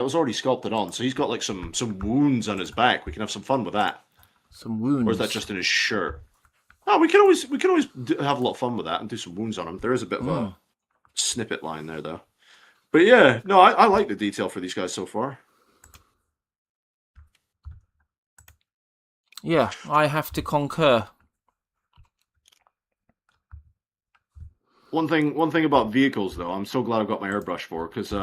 That was already sculpted on, so he's got like some wounds on his back. We can have some fun with that. Some wounds. Or is that just in his shirt? Oh, we can always have a lot of fun with that and do some wounds on him. There is a bit of a snippet line there, though. But yeah, no, I like the detail for these guys so far. Yeah, I have to concur. One thing about vehicles, though, I'm so glad I got my airbrush for, because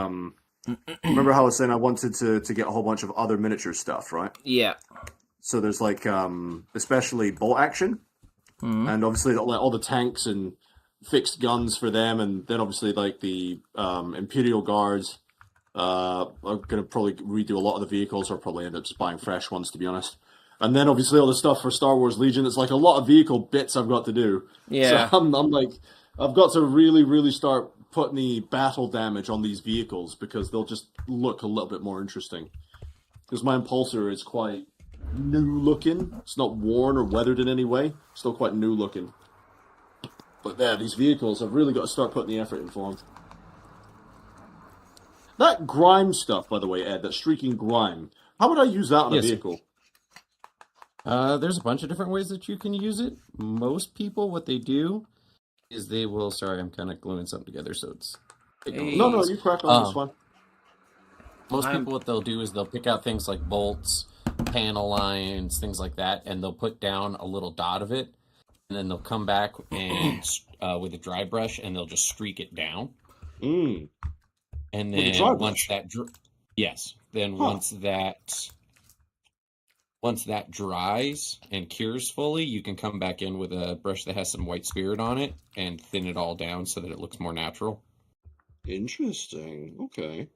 remember how I was saying I wanted to get a whole bunch of other miniature stuff, right? Yeah. So there's like especially bolt action, and obviously like all the tanks and fixed guns for them, and then obviously like the Imperial Guards. I'm gonna probably redo a lot of the vehicles, or probably end up just buying fresh ones, to be honest. And then obviously all the stuff for Star Wars Legion. It's like a lot of vehicle bits I've got to do. Yeah. So I'm like, I've got to really start putting the battle damage on these vehicles because they'll just look a little bit more interesting. Because my Impulsor is quite new looking. It's not worn or weathered in any way. Still quite new looking. But yeah, these vehicles, I've really got to start putting the effort in for them. That grime stuff, by the way, Ed, that streaking grime, how would I use that on a vehicle? There's a bunch of different ways that you can use it. Most people, what they do is they will... Sorry, I'm kind of gluing something together, so it's... No, you crack on this one. Most people, what they'll do is they'll pick out things like bolts, panel lines, things like that, and they'll put down a little dot of it, and then they'll come back and with a dry brush, and they'll just streak it down. And then once that... Yes. Then once that dries and cures fully, you can come back in with a brush that has some white spirit on it and thin it all down so that it looks more natural. Interesting. Okay.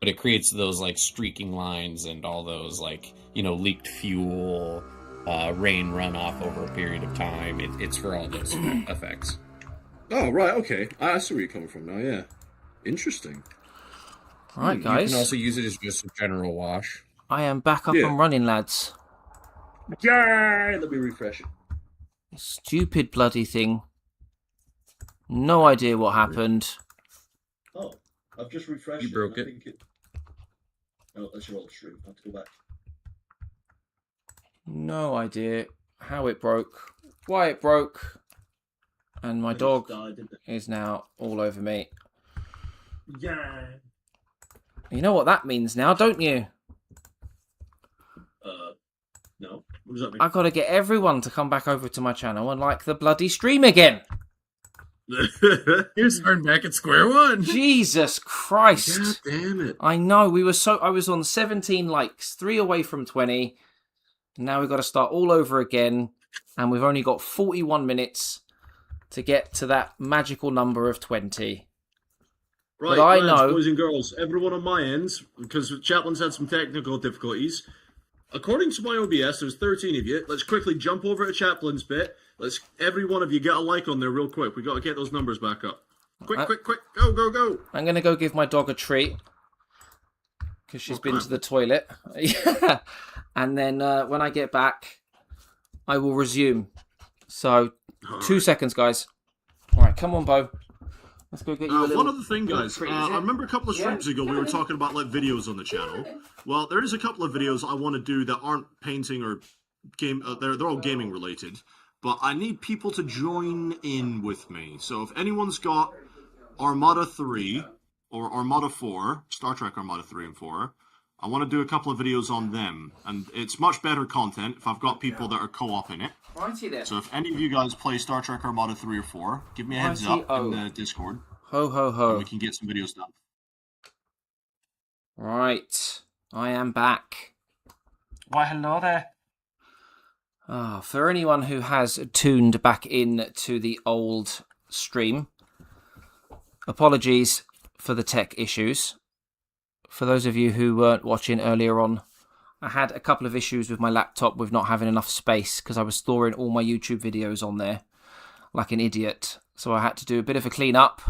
But it creates those like streaking lines and all those like, leaked fuel, rain runoff over a period of time. It's for all those effects. Oh, right. Okay. I see where you're coming from now. Yeah. Interesting. All right, guys. You can also use it as just a general wash. I am back up and running, lads. Yeah, let me refresh it. Stupid bloody thing. No idea what happened. Oh, I've just refreshed it. You broke it. Oh, that's your old stream. I have to go back. No idea how it broke, why it broke, and my dog is now all over me. Yeah. You know what that means now, don't you? No. What does that mean? I gotta get everyone to come back over to my channel and like the bloody stream again. You're starting back at square one. Jesus Christ. God damn it. I know, I was on 17 likes, 3 away from 20. Now we've got to start all over again, and we've only got 41 minutes to get to that magical number of 20. Right, but I lads, know, boys and girls, everyone on my end, because Chaplain's had some technical difficulties. According to my OBS, there's 13 of you. Let's quickly jump over to Chaplain's bit. Let's every one of you get a like on there real quick. We got to get those numbers back up. Quick, go! I'm gonna go give my dog a treat because she's been to the toilet. Yeah, and then when I get back, I will resume. So, 2 seconds, guys. All right, come on, Bo. Let's go get you a little... One other thing, guys. I remember a couple of streams ago we were talking about like videos on the channel. Well, there is a couple of videos I want to do that aren't painting or game. They're all gaming related, but I need people to join in with me. So if anyone's got Armada 3 or Armada 4, Star Trek Armada 3 and 4, I want to do a couple of videos on them, and it's much better content if I've got people that are co-op in it. So if any of you guys play Star Trek Armada 3 or 4, give me a heads up in the Discord. Ho, ho, ho. And we can get some videos done. Right. I am back. Why, hello there. For anyone who has tuned back in to the old stream, apologies for the tech issues. For those of you who weren't watching earlier on, I had a couple of issues with my laptop with not having enough space because I was storing all my YouTube videos on there like an idiot. So I had to do a bit of a clean up,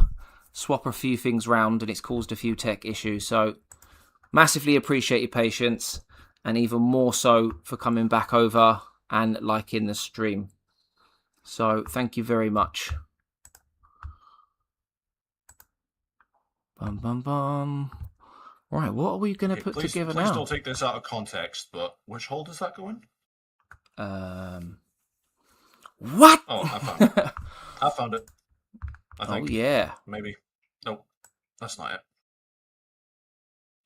swap a few things round, and it's caused a few tech issues. So massively appreciate your patience, and even more so for coming back over and liking the stream. So thank you very much. Bum, bum, bum. Right, what are we going to put together now? Please don't take this out of context, but which hole does that go in? What? Oh, I found it. I found it. I think. Oh, yeah. Maybe. Nope. That's not it.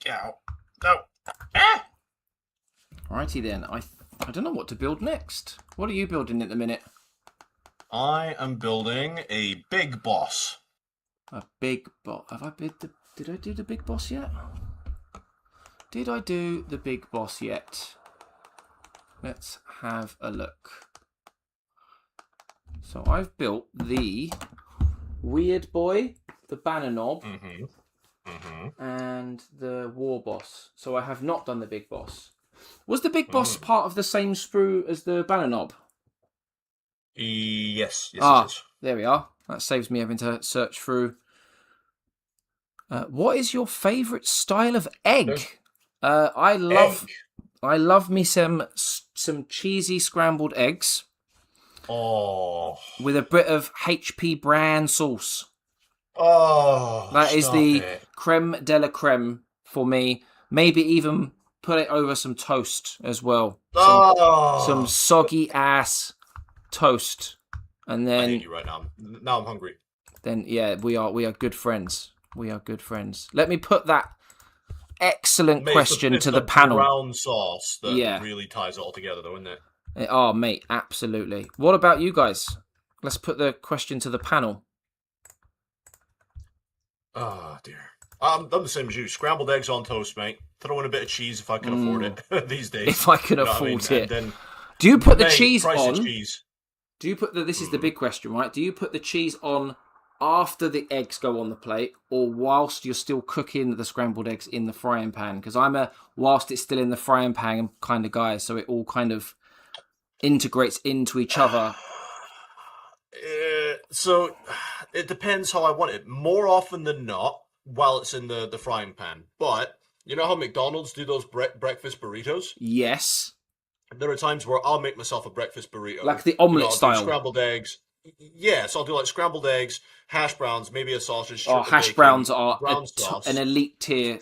Get out. No. Ah! Righty then. I don't know what to build next. What are you building at the minute? I am building a big boss. A big boss. Did I do the big boss yet? Did I do the big boss yet? Let's have a look. So I've built the weird boy, the banner knob, and the war boss. So I have not done the big boss. Was the big boss part of the same sprue as the banner knob? Yes. It is. There we are. That saves me having to search through. What is your favourite style of egg? I love me some cheesy scrambled eggs. Oh. With a bit of HP bran sauce. Oh. That is the creme de la creme for me. Maybe even put it over some toast as well. Some soggy ass toast. And then I hate you right now. Now I'm hungry. Then yeah, we are good friends. We are good friends. Let me put that excellent question to the panel. Brown sauce that really ties it all together, though, isn't it? Oh, mate, absolutely. What about you guys? Let's put the question to the panel. Oh, dear. I'm the same as you. Scrambled eggs on toast, mate. Throw in a bit of cheese if I can afford it these days. If I can afford it. Do you put the cheese on? Do you put the... This is the big question, right? Do you put the cheese on after the eggs go on the plate or whilst you're still cooking the scrambled eggs in the frying pan? Because I'm a whilst it's still in the frying pan kind of guy, so it all kind of integrates into each other. So it depends how I want it. More often than not, while it's in the frying pan. But you know how McDonald's do those breakfast burritos? Yes. There are times where I'll make myself a breakfast burrito. Like the omelette style. Scrambled eggs. Yes, I'll do like scrambled eggs, hash browns, maybe a sausage. Oh, hash browns are an elite tier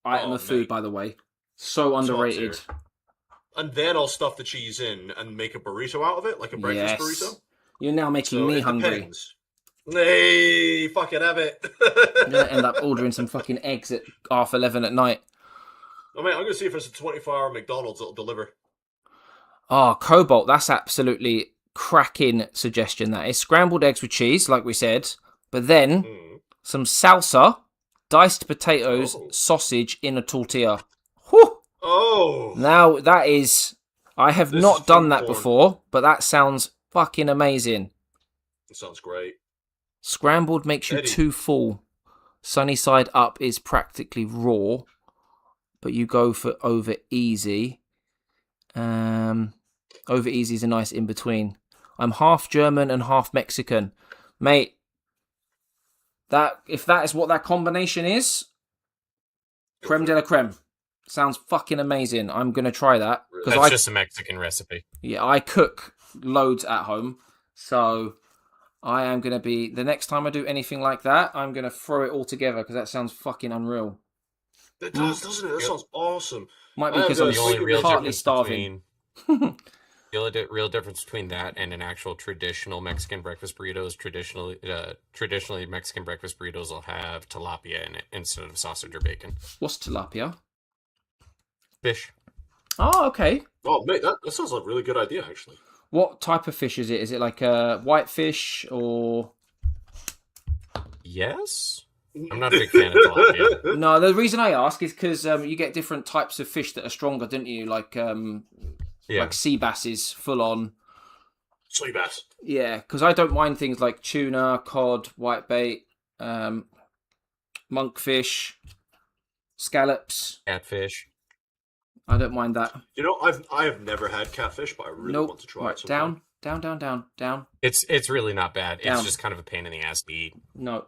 item of food, by the way. So underrated. And then I'll stuff the cheese in and make a burrito out of it, like a breakfast burrito. You're now making me hungry. Depends. Hey, fucking have it. I'm going to end up ordering some fucking eggs at 11:30 at night. Oh, mate, I'm going to see if there's a 24-hour McDonald's that'll deliver. Oh, Cobalt, that's absolutely cracking suggestion. That is scrambled eggs with cheese, like we said, but then some salsa, diced potatoes, sausage in a tortilla. Whew! Oh! Now, that is... I have not done that before, but that sounds fucking amazing. It sounds great. Scrambled makes you too full. Sunny side up is practically raw, but you go for over easy. Over easy is a nice in between. I'm half German and half Mexican, mate. If that is what that combination is, creme de la creme. Sounds fucking amazing. I'm gonna try that. That's just a Mexican recipe. Yeah, I cook loads at home, so I am gonna be the next time I do anything like that, I'm gonna throw it all together because that sounds fucking unreal. It does, doesn't it? That sounds awesome. Might be because I'm partly starving. The only real difference between that and an actual traditional Mexican breakfast burrito is traditionally Mexican breakfast burritos will have tilapia in it instead of sausage or bacon. What's tilapia? Fish. Oh, okay. Oh, mate, that sounds like a really good idea, actually. What type of fish is it? Is it like a white fish or... Yes? I'm not a big fan of tilapia. No, the reason I ask is because you get different types of fish that are stronger, don't you? Like sea basses, full on. Sea bass. Yeah, because I don't mind things like tuna, cod, whitebait, monkfish, scallops, Catfish. I don't mind that. You know, I have never had catfish, but I really want to try it sometime. Down. It's really not bad. Down. It's just kind of a pain in the ass to eat. No.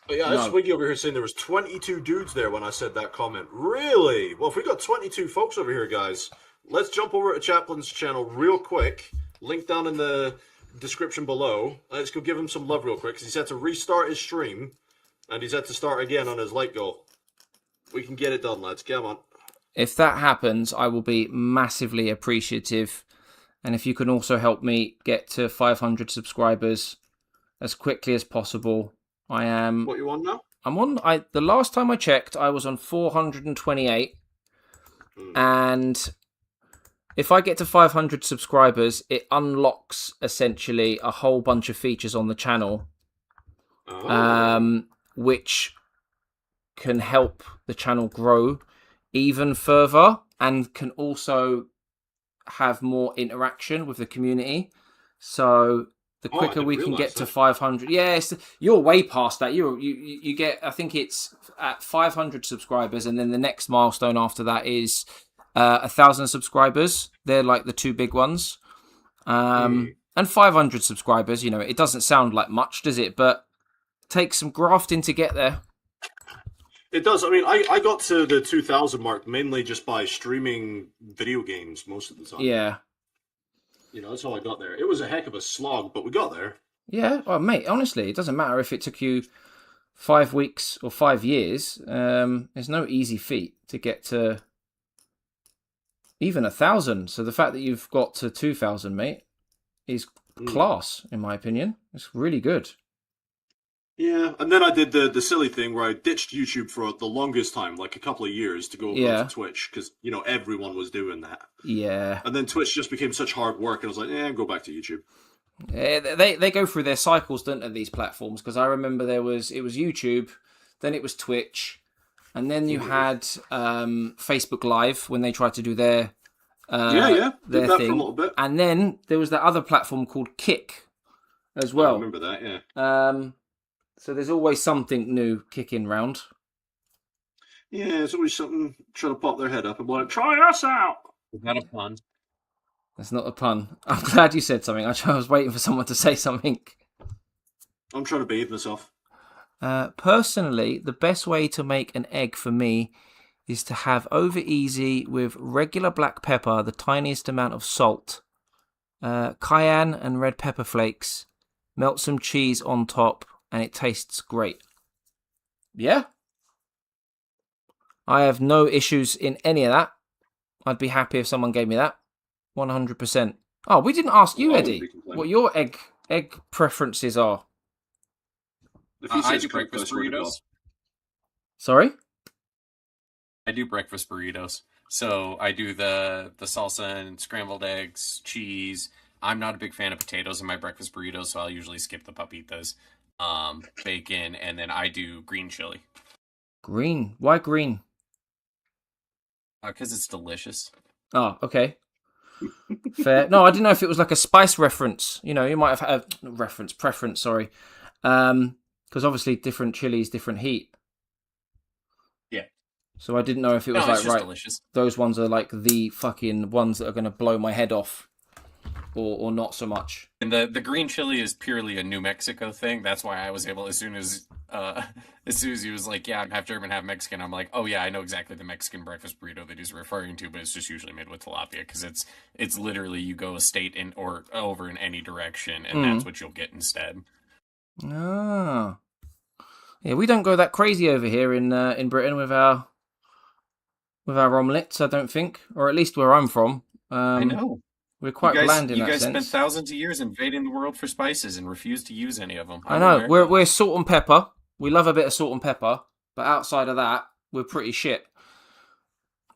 But yeah, I Swiggy over here saying there was 22 dudes there when I said that comment. Really? Well, if we got 22 folks over here, guys, let's jump over to Chaplain's channel real quick. Link down in the description below. Let's go give him some love real quick, because he's had to restart his stream, and he's had to start again on his light goal. We can get it done, lads. Come on. If that happens, I will be massively appreciative. And if you can also help me get to 500 subscribers as quickly as possible, I am. What you on now? I'm on. The last time I checked, I was on 428, and if I get to 500 subscribers, it unlocks essentially a whole bunch of features on the channel, which can help the channel grow even further, and can also have more interaction with the community. So the quicker we can get to 500, yes, you're way past that. You get, I think it's at 500 subscribers, and then the next milestone after that is 1,000 subscribers. They're like the two big ones. And 500 subscribers, you know, it doesn't sound like much, does it? But it takes some grafting to get there. It does. I mean, I got to the 2,000 mark mainly just by streaming video games most of the time. Yeah. You know, that's how I got there. It was a heck of a slog, but we got there. Yeah. Well, mate, honestly, it doesn't matter if it took you 5 weeks or 5 years. There's no easy feat to get to even 1,000. So the fact that you've got to 2,000, mate, is class, in my opinion. It's really good. Yeah, and then I did the silly thing where I ditched YouTube for the longest time, like a couple of years, to go over to Twitch, because, you know, everyone was doing that. Yeah. And then Twitch just became such hard work, and I was like, go back to YouTube. They go through their cycles, don't they, these platforms? Because I remember it was YouTube, then it was Twitch, and then you had Facebook Live when they tried to do their Did their that thing. for a little bit. And then there was that other platform called Kick as well. I remember that, yeah. So there's always something new kicking round. Yeah, there's always something trying to pop their head up and be like, try us out! Is that a pun? That's not a pun. I'm glad you said something. I was waiting for someone to say something. I'm trying to bathe myself. Personally, the best way to make an egg for me is to have over easy with regular black pepper, the tiniest amount of salt, cayenne and red pepper flakes, melt some cheese on top, and it tastes great. Yeah? I have no issues in any of that. I'd be happy if someone gave me that. 100%. Oh, we didn't ask you, Eddie, what your egg preferences are. I do breakfast burritos. Sorry? I do breakfast burritos. So I do the salsa and scrambled eggs, cheese. I'm not a big fan of potatoes in my breakfast burritos, so I'll usually skip the papitas. Bacon, and then I do green chili. Green? Why green? Because it's delicious. Oh, okay. Fair. No, I didn't know if it was like a spice reference. You know, you might have had a preference, sorry. Because obviously different chilies, different heat. Yeah. So I didn't know if it was like, right, delicious. Those ones are like the fucking ones that are going to blow my head off. Or not so much. And the green chili is purely a New Mexico thing. That's why I was able, as soon as he was like, yeah, I'm half German, half Mexican, I'm like, oh yeah, I know exactly the Mexican breakfast burrito that he's referring to, but it's just usually made with tilapia, because it's literally you go a state in or over in any direction, and that's what you'll get instead. Ah. Yeah, we don't go that crazy over here in Britain with our omelettes, I don't think, or at least where I'm from. I know. We're quite bland in that sense. You guys spent thousands of years invading the world for spices and refused to use any of them. I know. We're salt and pepper. We love a bit of salt and pepper, but outside of that, we're pretty shit.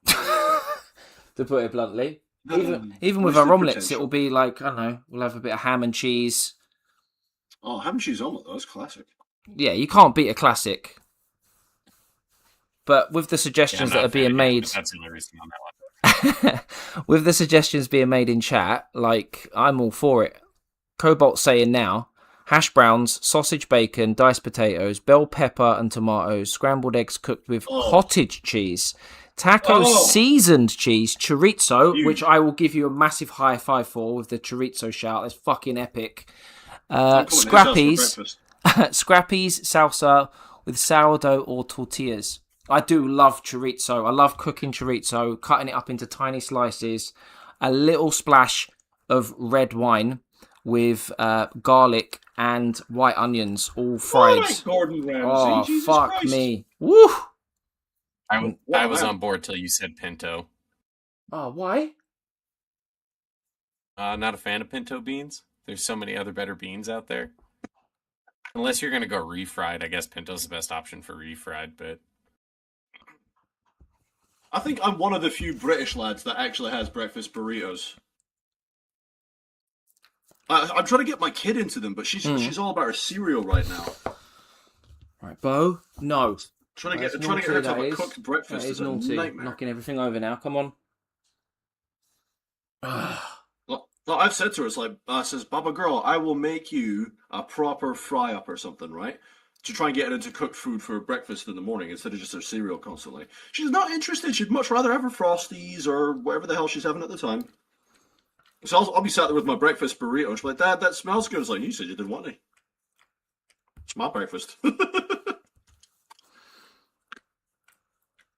To put it bluntly. Even with our omelettes, it will be like, I don't know, we'll have a bit of ham and cheese. Oh, ham and cheese omelette, that's classic. Yeah, you can't beat a classic. But with the suggestions that are being made... That's the only reason on that one. With the suggestions being made in chat, like, I'm all for it. Cobalt's saying now, hash browns, sausage bacon, diced potatoes, bell pepper and tomatoes, scrambled eggs cooked with cottage cheese, taco seasoned cheese, chorizo, which I will give you a massive high five for with the chorizo shout. That's fucking epic. Scrappies, salsa with sourdough or tortillas. I do love chorizo. I love cooking chorizo, cutting it up into tiny slices, a little splash of red wine with garlic and white onions, all fried. All right, Gordon Ramsay. Oh, Jesus fuck Christ. me. Woo! I was on board till you said pinto. Oh, why? Not a fan of pinto beans. There's so many other better beans out there. Unless you're gonna go refried, I guess pinto's the best option for refried. But I think I'm one of the few British lads that actually has breakfast burritos. I'm trying to get my kid into them, but she's all about her cereal right now. Right, Bo. No. Trying to get her to have a cooked breakfast is a naughty. nightmare. Knocking everything over now. Come on. Well, I've said to her, it's like, says, Baba girl, I will make you a proper fry-up or something, right? To try and get her into cooked food for breakfast in the morning instead of just her cereal constantly. She's not interested. She'd much rather have her Frosties or whatever the hell she's having at the time. So I'll be sat there with my breakfast burrito, and she's like, Dad, that smells good. It's like, you said you didn't want any. It's my breakfast.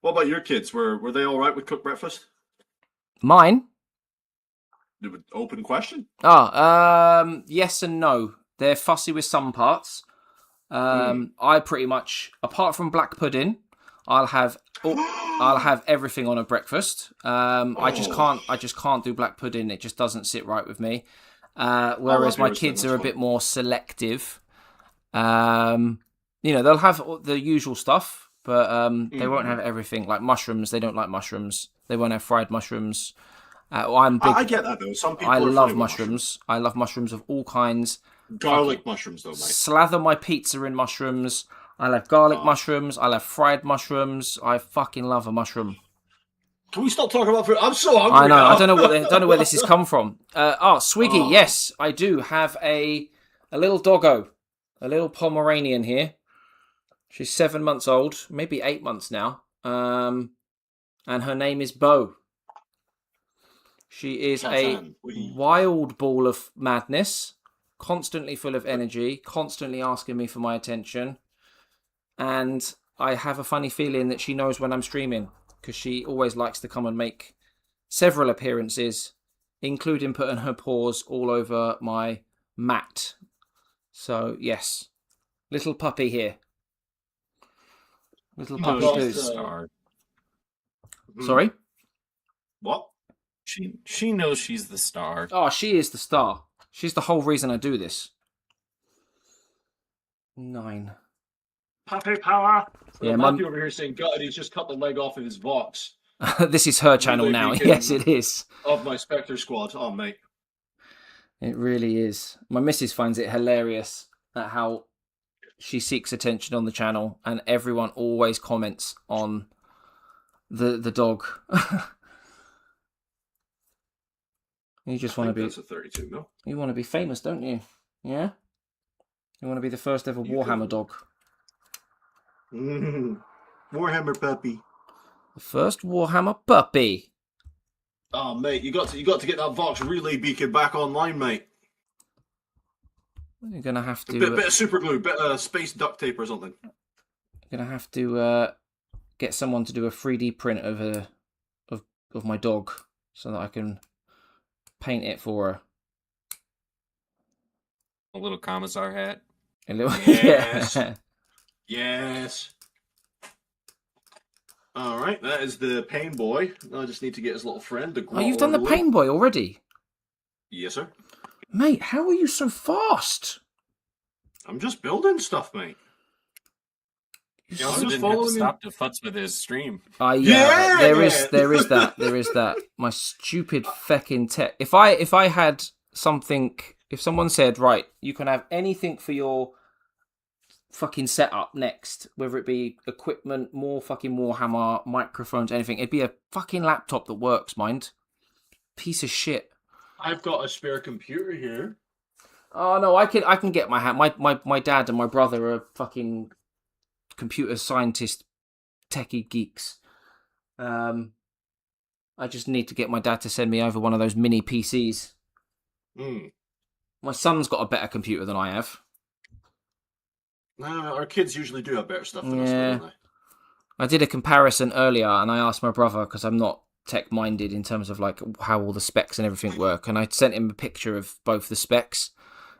What about your kids? Were they all right with cooked breakfast? Mine? Open question. Yes and no. They're fussy with some parts. I pretty much, apart from black pudding, I'll have everything on a breakfast. I just can't do black pudding. It just doesn't sit right with me. Whereas my kids are a bit more selective. They'll have the usual stuff, but they won't have everything. Like mushrooms, they don't like mushrooms. They won't have fried mushrooms. I'm big. I get that though. Some people. I love mushrooms. I love mushrooms of all kinds. Garlic mushrooms, though, mate. Slather my pizza in mushrooms. I love garlic mushrooms. I love fried mushrooms. I fucking love a mushroom. Can we stop talking about food? I'm so hungry. I know. Now. I don't know where this has come from. Swiggy. Yes, I do have a little doggo, a little Pomeranian here. She's 7 months old, maybe 8 months now. And her name is Bo. She is a wild ball of madness, constantly full of energy, constantly asking me for my attention. And I have a funny feeling that she knows when I'm streaming, because she always likes to come and make several appearances, including putting her paws all over my mat. So, yes, little puppy here. Little puppy poo. Sorry? What? She knows she's the star. Oh, she is the star. She's the whole reason I do this. 9. Puppy power. Yeah, Matthew over here saying, God, he's just cut the leg off of his Vox. This is her channel now. Yes, it is. Of my Spectre squad. Oh, mate. It really is. My missus finds it hilarious at how she seeks attention on the channel, and everyone always comments on the dog. You just want to be. That's a 32 mil. You want to be famous, don't you? Yeah. You want to be the first ever Warhammer dog. Warhammer puppy. The first Warhammer puppy. Oh, mate, you got to get that Vox relay beacon back online, mate. You're gonna have to bit of super glue, bit of space duct tape or something. You're gonna have to get someone to do a 3D print of my dog so that I can paint it for her. A little commissar hat. A little, yes. Yeah. Yes. All right, that is the Pain Boy. I just need to get his little friend. Oh, you've done the Pain Boy already? Yes, sir. Mate, how are you so fast? I'm just building stuff, mate. He also didn't have to stop to futz with his stream. Yeah, there is that. My stupid feckin' tech. If I had something, if someone said, right, you can have anything for your fucking setup next, whether it be equipment, more fucking Warhammer, microphones, anything, it'd be a fucking laptop that works, mind. Piece of shit. I've got a spare computer here. Oh no, I can get my hand. My dad and my brother are fucking computer scientist techie geeks. I just need to get my dad to send me over one of those mini PCs. My son's got a better computer than I have. Our kids usually do have better stuff than us, don't they? I did a comparison earlier, and I asked my brother, because I'm not tech-minded in terms of like how all the specs and everything work, and I sent him a picture of both the specs,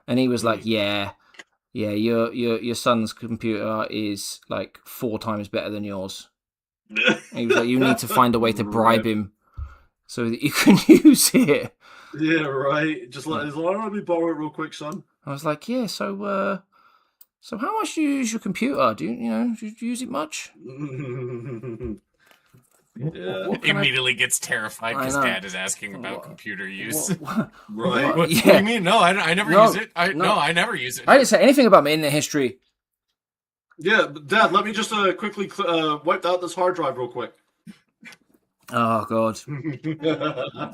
and he was like, yeah, your son's computer is like 4 times better than yours. He was like, you need to find a way to bribe him so that you can use it. Yeah, right. Just let me borrow it real quick, son. I was like, yeah, so how much do you use your computer? Do you use it much? Yeah. What can Immediately gets terrified because I know. Dad is asking about computer use. Right. What do Yeah. you mean? No, I never No, use it. no. I never use it. I didn't say anything about my internet history. Yeah, Dad, let me just quickly wipe out this hard drive real quick. Oh, God.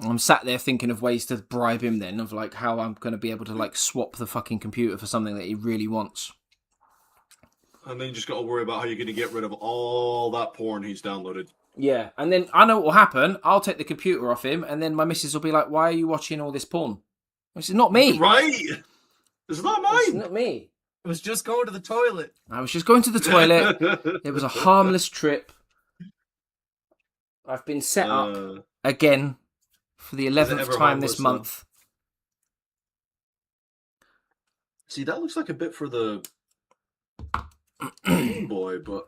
I'm sat there thinking of ways to bribe him then, of like how I'm going to be able to like swap the fucking computer for something that he really wants. And then you just got to worry about how you're going to get rid of all that porn he's downloaded. Yeah, and then I know what will happen. I'll take the computer off him, and then my missus will be like, why are you watching all this porn? This is not me. Right? It's not It's mine. not me. It was just going to the toilet. I was just going to the toilet. It was a harmless trip. I've been set up again for the 11th ever time this harmless, month. See, that looks like a bit for the Game Boy, but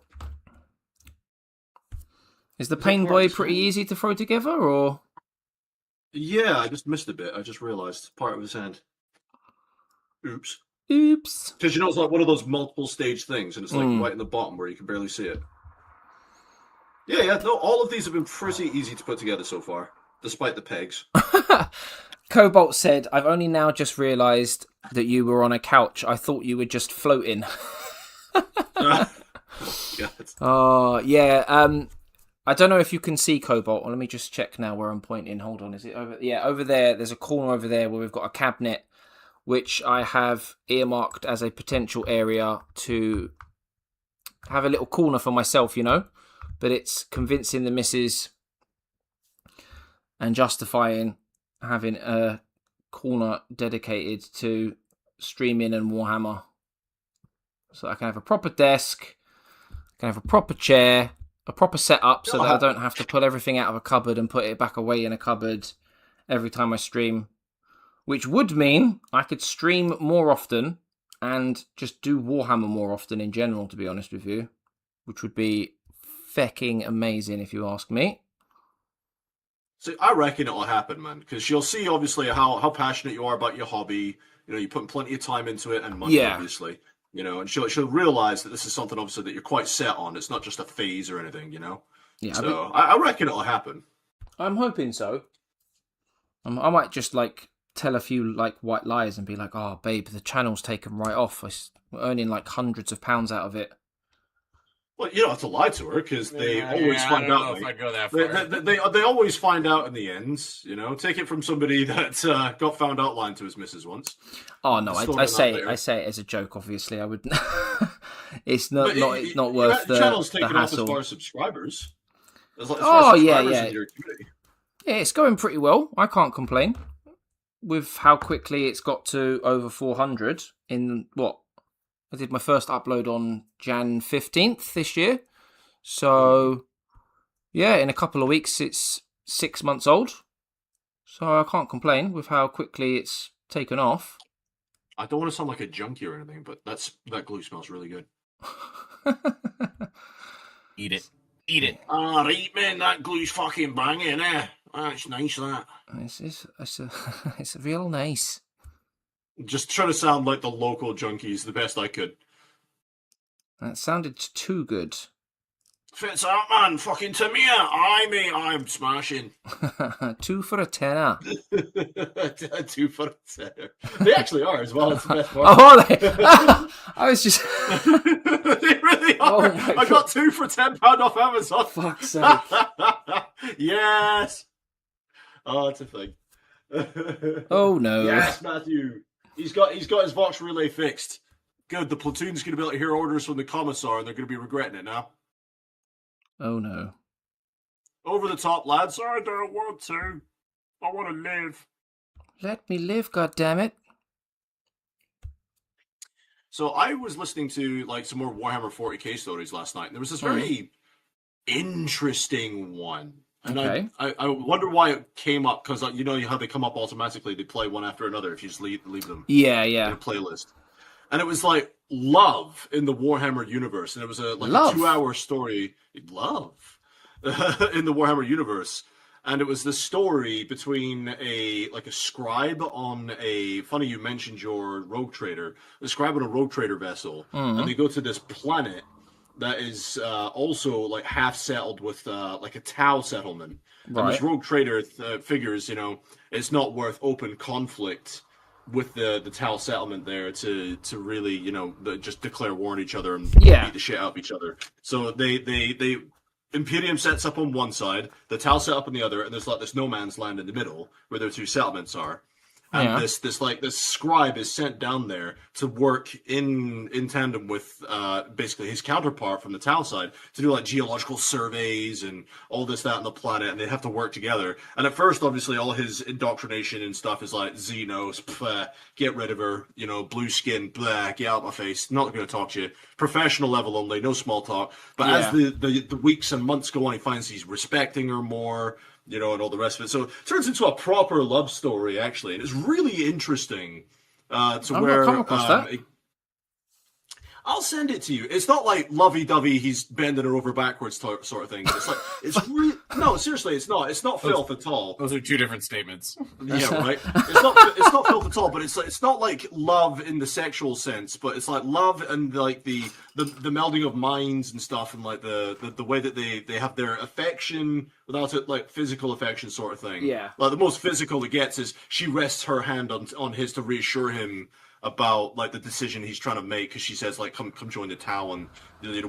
Is the Is it Pain part Boy of the pretty song? easy to throw together, or? yeah, I just missed a bit. I just realized part of his hand. Oops. Oops. Because it's like one of those multiple stage things, and it's like Mm. right in the bottom where you can barely see it. Yeah. No, all of these have been pretty easy to put together so far, despite the pegs. Cobalt said, I've only now just realised that you were on a couch. I thought you were just floating. God. Oh, yeah. I don't know if you can see Cobalt. Well, let me just check now where I'm pointing. Hold on. Is it over? Yeah, over there. There's a corner over there where we've got a cabinet, which I have earmarked as a potential area to have a little corner for myself, But it's convincing the missus and justifying having a corner dedicated to streaming and Warhammer. So I can have a proper desk, I can have a proper chair, a proper setup so that I don't have to pull everything out of a cupboard and put it back away in a cupboard every time I stream. Which would mean I could stream more often and just do Warhammer more often in general, to be honest with you. Which would be fecking amazing if you ask me. So I reckon it'll happen, man, because she'll see obviously how passionate you are about your hobby. You're putting plenty of time into it and money, obviously. And she'll realize that this is something obviously that you're quite set on. It's not just a phase or anything, Yeah, So I reckon it'll happen. I'm hoping so. I might just tell a few white lies and be like, "Oh, babe, the channel's taken right off. We're earning hundreds of pounds out of it." Well, you don't have to lie to her because they always I find don't out. know if I'd go that far. They always find out in the end. Take it from somebody that got found out lying to his missus once. Oh no, Still I not say there. it as a joke. Obviously, I would. It's not But not worth the channel's the taken off as hassle. far as subscribers. As far as Oh, subscribers yeah. in your community. Yeah, it's going pretty well. I can't complain with how quickly it's got to over 400 in what? I did my first upload on Jan 15th this year. So, yeah, in a couple of weeks, it's 6 months old. So I can't complain with how quickly it's taken off. I don't want to sound like a junkie or anything, but that glue smells really good. Eat it. Eat it. Ah, right, man, that glue's fucking banging, eh? That's nice, that. It's real nice. Just trying to sound like the local junkies the best I could. That sounded too good. Fits out, man. Fucking to me. Aye, mate. I'm smashing. 2 for a tenner. 2 for a tenner. They actually are as well. It's the best part. Oh, are they? I was just... They really are. Oh my I got 2 for £10 off Amazon. Fuck's sake. Yes. Oh, it's a thing. Oh, no. Yes, Matthew. He's got his Vox relay fixed. Good. The platoon's going to be able to hear orders from the commissar, and they're going to be regretting it now. Oh, no. Over the top, lads. I don't want to. I want to live. Let me live, goddammit. So I was listening to some more Warhammer 40K stories last night, and there was this very interesting one. And Okay. I wonder why it came up, because you know how they come up automatically. They play one after another if you just leave them Yeah. in a playlist. And it was love in the Warhammer universe, and it was a Love? 2-hour story. Love. in the Warhammer universe. And it was the story between a scribe on a, funny you mentioned your rogue trader, a scribe on a rogue trader vessel, and they go to this planet that is also like half settled with like a Tau settlement. And this rogue trader figures, it's not worth open conflict with the Tau settlement there to really, just declare war on each other and beat the shit out of each other. So they Imperium sets up on one side, the Tau set up on the other, and there's like this no man's land in the middle where their two settlements are. And this scribe is sent down there to work in tandem with basically his counterpart from the Tau side to do like geological surveys and all this, that, on the planet, and they have to work together. And at first, obviously, all his indoctrination and stuff is like Xenos, get rid of her, blue skin, get out of my face, not going to talk to you. Professional level only, no small talk. But as the weeks and months go on, he finds he's respecting her more. And all the rest of it. So it turns into a proper love story, actually. And it's really interesting I'll send it to you. It's not like lovey-dovey, he's bending her over backwards sort of thing. It's like, no, seriously, it's not. It's not filth at all. Those are two different statements. Yeah, right? It's not filth at all, but it's not like love in the sexual sense, but it's like love and like the melding of minds and stuff, and like the way that they have their affection without it, like physical affection sort of thing. Yeah. Like the most physical it gets is she rests her hand on his to reassure him about like the decision he's trying to make, because she says like, come join the Tau, and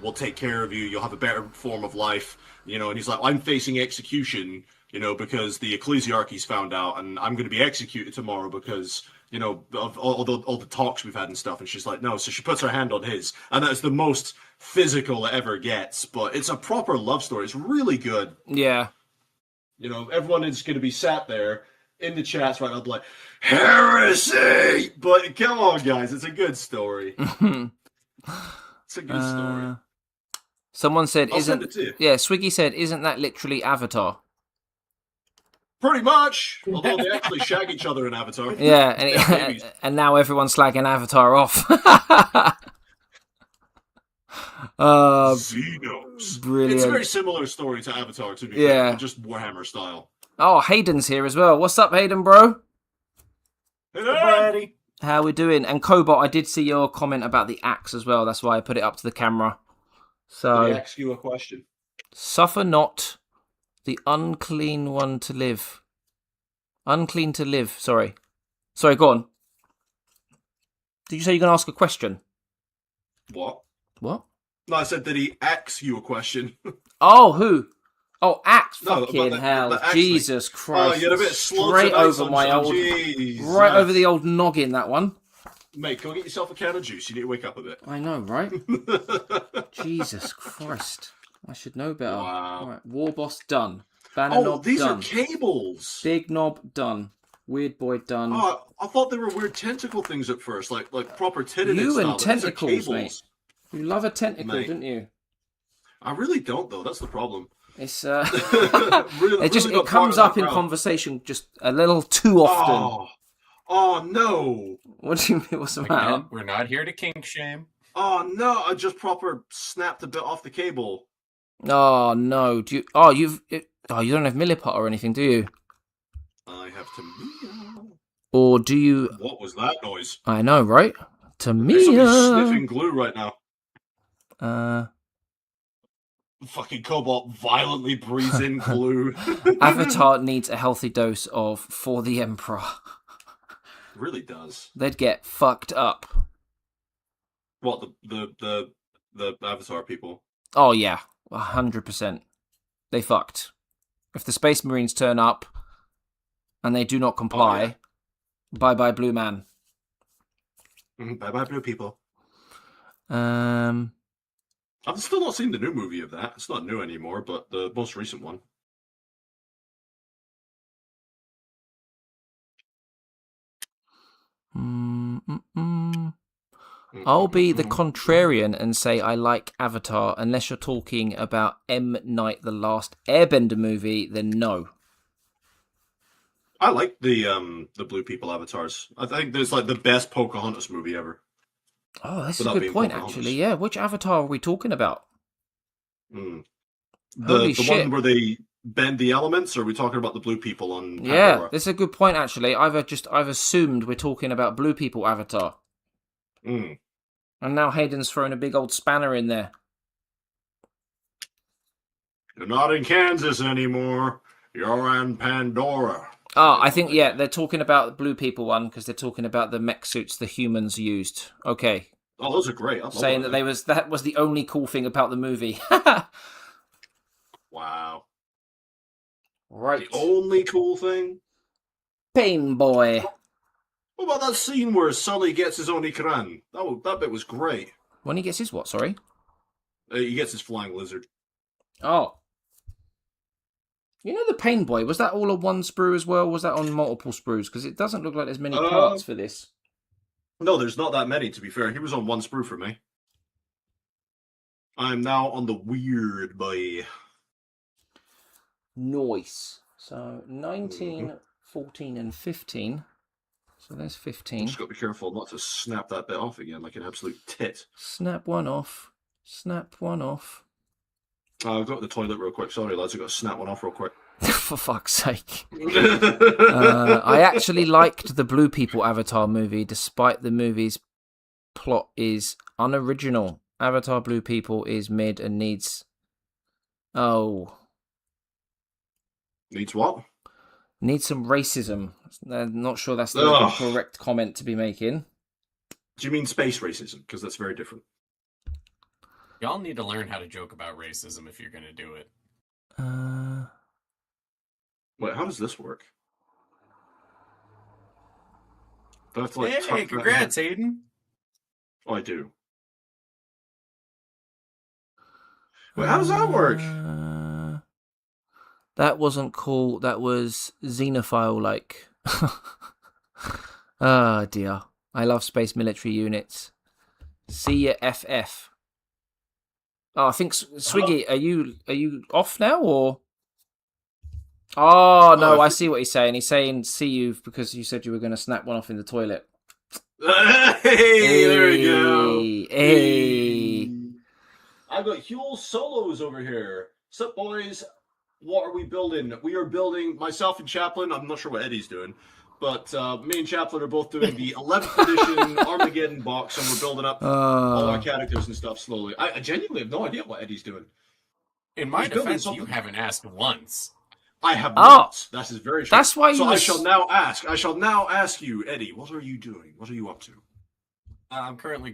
we'll take care of you, you'll have a better form of life, and he's like, I'm facing execution, because the ecclesiarchy's found out, and I'm going to be executed tomorrow because of all the talks we've had and stuff. And she's like, no. So she puts her hand on his, and that's the most physical it ever gets. But it's a proper love story. It's really good. Yeah. Everyone is going to be sat there in the chats right now, be like, heresy! But come on, guys, it's a good story. It's a good story. Someone said, I'll send it to you. Yeah, Swiggy said, isn't that literally Avatar? Pretty much, although they actually shag each other in Avatar. Yeah, and now everyone's slagging Avatar off. Xenos. Brilliant. It's a very similar story to Avatar, to be fair, but just Warhammer style. Oh, Hayden's here as well. What's up, Hayden, bro? Hey, how we doing? And Cobot, I did see your comment about the axe as well. That's why I put it up to the camera. So, let me ask you a question. Suffer not the unclean one to live. Unclean to live, sorry. Sorry, go on. Did you say you're going to ask a question? What? What? No, I said, did he ask you a question? Oh, who? Oh, axe, No, fucking the hell. actually- Jesus Christ. Oh, you're a bit slow Straight tonight, over my sunshine. old... Jesus. Right over the old noggin, that one. Mate, go get yourself a can of juice. You need to wake up a bit. I know, right? Jesus Christ. I should know better. Wow. Right, War Boss done. Banner knob these done. are cables. Big knob done. Weird boy done. Oh, I thought they were weird tentacle things at first, like proper titanic You style. and But these are tentacles, cables. mate. You love a tentacle, Mate. didn't you? I really don't, though. That's the problem. It's Really, it not comes part of up that in crowd. conversation just a little too often. Oh no! What do you mean? What's the matter? Again, we're not here to kink shame. Oh no! I just proper snapped a bit off the cable. Oh no! Do you? Oh, you don't have milliput or anything, do you? I have to meow. Or do you? What was that noise? I know, right? To There's somebody me. sniffing glue right now. Fucking Cobalt violently breathes in glue. Avatar needs a healthy dose of For the Emperor. Really does. They'd get fucked up. What, the Avatar people? Oh yeah, 100%. They fucked. If the Space Marines turn up and they do not comply, bye bye Blue Man. Bye bye blue people. I've I've still not seen the new movie of that. It's not new anymore, but the most recent one. I'll be the contrarian and say I like Avatar, unless you're talking about M. Night the Last Airbender movie, then no. I like the Blue People avatars. I think there's like the best Pocahontas movie ever. Oh, that's Without a good being point, Pocahontas. actually. Yeah, which Avatar are we talking about? Holy The shit. one where they bend the elements, or are we talking about the blue people on Pandora? Yeah, that's a good point, actually. I've assumed we're talking about blue people Avatar. Mm. And now Hayden's thrown a big old spanner in there. You're not in Kansas anymore. You're in Pandora. Oh, I think, yeah, they're talking about the blue people one because they're talking about the mech suits the humans used. Okay. Oh, those are great. Saying that that was the only cool thing about the movie. Wow. Right. The only cool thing? Pain Boy. What about that scene where Sully gets his own Ikran? That bit was great. When he gets his what, sorry? He gets his flying lizard. Oh. You know the Pain Boy, was that all on one sprue as well? Was that on multiple sprues? Because it doesn't look like there's many parts for this. No, there's not that many, to be fair. He was on one sprue for me. I'm now on the weird boy. Nice. So 19, 14, and 15. So there's 15. Just got to be careful not to snap that bit off again like an absolute tit. Snap one off. Snap one off. I'll go to the toilet real quick. Sorry, lads. I've got to snap one off real quick. For fuck's sake. I actually liked the Blue People Avatar movie, despite the movie's plot is unoriginal. Avatar Blue People is mid and needs... Oh. Needs what? Needs some racism. I'm not sure that's the correct comment to be making. Do you mean space racism? Because that's very different. Y'all need to learn how to joke about racism if you're going to do it. Wait, how does this work? Do I have to, like, Hey, tuck that congrats, in? Hayden. Oh, I do. Wait, how does that work? That wasn't cool. That was xenophile-like. Ah, dear. I love space military units. See ya, FF. Oh, I think Swiggy, are you off now or? Oh no, I see what he's saying. He's saying see you because you said you were going to snap one off in the toilet. Hey, there we go. Hey. I've got Huel Solos over here. Sup, boys? What are we building? We are building, myself and Chaplain, I'm not sure what Eddie's doing, but me and Chaplain are both doing the 11th edition Armageddon box, and we're building up all our characters and stuff slowly. I genuinely have no idea what Eddie's doing. In my defense, you haven't asked once. I have not. That is very true. That's why you. So I shall now ask you, Eddie, what are you doing? What are you up to? I'm currently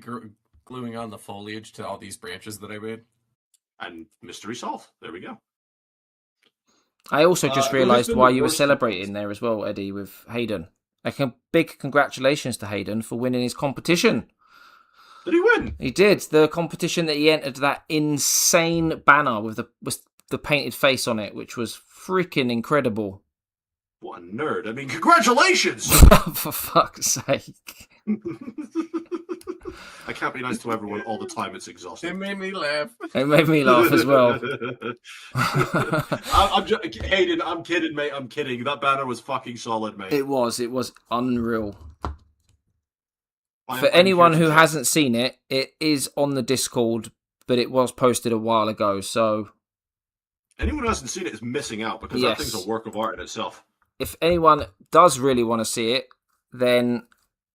gluing on the foliage to all these branches that I made. And mystery solved. There we go. I also just realised why you were celebrating there as well, Eddie, with Hayden. Big congratulations to Hayden for winning his competition. Did he win? He did. The competition that he entered, that insane banner with the painted face on it, which was freaking incredible. What a nerd. I mean, congratulations! For fuck's sake. I can't be nice to everyone all the time. It's exhausting. It made me laugh. It made me laugh as well. Hayden, I'm kidding, mate. I'm kidding. That banner was fucking solid, mate. It was unreal. For anyone who hasn't seen it, it is on the Discord, but it was posted a while ago, so... Anyone who hasn't seen it is missing out, because that thing's a work of art in itself. If anyone does really want to see it, then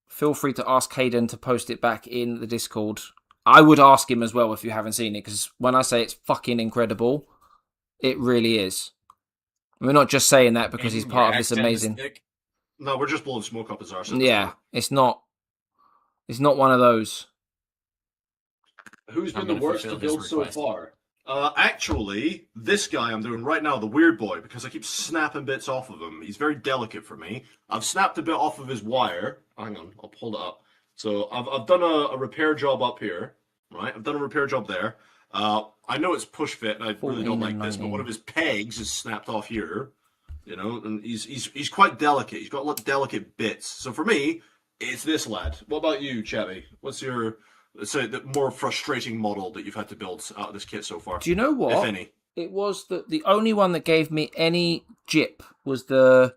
feel free to ask Hayden to post it back in the Discord. I would ask him as well if you haven't seen it, because when I say it's fucking incredible, it really is. We're not just saying that because he's part of this amazing... No, we're just blowing smoke up his arse. Yeah, it's not one of those. Who's been the worst to build so far? Actually, this guy I'm doing right now, the weird boy, because I keep snapping bits off of him. He's very delicate for me. I've snapped a bit off of his wire. Hang on, I'll pull it up. So I've done a repair job up here, right? I've done a repair job there. I know it's push fit, and I really don't like this, but one of his pegs is snapped off here. You know, and he's quite delicate. He's got a lot of delicate bits. So for me, it's this lad. What about you, Chatty? What's your... Let's say the more frustrating model that you've had to build out of this kit so far. Do you know what? If any. It was the only one that gave me any jip was the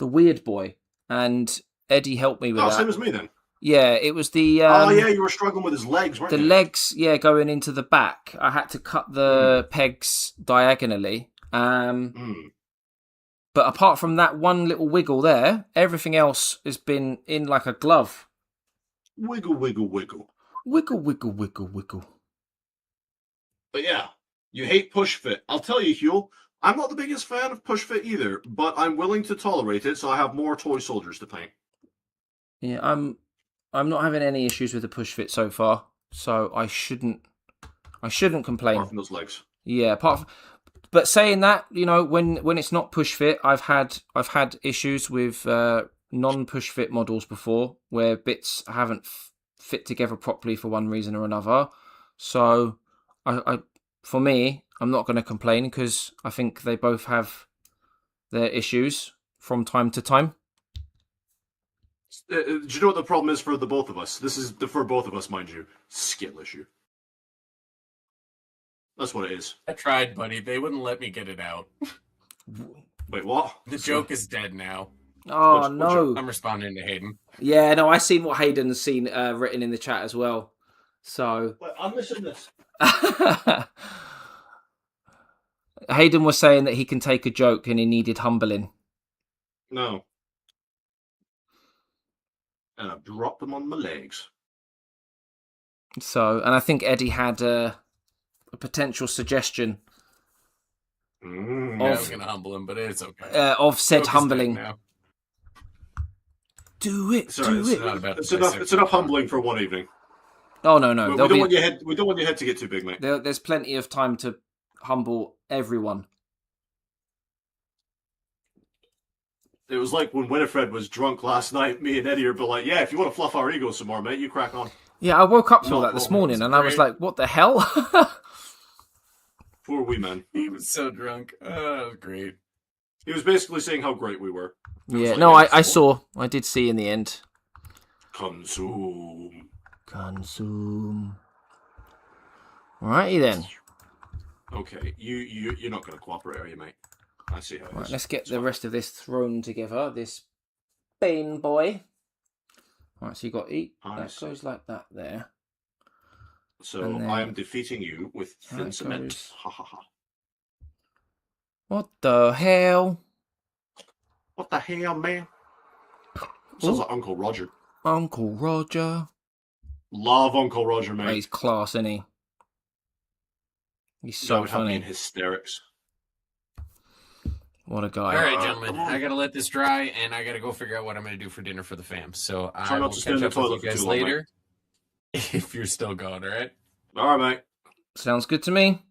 weird boy, and Eddie helped me with that. Same as me then. Yeah, it was the Oh yeah, you were struggling with his legs, weren't the you? legs. Yeah, going into the back. I had to cut the pegs diagonally. Mm. But apart from that one little wiggle there, everything else has been in like a glove. Wiggle, wiggle, wiggle. Wiggle, wiggle, wiggle, wiggle. But yeah, you hate push fit. I'll tell you, Hugh, I'm not the biggest fan of push fit either, but I'm willing to tolerate it, so I have more toy soldiers to paint. Yeah, I'm not having any issues with the push fit so far, so I shouldn't complain. Apart from those legs. Yeah, but saying that, you know, when it's not push fit, I've had issues with non-push fit models before where bits haven't fit together properly for one reason or another. So, for me, I'm not going to complain because I think they both have their issues from time to time. Do you know what the problem is for the both of us? This is for both of us, mind you. Skill issue. That's what it is. I tried, buddy. They wouldn't let me get it out. Wait, what? The joke is dead now. Oh, What no. I'm responding to Hayden. Yeah, no, I seen what Hayden's seen written in the chat as well. So Wait, I'm missing this. Hayden was saying that he can take a joke and he needed humbling. No. And I've dropped them on my legs. So, and I think Eddie had a potential suggestion I was going to humble him, but it's okay. of said Joke is dead humbling. now. Do it, Sorry, do it. Not about It's to enough. dissect It's enough the car. humbling for one evening. Oh no. We There'll don't be, want your head. We don't want your head to get too big, mate. there's plenty of time to humble everyone. It was like when Winifred was drunk last night. Me and Eddie are like, "Yeah, if you want to fluff our egos some more, mate, you crack on." Yeah, I woke up to No that this problem. morning and I was Great. like, what the hell? Poor wee man. He was so drunk. Oh, that was great. He was basically saying how great we were. Yeah, like, no, yeah, I so- saw. I did see in the end. Consume. Consume. Alrighty then. Okay, you're not going to cooperate, are you, mate? I see how it Right, is. let's get It's the fine. rest of this thrown together. This Bane boy. Right, so you got eat. I That see. goes like that there. So and then- I am defeating you with thin That cement. goes- Ha ha ha. What the hell? What the hell, man? Sounds Ooh. like Uncle Roger. Uncle Roger. Love Uncle Roger, Oh, mate. he's class, isn't he? He's That so would have me in funny. hysterics. What a guy. All right, come gentlemen. on. I got to let this dry, and I got to go figure out what I'm going to do for dinner for the fam. So Try I not will to stay in catch the up with toilet you for guys too long, mate. later. If you're still going, all right? All right, mate. Sounds good to me.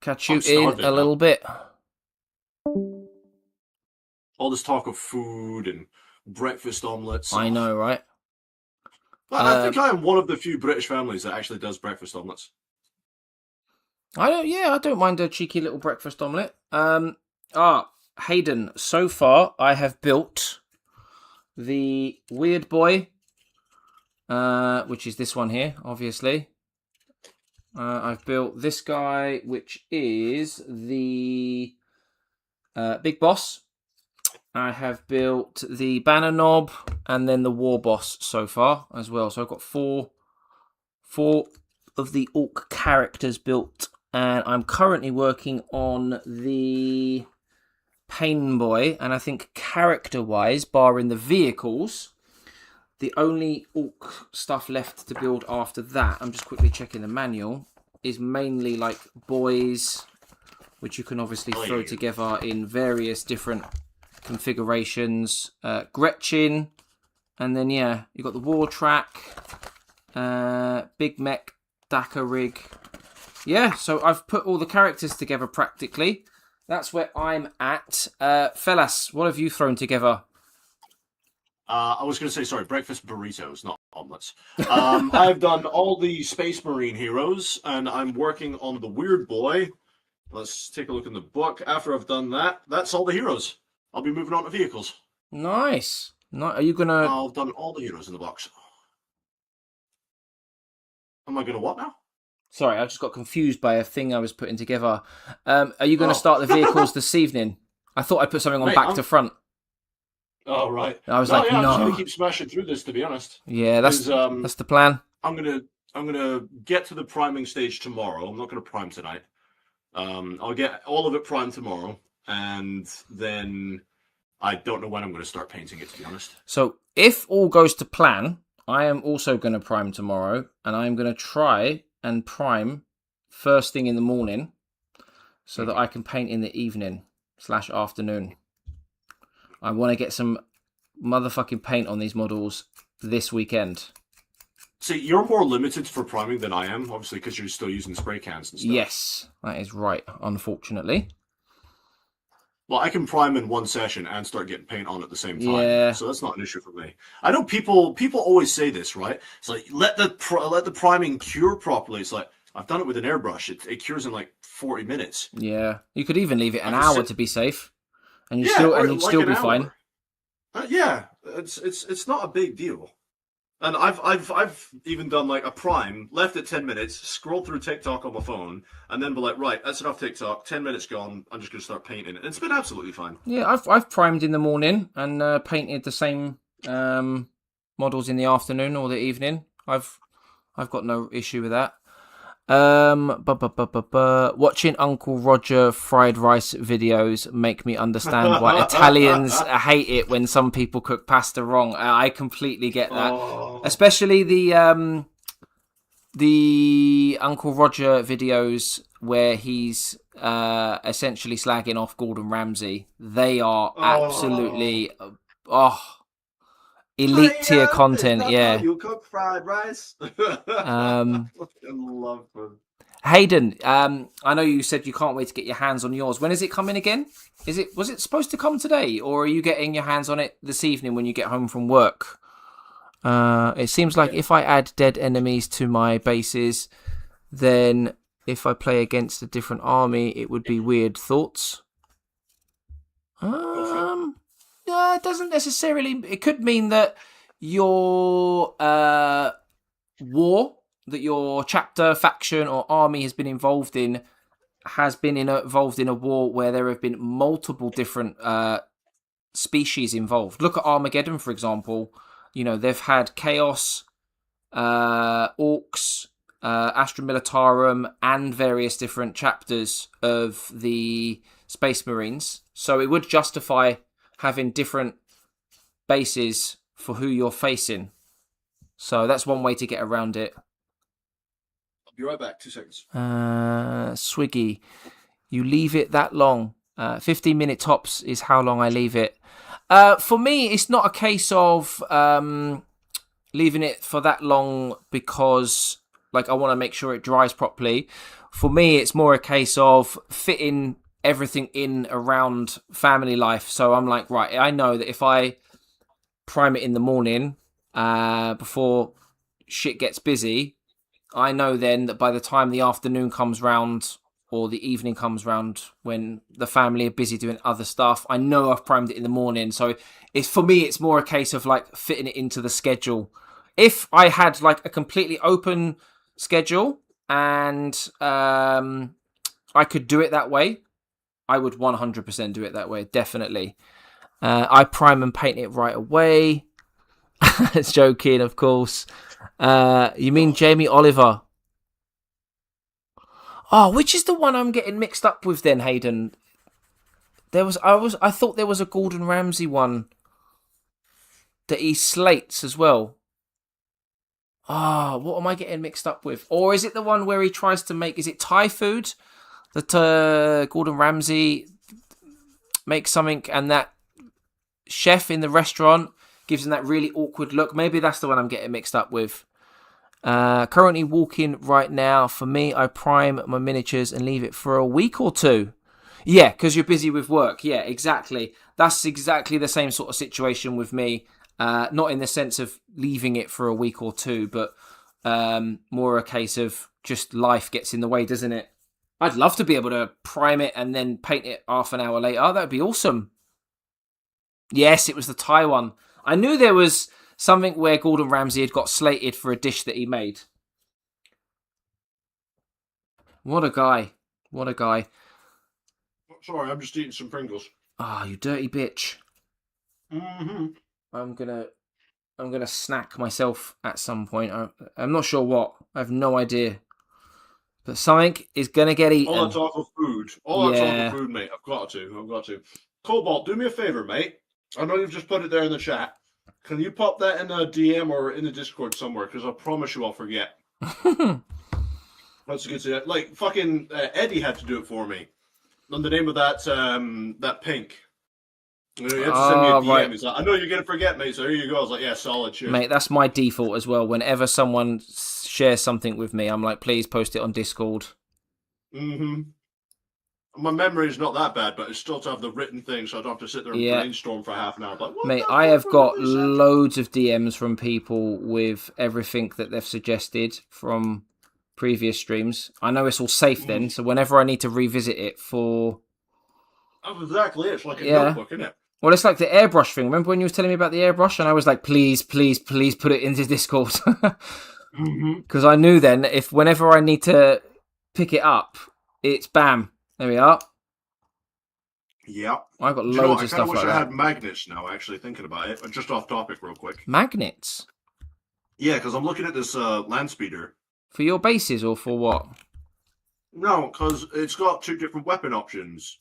Catch I'm you in starving a now. little bit. All this talk of food and breakfast omelets. I know, right? I think I am one of the few British families that actually does breakfast omelets. I don't mind a cheeky little breakfast omelette. Hayden, so far I have built the Weird Boy, which is this one here, obviously. I've built this guy, which is the Big Boss. I have built the Banner Knob and then the War Boss so far as well. So I've got four of the Ork characters built, and I'm currently working on the Pain Boy. And I think character-wise, barring the vehicles, the only Ork stuff left to build after that, I'm just quickly checking the manual, is mainly like boys, which you can obviously throw together in various different configurations. Gretchen, and then yeah, you got the War Track, Big Mech, Daka Rig. Yeah, so I've put all the characters together practically. That's where I'm at. Fellas, what have you thrown together? I was going to say, sorry, breakfast burritos, not omelets. I've done all the Space Marine heroes, and I'm working on the Weird Boy. Let's take a look in the book. After I've done that, that's all the heroes. I'll be moving on to vehicles. Nice. Are you gonna? I've done all the heroes in the box. Am I going to what now? Sorry, I just got confused by a thing I was putting together. Are you going to Oh. start the vehicles this evening? I thought I put something on Mate, back to front. Oh, right. I was no, like, yeah, I'm just no. gonna keep smashing through this, to be honest. Yeah, that's the plan. I'm gonna get to the priming stage tomorrow. I'm not gonna prime tonight. I'll get all of it primed tomorrow, and then I don't know when I'm gonna start painting it, to be honest. So if all goes to plan, I am also going to prime tomorrow, and I'm going to try and prime first thing in the morning, so that I can paint in the evening/afternoon. I want to get some motherfucking paint on these models this weekend. See, you're more limited for priming than I am, obviously, because you're still using spray cans and stuff. Yes, that is right, unfortunately. Well, I can prime in one session and start getting paint on at the same time, Yeah. so that's not an issue for me. I know people always say this, right? It's like let the priming cure properly. It's like I've done it with an airbrush. It cures in like 40 minutes. Yeah, you could even leave it an I can hour sit- to be safe, and Yeah, you'd or still like be an fine. hour. Yeah, it's not a big deal. And I've even done like a prime, left it 10 minutes, scrolled through TikTok on my phone, and then be like, right, that's enough TikTok. 10 minutes gone. I'm just gonna start painting it. It's been absolutely fine. Yeah, I've primed in the morning and painted the same models in the afternoon or the evening. I've got no issue with that. Watching Uncle Roger fried rice videos make me understand why Italians hate it when some people cook pasta wrong. I completely get that, especially the Uncle Roger videos where he's essentially slagging off Gordon Ramsay. They are absolutely elite tier content. Yeah, you cook fried rice. I love them. Hayden, I know you said you can't wait to get your hands on yours. When is it coming again? Was it supposed to come today, or are you getting your hands on it this evening when you get home from work? It seems like if I add dead enemies to my bases, then if I play against a different army, it would be weird. Thoughts? Yeah, it doesn't necessarily. It could mean that your war that your chapter, faction, or army has been involved in involved in a war where there have been multiple different species involved. Look at Armageddon, for example. You know, they've had Chaos, Orks, Astra Militarum, and various different chapters of the Space Marines. So it would justify having different bases for who you're facing. So that's one way to get around it. Be right back. 2 seconds. Swiggy, you leave it that long. 15-minute tops is how long I leave it. For me, it's not a case of leaving it for that long because I want to make sure it dries properly. For me, it's more a case of fitting everything in around family life. So I'm like, right, I know that if I prime it in the morning before shit gets busy, I know then that by the time the afternoon comes round or the evening comes round when the family are busy doing other stuff, I know I've primed it in the morning. So for me, it's more a case of fitting it into the schedule. If I had a completely open schedule and I could do it that way, I would 100% do it that way, definitely. I prime and paint it right away. It's joking, of course. You mean Jamie Oliver? Oh, which is the one I'm getting mixed up with then, Hayden? I thought there was a Gordon Ramsay one that he slates as well. What am I getting mixed up with? Or is it the one where he tries to make, is it Thai food? That Gordon Ramsay makes something and that chef in the restaurant gives him that really awkward look. Maybe that's the one I'm getting mixed up with. Currently walking right now. For me, I prime my miniatures and leave it for a week or two. Yeah, because you're busy with work. Yeah, exactly. That's exactly the same sort of situation with me. Not in the sense of leaving it for a week or two, but more a case of just life gets in the way, doesn't it? I'd love to be able to prime it and then paint it half an hour later. That would be awesome. Yes, it was the Thai one. I knew there was something where Gordon Ramsay had got slated for a dish that he made. What a guy. What a guy. Sorry, I'm just eating some Pringles. You dirty bitch. Mm-hmm. I'm gonna snack myself at some point. I'm not sure what. I have no idea. But something is gonna get eaten. All that talk of food. All that talk of food, mate. I've got to. Cobalt, do me a favor, mate. I know you've just put it there in the chat. Can you pop that in a DM or in the Discord somewhere? Because I promise you I'll forget. That's a good say. Like, fucking Eddie had to do it for me. On the name of that pink. You know, he had to send me a DM. Right. He's like, I know you're going to forget, mate, so here you go. I was like, yeah, solid shit. Mate, that's my default as well. Whenever someone shares something with me, I'm like, please post it on Discord. Mm-hmm. My memory is not that bad, but it's still to have the written thing, so I don't have to sit there and brainstorm for half an hour. Like, mate, I have got loads of DMs from people with everything that they've suggested from previous streams. I know it's all safe then, so whenever I need to revisit it for... That's exactly it. It's like a notebook, isn't it? Well, it's like the airbrush thing. Remember when you were telling me about the airbrush? And I was like, please, please, please put it into Discord. Because I knew then, if whenever I need to pick it up, it's bam. There we are. Yeah. I've got loads of stuff like that. I wish I had magnets now, actually, thinking about it. Just off topic real quick. Magnets? Yeah, because I'm looking at this land speeder. For your bases or for what? No, because it's got 2 different weapon options.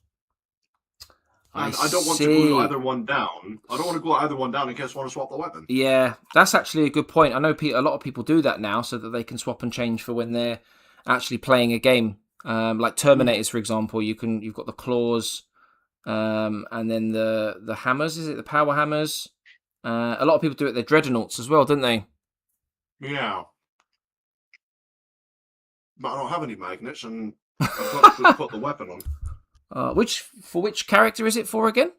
And I don't want to glue either one down. I don't want to glue either one down in case I want to swap the weapon. Yeah, that's actually a good point. I know a lot of people do that now so that they can swap and change for when they're actually playing a game. Like Terminators, for example, you've got the claws, and then the hammers. Is it the power hammers? A lot of people do it. Their dreadnoughts as well, don't they? Yeah. But I don't have any magnets, and I've got to put the weapon on. Which character is it for again?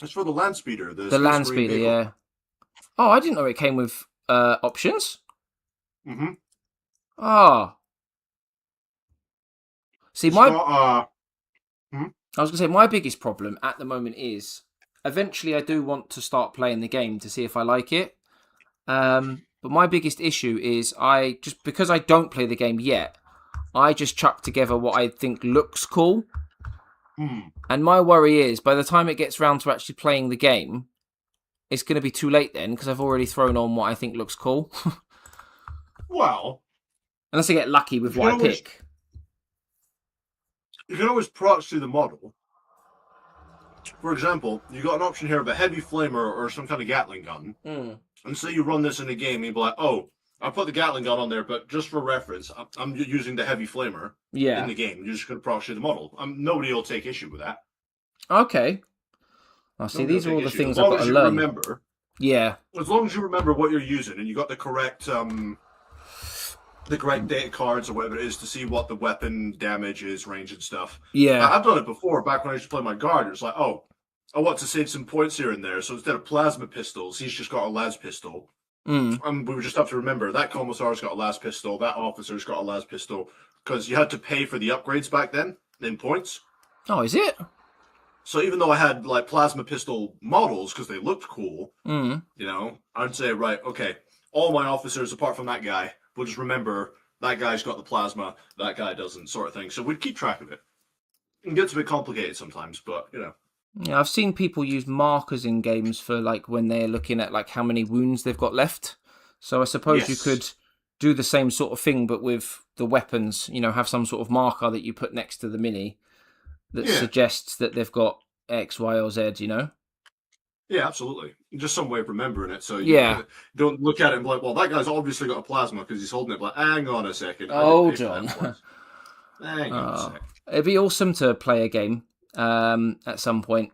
It's for the land speeder. The land speeder, yeah. Oh, I didn't know it came with options. Mm-hmm. Ah. See, I was going to say, my biggest problem at the moment is, eventually I do want to start playing the game to see if I like it. But my biggest issue is, because I don't play the game yet, I just chuck together what I think looks cool. And my worry is, by the time it gets round to actually playing the game, it's going to be too late then, because I've already thrown on what I think looks cool. Well... Unless I get lucky with what I pick. You can always proxy the model. For example, you got an option here of a heavy flamer or some kind of Gatling gun. And say you run this in a game, and you'd be like, oh, I put the Gatling gun on there, but just for reference, I'm using the heavy flamer in the game. You're just going to proxy the model. Nobody will take issue with that. Okay. I see. These are all the things I've got to learn. Remember, yeah. As long as you remember what you're using, and you got the correct data cards or whatever it is to see what the weapon damage is, range and stuff. Yeah. I've done it before, back when I used to play my guard. It's like, oh, I want to save some points here and there, so instead of plasma pistols, he's just got a las pistol. And we would just have to remember that commissar's got a las pistol, that officer's got a las pistol, because you had to pay for the upgrades back then in points. Oh, is it? So even though I had like plasma pistol models because they looked cool, you know, I'd say, right, okay, all my officers apart from that guy will just remember that guy's got the plasma, that guy doesn't, sort of thing. So we'd keep track of it. It gets a bit complicated sometimes, but you know. Yeah, I've seen people use markers in games for like when they're looking at like how many wounds they've got left. So I suppose you could do the same sort of thing, but with the weapons. You know, have some sort of marker that you put next to the mini that suggests that they've got X, Y, or Z. You know. Yeah, absolutely. Just some way of remembering it. So you don't look at it and be like, well, that guy's obviously got a plasma because he's holding it. But hang on a second. Hold on. Hang on a second. It'd be awesome to play a game at some point.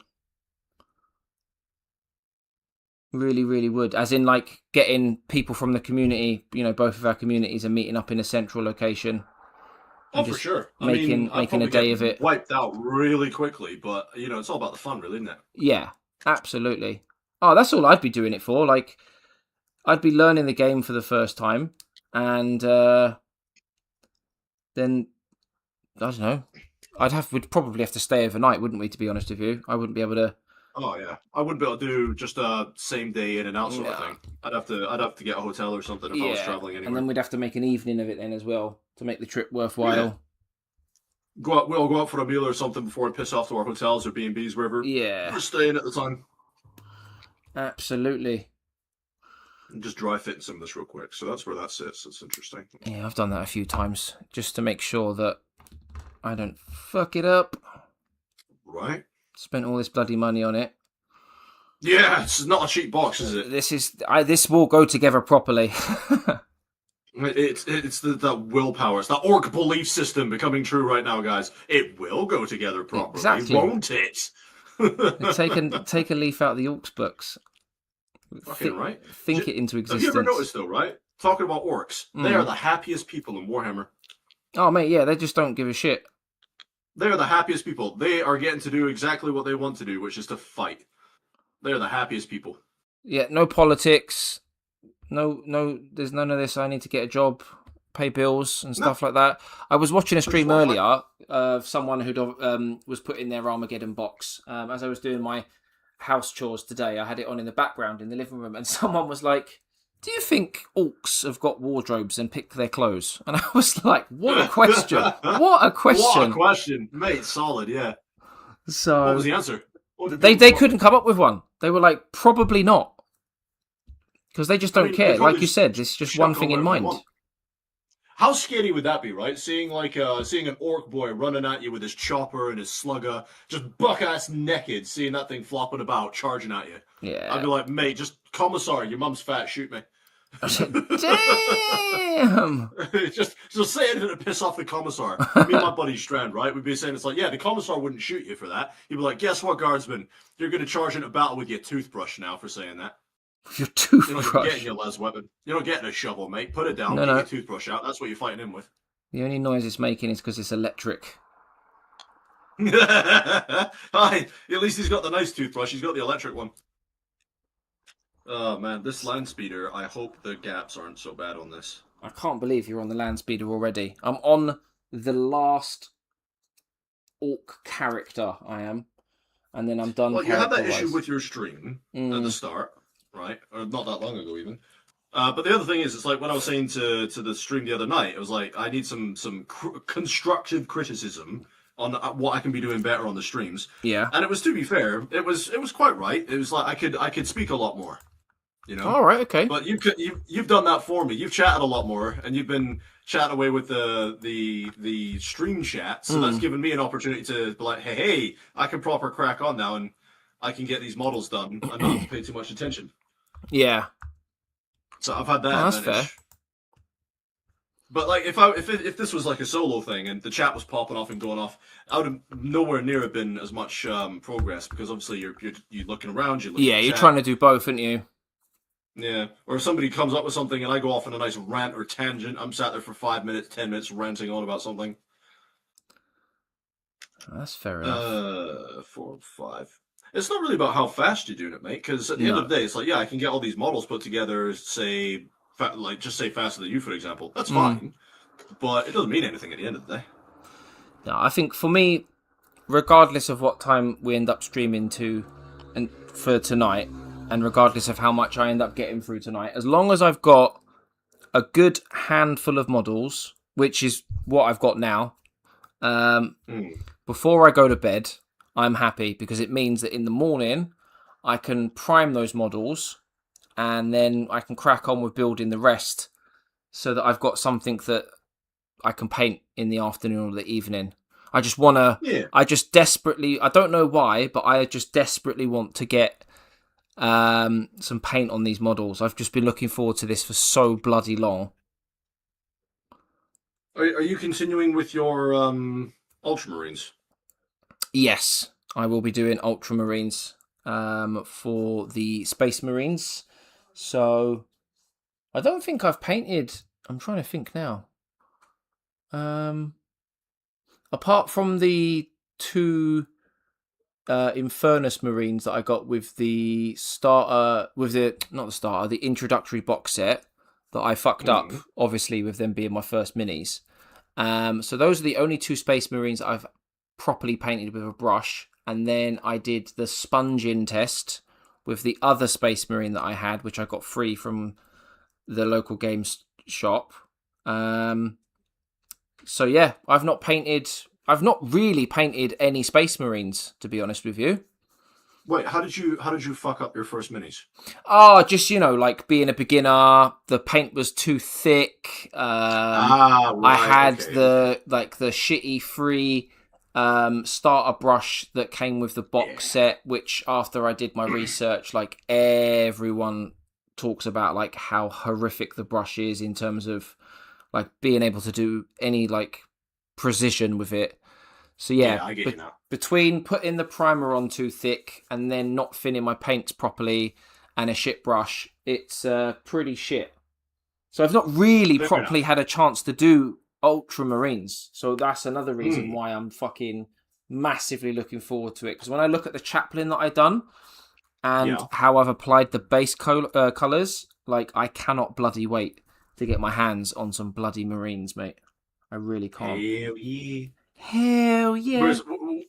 Really, really would. As in, like, getting people from the community, you know, both of our communities are meeting up in a central location. Oh, for sure. Making a day of it. Wiped out really quickly, but, you know, it's all about the fun, really, isn't it? Yeah, absolutely. Oh, that's all I'd be doing it for. Like, I'd be learning the game for the first time, and then, I don't know, we'd probably have to stay overnight, wouldn't we, to be honest with you? I wouldn't be able to... Oh, yeah. I wouldn't be able to do just a same day in and out sort of thing. I'd have to get a hotel or something if I was traveling anywhere. And then we'd have to make an evening of it then as well to make the trip worthwhile. Yeah. We'll go out for a meal or something before we piss off to our hotels or B&Bs, wherever we're staying at the time. Absolutely. Just dry fit some of this real quick. So that's where that sits. It's interesting. Yeah, I've done that a few times just to make sure that I don't fuck it up. Right. Spent all this bloody money on it. Yeah, it's not a cheap box, is it? This will go together properly. It's the willpower. It's the orc belief system becoming true right now, guys. It will go together properly, Exactly. won't it? Take a leaf out of the Orcs books. Fucking right. Think it into existence. Have you ever noticed, though, right? Talking about orcs, they are the happiest people in Warhammer. Oh, mate, yeah, they just don't give a shit. They are the happiest people. They are getting to do exactly what they want to do, which is to fight. They are the happiest people. Yeah, no politics. No, there's none of this. I need to get a job, pay bills, and stuff like that. I was watching a stream earlier of someone who was putting their Armageddon box. As I was doing my house chores today, I had it on in the background in the living room, and someone was like, "Do you think orcs have got wardrobes and pick their clothes?" And I was like, "What a question! What a question! What a question, mate! Solid, yeah." So what was the answer? They couldn't come up with one. They were like, "Probably not." Because they just don't care. Like you said, it's just one thing in mind. How scary would that be, right? Seeing an orc boy running at you with his chopper and his slugger, just buck-ass naked, seeing that thing flopping about, charging at you. Yeah. I'd be like, mate, just commissar, your mum's fat, shoot me. Damn! just say anything to piss off the commissar. Me and my buddy Strand, right? We'd be saying, it's like, yeah, the commissar wouldn't shoot you for that. He'd be like, guess what, guardsman? You're going to charge into battle with your toothbrush now for saying that. Your toothbrush. You're not getting your les weapon. You're not getting a shovel, mate. Put it down. Get your toothbrush out. That's what you're fighting him with. The only noise it's making is because it's electric. Hi. At least he's got the nice toothbrush. He's got the electric one. Oh man, this land speeder. I hope the gaps aren't so bad on this. I can't believe you're on the land speeder already. I'm on the last orc character. I am, and then I'm done. Well, you had that issue with your stream at the start. Right, or not that long ago even. But the other thing is, it's like when I was saying to the stream the other night, it was like I need some constructive criticism on what I can be doing better on the streams. Yeah. And it was, to be fair, it was quite right. It was like I could speak a lot more, you know. All right, okay. But you've done that for me. You've chatted a lot more, and you've been chatting away with the stream chat. So that's given me an opportunity to be like, hey, I can proper crack on now, and I can get these models done and not have to pay too much attention. Yeah. So I've had that that's advantage. fair. But like, if this was like a solo thing and the chat was popping off and going off, I would have nowhere near have been as much progress, because obviously you're looking around, you're trying to do both, aren't you? Yeah. Or if somebody comes up with something and I go off on a nice rant or tangent, I'm sat there for 5 minutes, 10 minutes ranting on about something. That's fair enough. 4, 5. It's not really about how fast you're doing it, mate, because at the end of the day, it's like, yeah, I can get all these models put together, just say faster than you, for example. That's fine, but it doesn't mean anything at the end of the day. No, I think for me, regardless of what time we end up streaming to, and for tonight, and regardless of how much I end up getting through tonight, as long as I've got a good handful of models, which is what I've got now, before I go to bed, I'm happy, because it means that in the morning I can prime those models and then I can crack on with building the rest, so that I've got something that I can paint in the afternoon or the evening. I just want to, I don't know why, but I just desperately want to get some paint on these models. I've just been looking forward to this for so bloody long. Are you continuing with your Ultramarines? Yes, I will be doing Ultramarines for the Space Marines. So I don't think I've painted. I'm trying to think now. Apart from the 2 Infernus Marines that I got with the starter, the introductory box set that I fucked up, obviously, with them being my first minis. So those are the only 2 Space Marines I've properly painted with a brush. And then I did the sponging test with the other Space Marine that I had, which I got free from the local games shop. So yeah, I've not really painted any Space Marines, to be honest with you. Wait, how did you fuck up your first minis? Oh, just like being a beginner, the paint was too thick. Right, I had okay. the shitty free starter brush that came with the box set, which after I did my research, like everyone talks about like how horrific the brush is in terms of like being able to do any like precision with it. So yeah, I get you now. between putting the primer on too thick and then not thinning my paints properly and a shit brush, it's pretty shit. So I've not really properly had a chance to do Ultramarines. So that's another reason why I'm fucking massively looking forward to it. Because when I look at the Chaplain that I've done and how I've applied the base colours, like I cannot bloody wait to get my hands on some bloody Marines, mate. I really can't. Hell yeah. Hell yeah.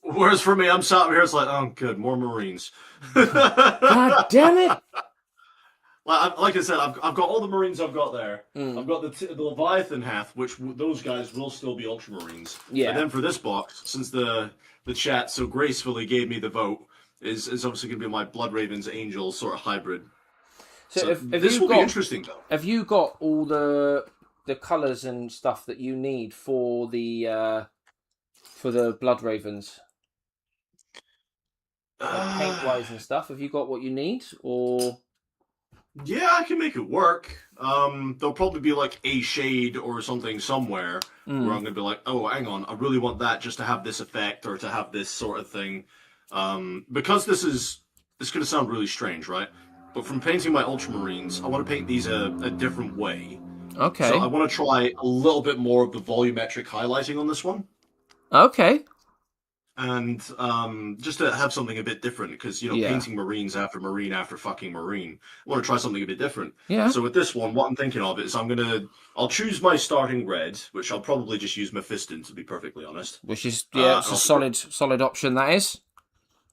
Whereas for me, I'm sat over here, it's like, oh, good, more Marines. God damn it. Like I said, I've got all the Marines I've got there. I've got the Leviathan half, which those guys will still be Ultramarines. Yeah. And then for this box, since the chat so gracefully gave me the vote, is obviously going to be my Blood Ravens Angel sort of hybrid. So this will be interesting, though. Have you got all the colours and stuff that you need for the Blood Ravens? Like paint-wise and stuff. Have you got what you need, or...? Yeah, I can make it work. There'll probably be like a shade or something somewhere where I'm going to be like, oh, hang on, I really want that just to have this effect or to have this sort of thing. Because this is going to sound really strange, right? But from painting my Ultramarines, I want to paint these a different way. Okay. So I want to try a little bit more of the volumetric highlighting on this one. Okay. And just to have something a bit different, because, painting Marines after Marine after fucking Marine, I want to try something a bit different. Yeah. So with this one, what I'm thinking of is I'll choose my starting red, which I'll probably just use Mephiston, to be perfectly honest. Which is, it's a solid option, that is.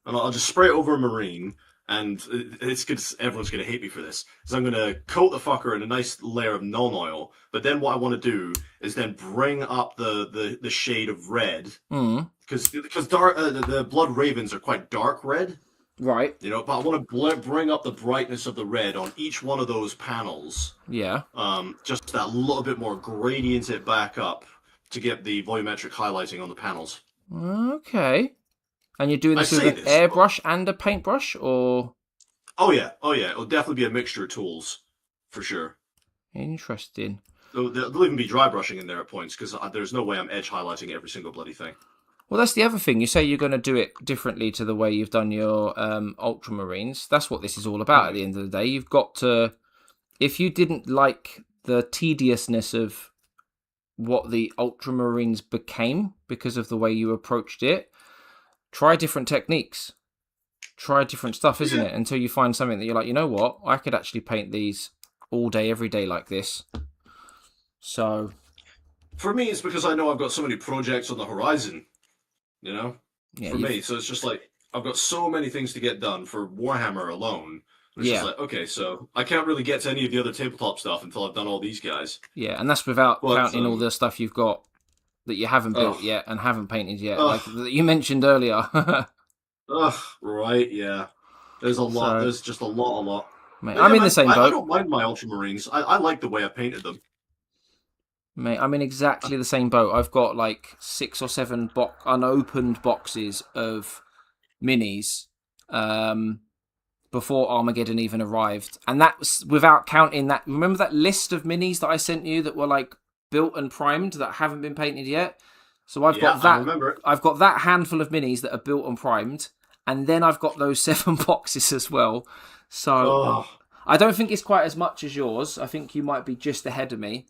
And I'll just spray it over a Marine, and it's good. Everyone's going to hate me for this. So I'm going to coat the fucker in a nice layer of non oil, but then what I want to do is then bring up the shade of red. Because the Blood Ravens are quite dark red. Right. But I want to bring up the brightness of the red on each one of those panels. Yeah. Just that little bit more, gradient it back up to get the volumetric highlighting on the panels. Okay. And you're doing this with an airbrush and a paintbrush, or? Oh yeah. It'll definitely be a mixture of tools, for sure. Interesting. There'll even be dry brushing in there at points, because there's no way I'm edge highlighting every single bloody thing. Well, that's the other thing. You say you're going to do it differently to the way you've done your Ultramarines. That's what this is all about at the end of the day. You've got to... If you didn't like the tediousness of what the Ultramarines became because of the way you approached it, try different techniques. Try different stuff, isn't it? Until you find something that you're like, you know what? I could actually paint these all day, every day like this. So... For me, it's because I know I've got so many projects on the horizon. For me. So it's just like, I've got so many things to get done for Warhammer alone. It's just like, okay, so I can't really get to any of the other tabletop stuff until I've done all these guys. Yeah, and that's without counting all the stuff you've got that you haven't built yet and haven't painted yet, like that you mentioned earlier. Right, yeah. There's a lot. There's just a lot. Mate, I'm in the same boat. I don't mind my Ultramarines. I like the way I painted them. Mate, I'm in exactly the same boat. I've got like 6 or 7 unopened boxes of minis before Armageddon even arrived. And that was without counting that. Remember that list of minis that I sent you that were like built and primed that haven't been painted yet? So I've got that. I remember it. I've got that handful of minis that are built and primed. And then I've got those 7 boxes as well. So I don't think it's quite as much as yours. I think you might be just ahead of me.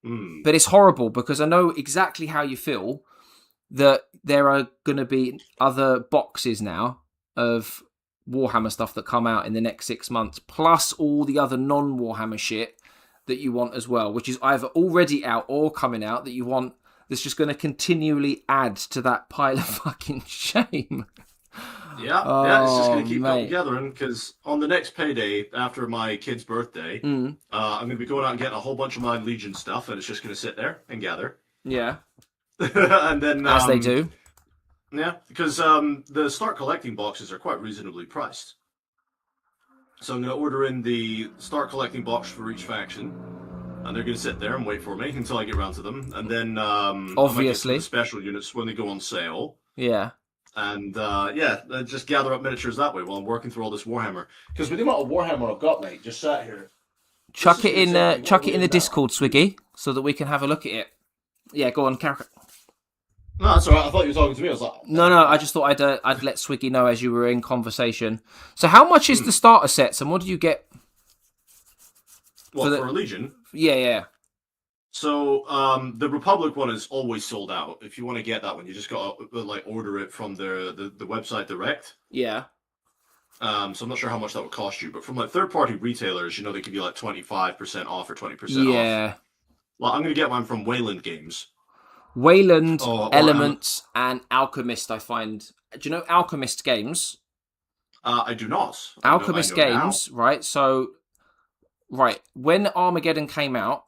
But it's horrible because I know exactly how you feel that there are going to be other boxes now of Warhammer stuff that come out in the next 6 months, plus all the other non-Warhammer shit that you want as well, which is either already out or coming out that you want, that's just going to continually add to that pile of fucking shame. Yeah, it's just going to keep on gathering, because on the next payday after my kid's birthday, I'm going to be going out and getting a whole bunch of my Legion stuff, and it's just going to sit there and gather. Yeah. And then as they do. Yeah, because the start collecting boxes are quite reasonably priced. So I'm going to order in the start collecting box for each faction, and they're going to sit there and wait for me until I get around to them, and then I might get some of Obviously. the special units when they go on sale. Yeah. And just gather up miniatures that way while I'm working through all this Warhammer. Because with the amount of Warhammer I've got, mate, just sat here. Chuck it in the now. Discord, Swiggy, so that we can have a look at it. Yeah, go on, carry. No, that's alright. I thought you were talking to me. I was like, No. I just thought I'd let Swiggy know as you were in conversation. So, how much is the starter sets, and what do you get? What, for a Legion? Yeah. So the Republic one is always sold out. If you want to get that one, you just got to order it from the website direct. Yeah. So I'm not sure how much that would cost you, but from third-party retailers, they give you 25% off or 20% off. Yeah. Well, I'm gonna get one from Wayland Games. Wayland, Elements, and Alchemist. I find. Do you know Alchemist Games? I do not. Alchemist I know Games, right? So, when Armageddon came out,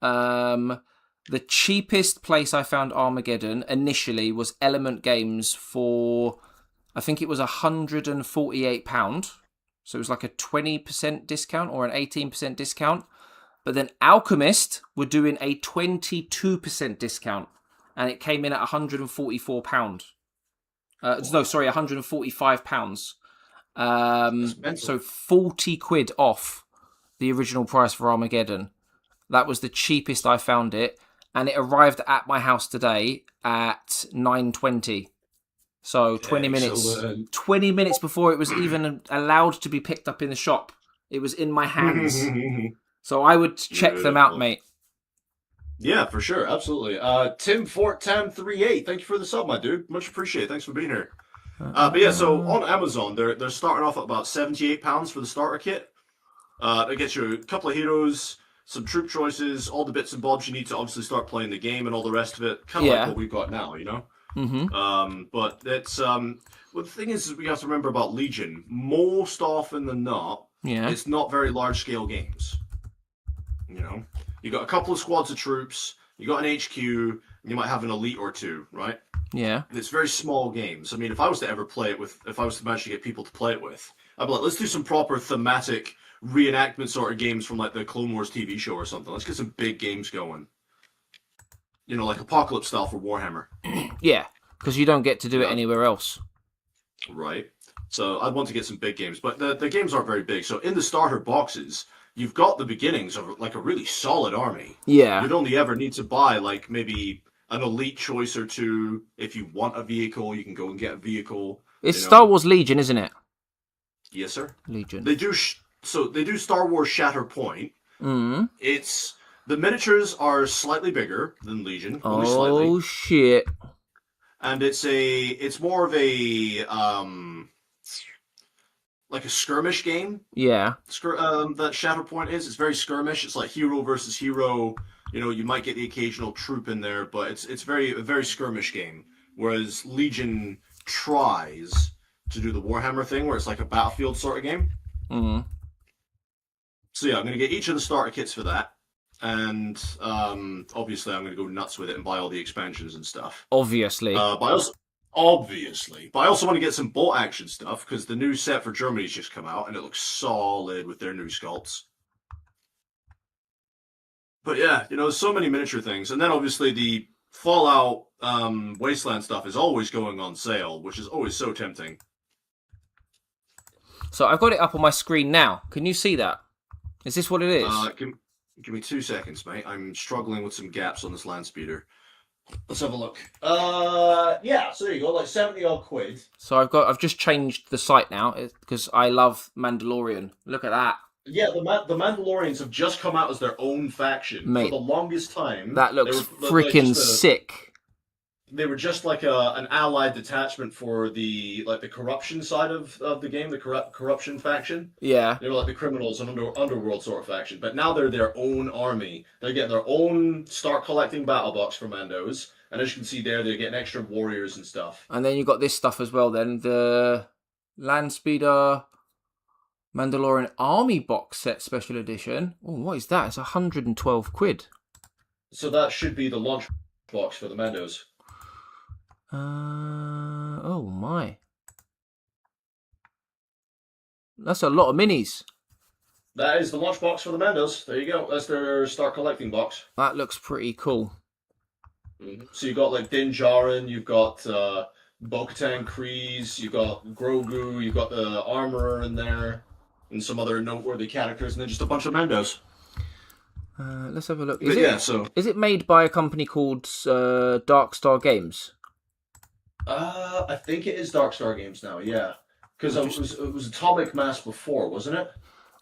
the cheapest place I found Armageddon initially was Element Games for, I think it was £148. So it was like a 20% discount or an 18% discount. But then Alchemist were doing a 22% discount, and it came in at £144. No, sorry, £145. So 40 quid off the original price for Armageddon. That was the cheapest I found it, and it arrived at my house today at 9:20. So 20 minutes. 20 minutes before it was even allowed to be picked up in the shop. It was in my hands. So I would check them out, mate. Yeah, for sure, absolutely. Tim Fortam38, thank you for the sub, my dude. Much appreciated. Thanks for being here. But yeah, so on Amazon, they're starting off at about £78 for the starter kit. That gets you a couple of heroes, some troop choices, all the bits and bobs you need to obviously start playing the game, and all the rest of it. Kind of like what we've got now, Mm-hmm. But it's well, the thing is we have to remember about Legion. Most often than not, it's not very large scale games. You got a couple of squads of troops, you got an HQ, and you might have an elite or two, right? Yeah. It's very small games. I mean, if I was to ever play it if I was to manage to get people to play it with, I'd be like, let's do some proper thematic reenactment sort of games from the Clone Wars TV show or something. Let's get some big games going. Like Apocalypse style for Warhammer. Yeah, because you don't get to do it anywhere else. Right. So I'd want to get some big games, but the games aren't very big. So in the starter boxes, you've got the beginnings of a really solid army. Yeah. You'd only ever need to buy maybe an elite choice or two. If you want a vehicle, you can go and get a vehicle. It's Star Wars Legion, isn't it? Yes, sir. Legion. They do they do Star Wars Shatterpoint. Mm. It's the miniatures are slightly bigger than Legion. Only oh slightly. Shit! And it's more of a like a skirmish game. Yeah. That Shatterpoint is. It's very skirmish. It's like hero versus hero. You might get the occasional troop in there, but it's a very skirmish game. Whereas Legion tries to do the Warhammer thing, where it's like a battlefield sort of game. Mm. So yeah, I'm going to get each of the starter kits for that, and obviously I'm going to go nuts with it and buy all the expansions and stuff. Obviously. But I also want to get some bolt action stuff, because the new set for Germany's just come out, and it looks solid with their new sculpts. But yeah, so many miniature things, and then obviously the Fallout Wasteland stuff is always going on sale, which is always so tempting. So I've got it up on my screen now. Can you see that? Is this what it is? Give me 2 seconds, mate. I'm struggling with some gaps on this land speeder. Let's have a look. Yeah, so there you go, 70-odd quid. So I've just changed the site now because I love Mandalorian. Look at that. Yeah, the Mandalorians have just come out as their own faction. Mate, for the longest time. That looks freaking sick. They were just like an allied detachment for the corruption side of the game, the corruption faction. Yeah. They were like the criminals and underworld sort of faction. But now they're their own army. They're getting their own start collecting battle box for Mandos. And as you can see there, they're getting extra warriors and stuff. And then you got this stuff as well then. The Landspeeder Mandalorian Army box set special edition. Oh, what is that? It's 112 quid. So that should be the launch box for the Mandos. Oh my. That's a lot of minis. That is the launch box for the Mandos. There you go. That's their start collecting box. That looks pretty cool. So you've got like Din Djarin, you've got Bo-Katan Kryze, you've got Grogu, you've got the Armorer in there, and some other noteworthy characters, and then just a bunch of Mandos. Let's have a look. Is it made by a company called Dark Star Games? I think it is Dark Star Games now, yeah. Because it was Atomic Mass before, wasn't it?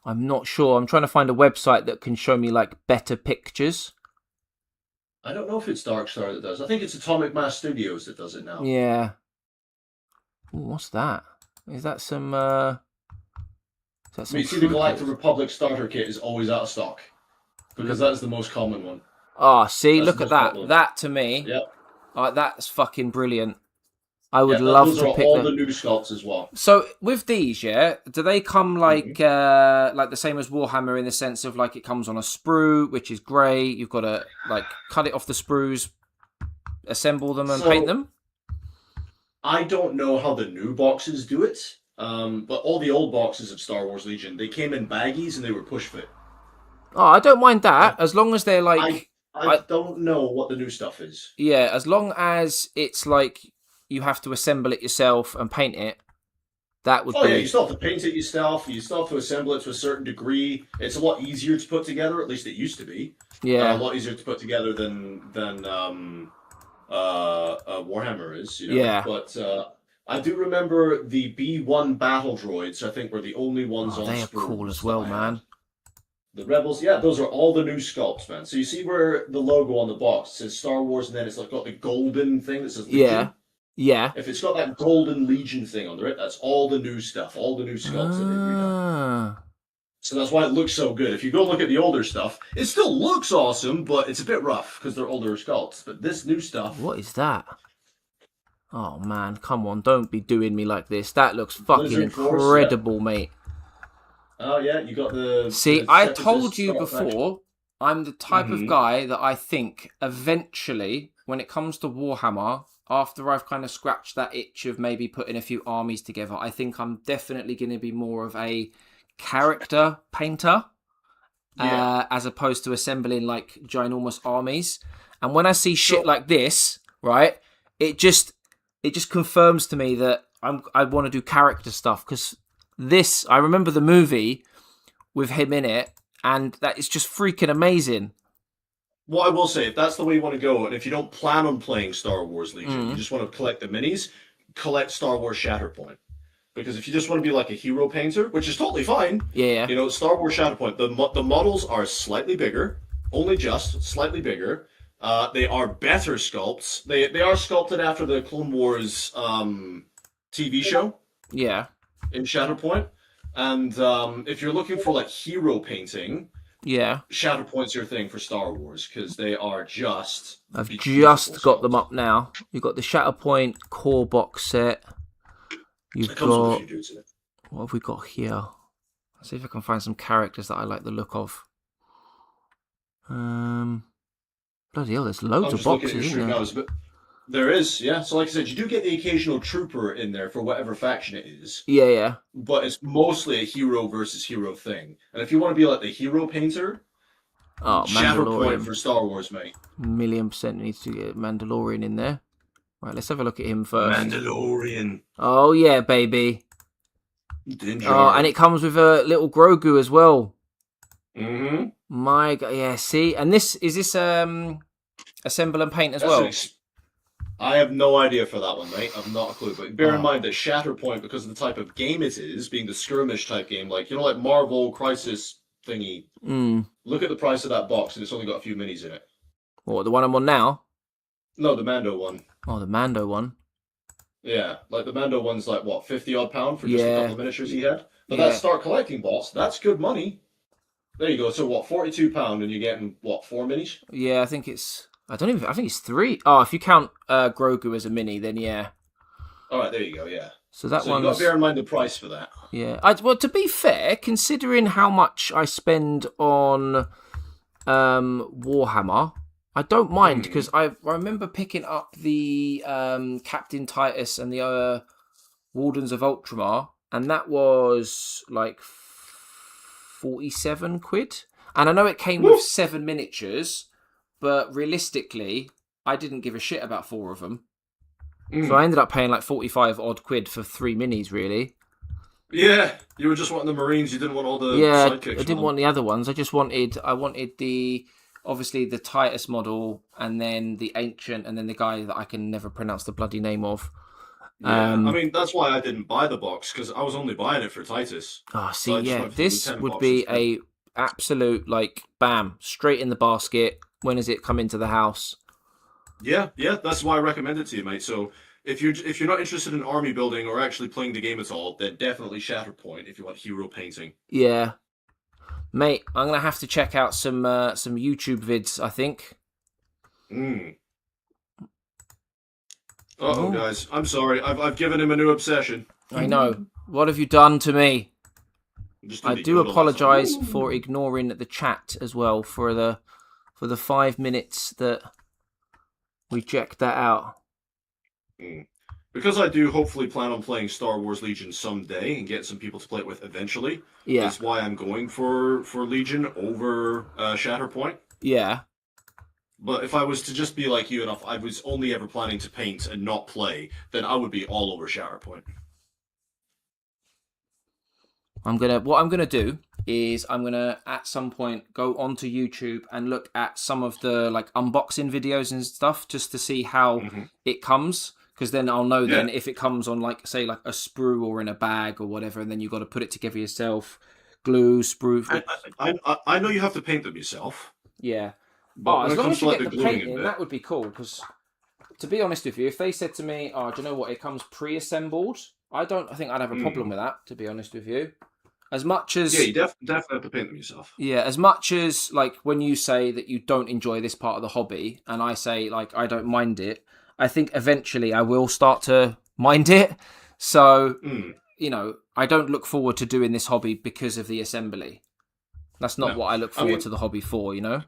I'm not sure. I'm trying to find a website that can show me like better pictures. I don't know if it's Dark Star that does. I think it's Atomic Mass Studios that does it now. Yeah. Ooh, what's that? Is that some? You see, the Galactic Republic starter kit is always out of stock because that's the most common one. Ah, see, That's look the at most that. popular. That to me, Yep. that's fucking brilliant. I would love those to are pick all them. the new sculpts as well. So with these, do they come like the same as Warhammer in the sense of like it comes on a sprue, which is grey. You've got to like cut it off the sprues, assemble them, and paint them. I don't know how the new boxes do it, but all the old boxes of Star Wars Legion, they came in baggies and they were push fit. Oh, I don't mind that as long as they're like. I don't know what the new stuff is. Yeah, as long as it's like you have to assemble it yourself and paint it. That would be... yeah, you still have to paint it yourself. You still have to assemble it to a certain degree. It's a lot easier to put together, at least it used to be. Yeah. A lot easier to put together than Warhammer is. You know? Yeah. But I do remember the B1 battle droids, I think, were the only ones on they are sprues cool as well, that I man. had. The Rebels, those are all the new sculpts, man. So you see where the logo on the box says Star Wars, and then it's like got the golden thing that says Legion? Yeah. If it's got that golden Legion thing under it, that's all the new stuff, all the new sculpts that they've redone. So that's why it looks so good. If you go look at the older stuff, it still looks awesome, but it's a bit rough because they're older sculpts. But this new stuff... What is that? Oh, man, come on, don't be doing me like this. That looks fucking incredible, mate. Oh, yeah, you got the... See, the I told you before, faction. I'm the type of guy that I think eventually, when it comes to Warhammer, after I've kind of scratched that itch of maybe putting a few armies together, I think I'm definitely going to be more of a character painter as opposed to assembling like ginormous armies. And when I see shit like this, right, it just confirms to me that I want to do character stuff, because this, I remember the movie with him in it, and that is just freaking amazing. What I will say, if that's the way you want to go, and if you don't plan on playing Star Wars Legion, you just want to collect the minis, collect Star Wars Shatterpoint. Because if you just want to be like a hero painter, which is totally fine, you know, Star Wars Shatterpoint, the models are slightly bigger, only just slightly bigger. They are better sculpts. They are sculpted after the Clone Wars TV show. Yeah. In Shatterpoint. And if you're looking for like hero painting, Shatterpoint's your thing for Star Wars, because they are just... I've just got them up now. You've got the Shatterpoint core box set. You've got... What have we got here? Let's see if I can find some characters that I like the look of. Bloody hell, there's loads of boxes, isn't there? There is, yeah. So like I said, you do get the occasional trooper in there for whatever faction it is. Yeah. But it's mostly a hero versus hero thing. And if you want to be like the hero painter, Shatterpoint for Star Wars, mate. 1,000,000% needs to get Mandalorian in there. Right, let's have a look at him first. Mandalorian. Oh, yeah, baby. Din Djarin. Oh, and it comes with a little Grogu as well. Mm-hmm. My God, yeah, see? And is this assemble and paint as well? I have no idea for that one, mate. I've not a clue. But bear in mind that Shatterpoint, because of the type of game it is, being the skirmish type game, like, you know, like Marvel Crisis thingy. Look at the price of that box, and it's only got a few minis in it. What, the one I'm on now? No, the Mando one. Oh, the Mando one. Yeah, like the Mando one's like, what, 50-odd pound for just a couple of miniatures he had? But that start collecting box, that's good money. There you go. So what, £42, and you're getting, what, 4 minis? Yeah, I think it's... I think it's 3. Oh, if you count Grogu as a mini, then yeah. All right, there you go, yeah. So that one. You've got to bear in mind the price for that. Yeah. Well, to be fair, considering how much I spend on Warhammer, I don't mind because I remember picking up the Captain Titus and the Wardens of Ultramar, and that was like 47 quid. And I know it came with 7 miniatures, but realistically, I didn't give a shit about 4 of them. So I ended up paying like 45 odd quid for 3 minis, really. Yeah, you were just wanting the Marines. You didn't want all the sidekicks. I didn't want the other ones. I wanted obviously the Titus model, and then the Ancient, and then the guy that I can never pronounce the bloody name of. Yeah, I mean, that's why I didn't buy the box, because I was only buying it for Titus. Oh, see, So yeah, this would be a absolute, like, bam, straight in the basket. When does it come into the house? Yeah, that's why I recommend it to you, mate. So if you're not interested in army building or actually playing the game at all, then definitely Shatterpoint if you want hero painting. Yeah, mate, I'm gonna have to check out some YouTube vids, I think. Uh-oh, guys, I'm sorry. I've given him a new obsession. I know. What have you done to me? I do apologise Ooh. for ignoring the chat as well for the 5 minutes that we checked that out. Because I do hopefully plan on playing Star Wars Legion someday and get some people to play it with eventually. Yeah. That's why I'm going for Legion over Shatterpoint. Yeah. But if I was to just be like you and if I was only ever planning to paint and not play, then I would be all over Shatterpoint. What I'm gonna do is I'm gonna at some point go onto YouTube and look at some of the like unboxing videos and stuff just to see how it comes, because then I'll know then if it comes on like say like a sprue or in a bag or whatever, and then you've got to put it together yourself, glue, sprue. I know you have to paint them yourself. Yeah, but as long as you get the gluing painting, that would be cool. Because to be honest with you, if they said to me, "Oh, do you know what? It comes pre-assembled," I think I'd have a problem with that. To be honest with you. As much as you definitely have to paint them yourself. Yeah, as much as like when you say that you don't enjoy this part of the hobby, and I say like I don't mind it, I think eventually I will start to mind it. So you know, I don't look forward to doing this hobby because of the assembly. That's not what I look forward to the hobby for. You know.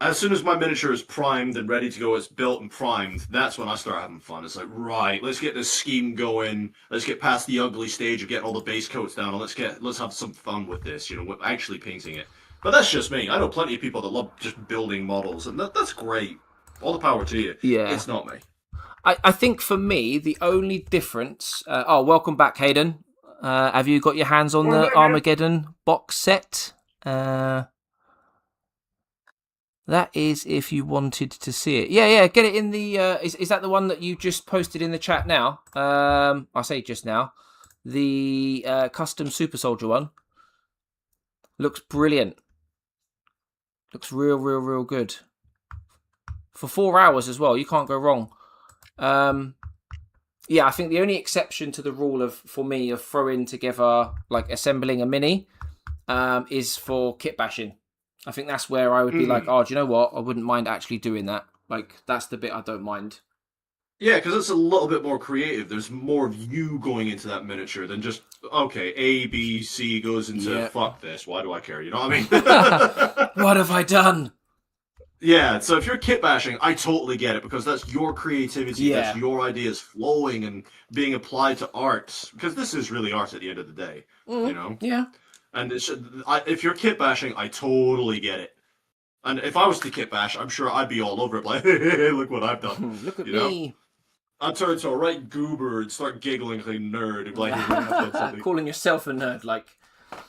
As soon as my miniature is primed and ready to go, it's built and primed, that's when I start having fun. It's like, right, let's get this scheme going. Let's get past the ugly stage of getting all the base coats down, and let's have some fun with this, with actually painting it. But that's just me. I know plenty of people that love just building models, and that's great. All the power to you. Yeah. It's not me. I think for me, the only difference... welcome back, Hayden. Have you got your hands on the Armageddon box set? That is if you wanted to see it. Yeah, get it in the... Is that the one that you just posted in the chat now? I say just now. The custom Super Soldier one. Looks brilliant. Looks real good. For 4 hours as well. You can't go wrong. Yeah, I think the only exception to the rule for me of throwing together, like assembling a mini, is for kit bashing. I think that's where I would be like, oh, do you know what? I wouldn't mind actually doing that. Like, that's the bit I don't mind. Yeah, because it's a little bit more creative. There's more of you going into that miniature than just, okay, A, B, C goes into, fuck this, why do I care? You know what I mean? What have I done? Yeah, so if you're kit bashing, I totally get it, because that's your creativity, that's your ideas flowing and being applied to art. Because this is really art at the end of the day, you know? Yeah. And if you're kit bashing, I totally get it. And if I was to kit bash, I'm sure I'd be all over it, like, hey, look what I've done. Look at me. I'd turn into a right goober and start giggling like a nerd. And like, calling yourself a nerd, like...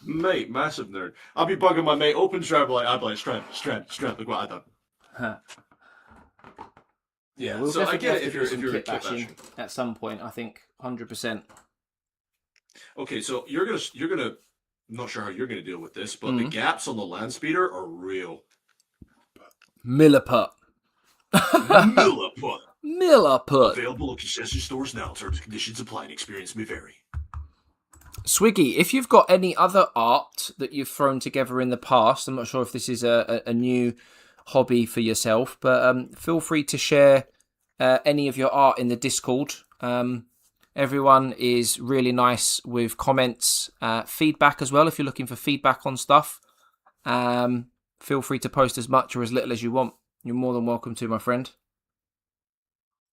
Mate, massive nerd. I'll be bugging my mate, open strap, I'd be like, strength, look what I've done. Huh. Yeah, we'll so I get it if you're kit kit bashing bashing. at some point, I think, 100%. Okay, so you're gonna I'm not sure how you're gonna deal with this, but the gaps on the land speeder are real. Milliput. Milliput. Available at concession stores now. Terms and conditions apply and experience may vary. Swiggy, if you've got any other art that you've thrown together in the past, I'm not sure if this is a new hobby for yourself, but feel free to share any of your art in the Discord. Everyone is really nice with comments, feedback as well. If you're looking for feedback on stuff, feel free to post as much or as little as you want. You're more than welcome to, my friend.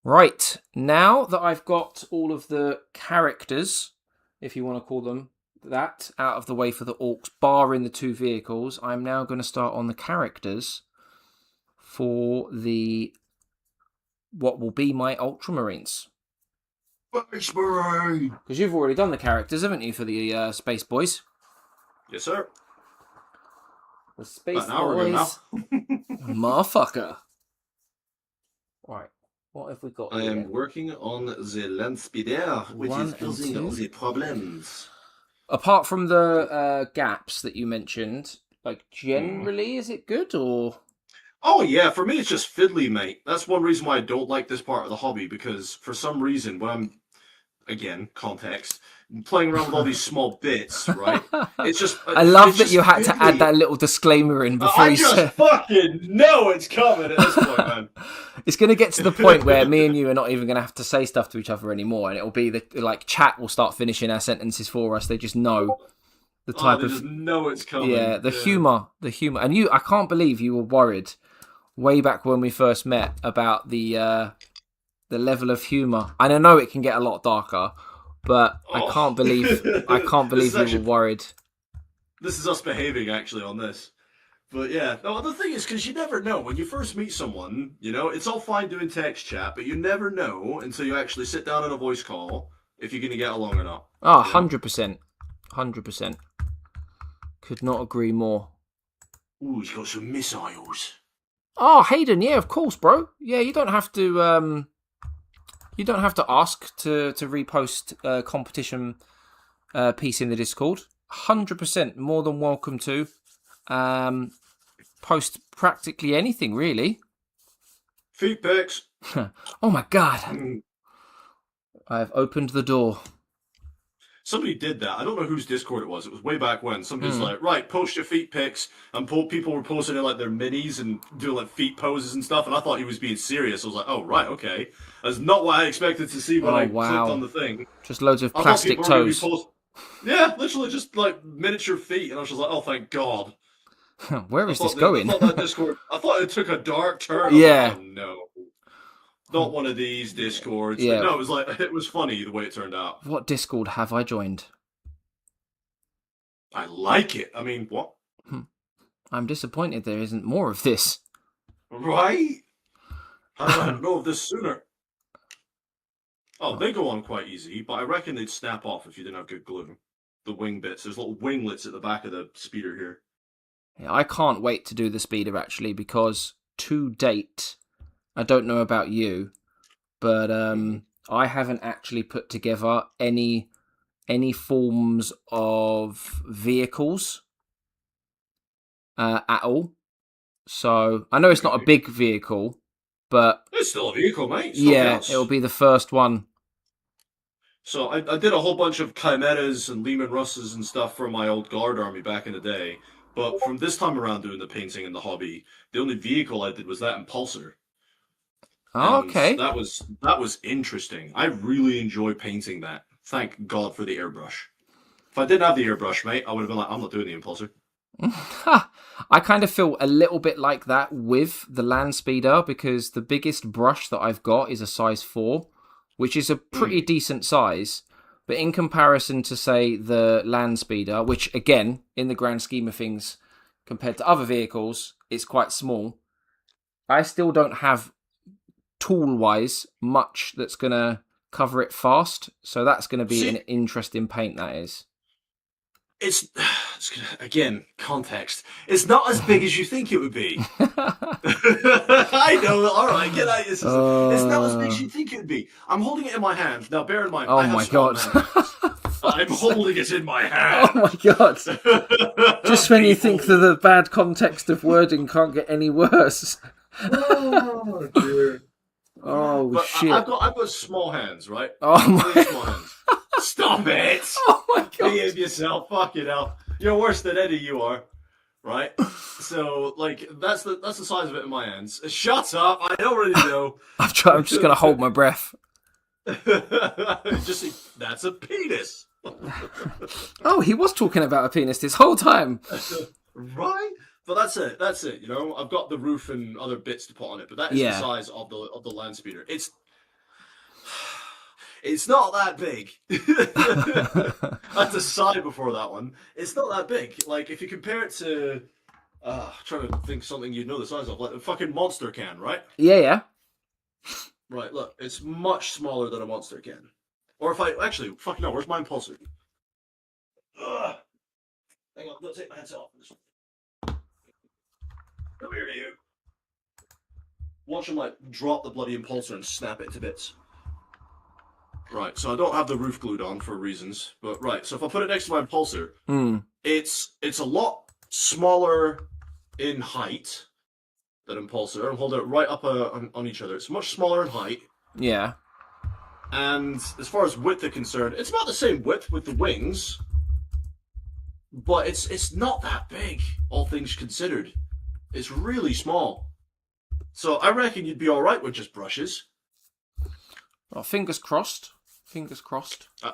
Right, now that I've got all of the characters, if you want to call them that, out of the way for the Orks, barring the 2 vehicles, I'm now going to start on the characters for what will be my Ultramarines. Space Marine! Because you've already done the characters, haven't you, for the Space Boys? Yes, sir. The Space About an hour ago Boys. Motherfucker. Right. What have we got I here? am working on the Landspeeder, which One is and causing two. all the problems. Apart from the gaps that you mentioned, like generally, is it good or? Oh yeah, for me it's just fiddly, mate. That's one reason why I don't like this part of the hobby, because for some reason when I'm, again, context, playing around with all these small bits, right? It's just I love it's that just you had to fiddly. add that little disclaimer in before I you just said. fucking know it's coming at this point, man. It's going to get to the point where me and you are not even going to have to say stuff to each other anymore, and it'll be like chat will start finishing our sentences for us. They just know the type They of just know it's coming. the humor, and I can't believe you were worried way back when we first met about the level of humor. And I know it can get a lot darker, but I can't believe you were worried. This is us behaving actually on this. But yeah, no, the thing is, because you never know. When you first meet someone, you know, it's all fine doing text chat, but you never know until you actually sit down on a voice call if you're going to get along or not. Oh, 100%. 100%. Could not agree more. Ooh, he's got some missiles. Oh, Hayden, yeah, of course, bro. Yeah, you don't have to ask to repost competition piece in the Discord. 100% more than welcome to. Post practically anything, really. Feet pics. Oh my god. I've opened the door. Somebody did that. I don't know whose Discord it was. It was way back when. Somebody's like, right, post your feet pics. And people were posting in like their minis and doing like feet poses and stuff. And I thought he was being serious. I was like, oh, right, okay. That's not what I expected to see when I clicked on the thing. Just loads of plastic toes. Yeah, literally just like miniature feet. And I was just like, oh, thank God. Where is this going? I thought it took a dark turn. Yeah. Like, oh, no. Not one of these Discords. Yeah. No, it was funny the way it turned out. What Discord have I joined? I like it. I mean, what? I'm disappointed there isn't more of this. Right? How did I not know of this sooner? Oh, they go on quite easy, but I reckon they'd snap off if you didn't have good glue. The wing bits. There's little winglets at the back of the speeder here. Yeah, I can't wait to do the speeder, actually, because to date, I don't know about you, but I haven't actually put together any forms of vehicles at all. So I know it's not a big vehicle, but It's still a vehicle, mate. it'll be the first one. So I did a whole bunch of Chimeras and Lehman Russes and stuff for my old guard army back in the day. But from this time around doing the painting and the hobby, the only vehicle I did was that Impulsor. Oh, And okay. that was interesting. I really enjoy painting that. Thank God for the airbrush. If I didn't have the airbrush, mate, I would have been like, I'm not doing the Impulsor. I kind of feel a little bit like that with the land speeder, because the biggest brush that I've got is a size 4, which is a pretty decent size. But in comparison to, say, the land speeder, which, again, in the grand scheme of things, compared to other vehicles, it's quite small, I still don't have, tool-wise, much that's going to cover it fast. So that's going to be an interesting paint, that is. It's again, context. It's not as big as you think it would be. I know, alright, get out of this. It's not as big as you think it would be. I'm holding it in my hand. Now, bear in mind, I have my small God. hands. I'm holding it in my hand. Oh my God. Just when you think that the bad context of wording can't get any worse. Oh, dear. Oh, But shit. I've got small hands, right? Oh my- Really small hands. Stop it! Oh my God. Behave yourself, fucking hell. You're worse than Eddie, you are. Right? So, like, that's the size of it in my hands. Shut up, I already know. I'm just going to hold my breath. That's a penis. Oh, he was talking about a penis this whole time. Right? But that's it. That's it. You know, I've got the roof and other bits to put on it, but that is the size of the land speeder. It's not that big. I had to sigh before that one. It's not that big. Like if you compare it to, trying to think something you'd know the size of, like a fucking monster can, right? Yeah. Right. Look, it's much smaller than a monster can. Or if I actually, fucking no, where's my impulsor? Ugh. Hang on, let's take my headset off. Come here, you. Watch him like drop the bloody impulsor and snap it to bits. Right, so I don't have the roof glued on for reasons, but right, so if I put it next to my impulsor, it's a lot smaller in height than impulsor. I'm holding it right up on each other. It's much smaller in height. Yeah. And as far as width is concerned, it's about the same width with the wings, but it's not that big, all things considered. It's really small. So I reckon you'd be alright with just brushes. Well, fingers crossed. Fingers crossed. I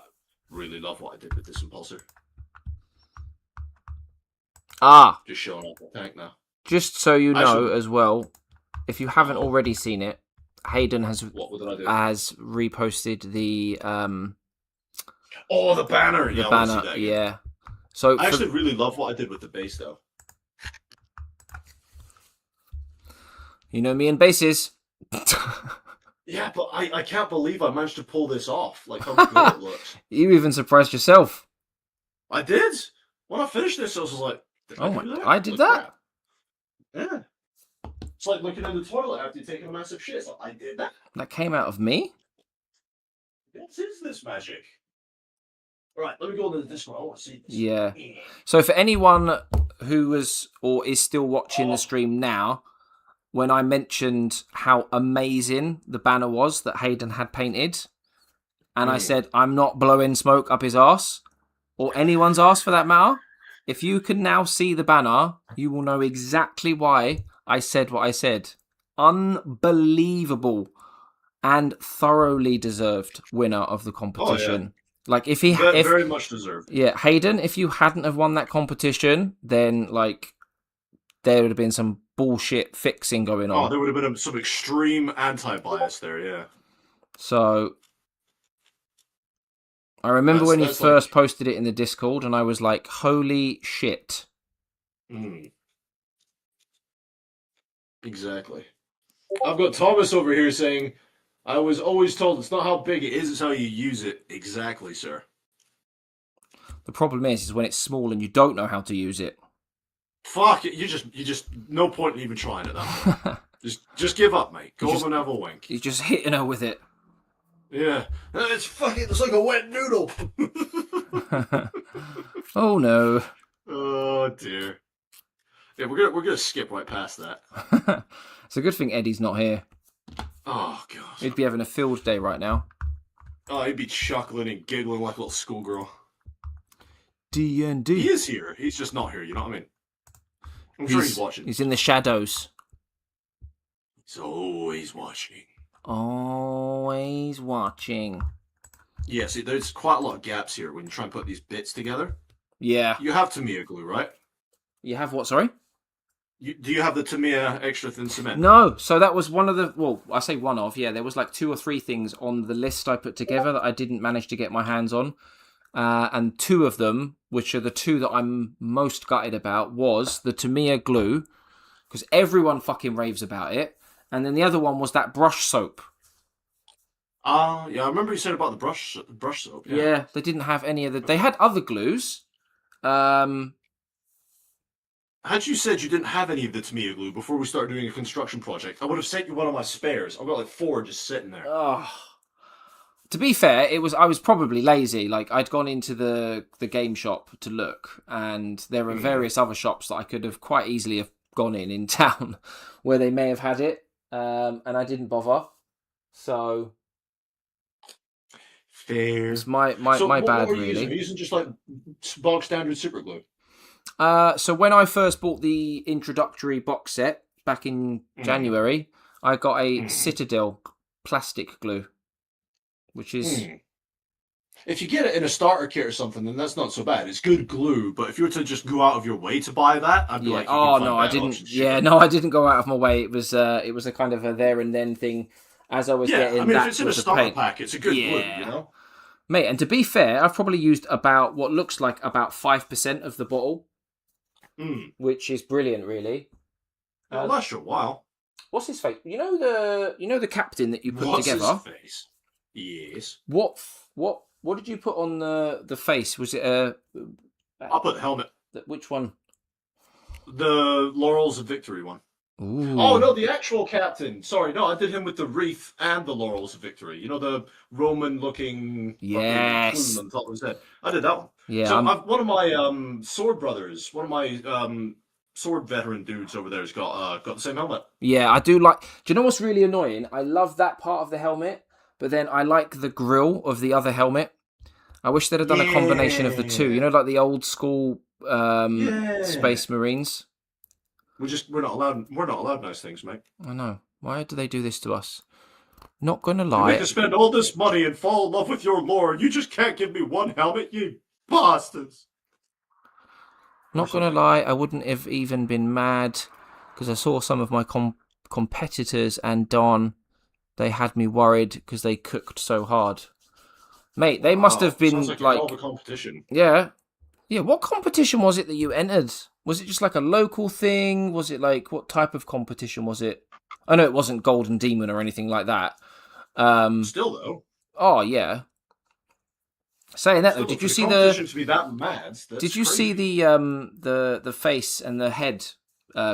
really love what I did with this impulsor. Just showing off the tank now. Just so you know as well, if you haven't already seen it, Hayden has reposted the the banner. The banner, yeah. So I actually really love what I did with the base, though. You know me and bases. Yeah, but I can't believe I managed to pull this off. Like how good it looks. You even surprised yourself. I did. When I finished this, I was like, I did that? Yeah. It's like looking in the toilet after you're taking a massive shit. It's like, I did that. That came out of me? What is this magic? Right, let me go into the Discord. I want to see this. Yeah. So for anyone who was or is still watching the stream now, when I mentioned how amazing the banner was that Hayden had painted, and I said, I'm not blowing smoke up his arse, or anyone's arse for that matter, if you can now see the banner, you will know exactly why I said what I said. Unbelievable and thoroughly deserved winner of the competition. Like if very much deserved. Yeah, Hayden, if you hadn't have won that competition, then like there would have been some bullshit fixing going on. Oh, there would have been some extreme anti-bias there, yeah. So I remember when you first posted it in the Discord, and I was like, "Holy shit!" Exactly. I've got Thomas over here saying, "I was always told it's not how big it is; it's how you use it." Exactly, sir. The problem is when it's small and you don't know how to use it. Fuck it! You just no point in even trying it. That point. just give up, mate. Go over and have a wink. You're just hitting her with it. Yeah, it's like a wet noodle. Oh no. Oh dear. Yeah, we're gonna skip right past that. It's a good thing Eddie's not here. Oh god. He'd be having a field day right now. Oh, he'd be chuckling and giggling like a little schoolgirl. D&D. He is here. He's just not here. You know what I mean? I'm sure he's watching. He's in the shadows. He's always watching. Always watching. Yeah, see, there's quite a lot of gaps here when you try and put these bits together. Yeah. You have Tamiya glue, right? You have what, sorry? Do you have the Tamiya extra thin cement? No, so that was one of the... Well, I say one of, yeah. There was like 2 or 3 things on the list I put together that I didn't manage to get my hands on. And 2 of them, which are the 2 that I'm most gutted about, was the Tamiya glue, because everyone fucking raves about it. And then the other one was that brush soap. Yeah, I remember you said about the brush soap. Yeah, they didn't have any of the... They had other glues. Had you said you didn't have any of the Tamiya glue before we started doing a construction project, I would have sent you one of my spares. I've got like 4 just sitting there. Oh. To be fair, I was probably lazy. Like, I'd gone into the game shop to look, and there are various other shops that I could have quite easily have gone in town where they may have had it, and I didn't bother. So... Fair. It's my bad, what were you really. Using? Are you using just like bog standard super glue? So when I first bought the introductory box set back in January, I got a Citadel plastic glue, which is if you get it in a starter kit or something, then that's not so bad. It's good glue, but if you were to just go out of your way to buy that, I'd be like, oh no, I didn't. Yeah, no, I didn't go out of my way. It was a kind of a there and then thing. As I was getting, I mean, that if it's in a was the starter paint. pack, it's a good glue, you know. Mate, and to be fair, I've probably used about what looks like about 5% of the bottle, which is brilliant, really. It'll last you a while. What's his face? You know the captain that you put together. What's his face? Yes. What did you put on the face? Was it I'll put the helmet. Which one? The Laurels of Victory one. Ooh. Oh no, the actual captain. Sorry, no, I did him with the wreath and the Laurels of Victory. You know, the Roman-looking plume on top of his head. I did that one. Yeah. So one of my sword brothers, one of my sword veteran dudes over there has got the same helmet. Yeah, I do like. Do you know what's really annoying? I love that part of the helmet, but then I like the grill of the other helmet. I wish they'd have done a combination of the two. You know, like the old school Space Marines. We're not allowed nice things, mate. I know. Why do they do this to us? Not gonna You lie. make us spend all this money and fall in love with your lore. You just can't give me one helmet, you bastards. Not gonna lie. I wouldn't have even been mad because I saw some of my competitors and Don. They had me worried because they cooked so hard. Mate, they must have been sounds like a competition. Yeah. Yeah, what competition was it that you entered? Was it just like a local thing? Was it like, what type of competition was it? I know it wasn't Golden Demon or anything like that. Still though. Oh yeah. Saying that though, did you see the? To be that mad, Did you see the face and the head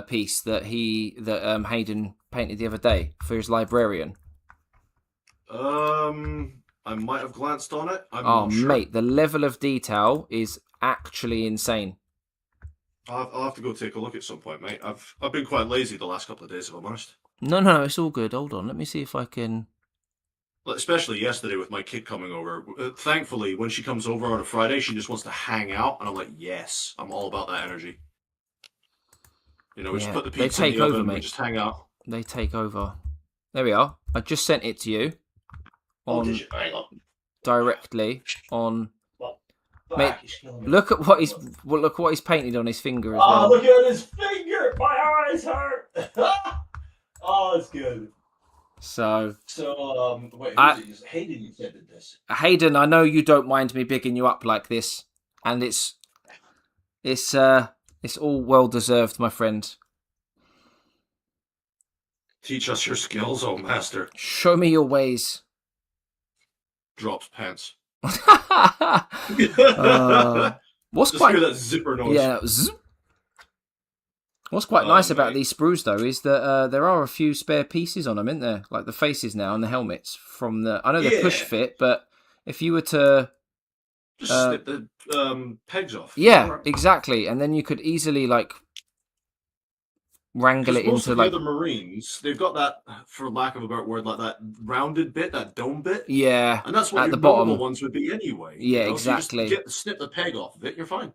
piece that Hayden painted the other day for his librarian? I might have glanced on it. I'm oh not sure. Mate, the level of detail is actually insane. I'll have to go take a look at some point, mate. I've been quite lazy the last couple of days, if I'm honest. No, it's all good. Hold on, let me see if I can. Especially yesterday with my kid coming over. Thankfully, when she comes over on a Friday, she just wants to hang out, and I'm like, yes, I'm all about that energy. You know, we just put the pizza in the oven, we just hang out. They take over. There we are. I just sent it to you. Directly on. Mate, look at what he's painted on his finger as well. Oh, look at his finger! My eyes hurt. Oh, that's good. So wait, Hayden, you said did this. Hayden, I know you don't mind me bigging you up like this, and it's all well deserved, my friend. Teach us your skills, oh master. Show me your ways. Drops pants. What's Just quite hear that zipper noise. Yeah. What's quite nice about these sprues though is that there are a few spare pieces on them, isn't there? Like the faces now and the helmets from the. I know they're push fit, but if you were to just snip the pegs off. Yeah, exactly, and then you could easily like wrangle it most into of like the other Marines. They've got that, for lack of a better word, like that rounded bit, that dome bit. Yeah, and that's what at your the bottom normal ones would be anyway. Yeah, you know? exactly. So you just snip the peg off of it, you're fine.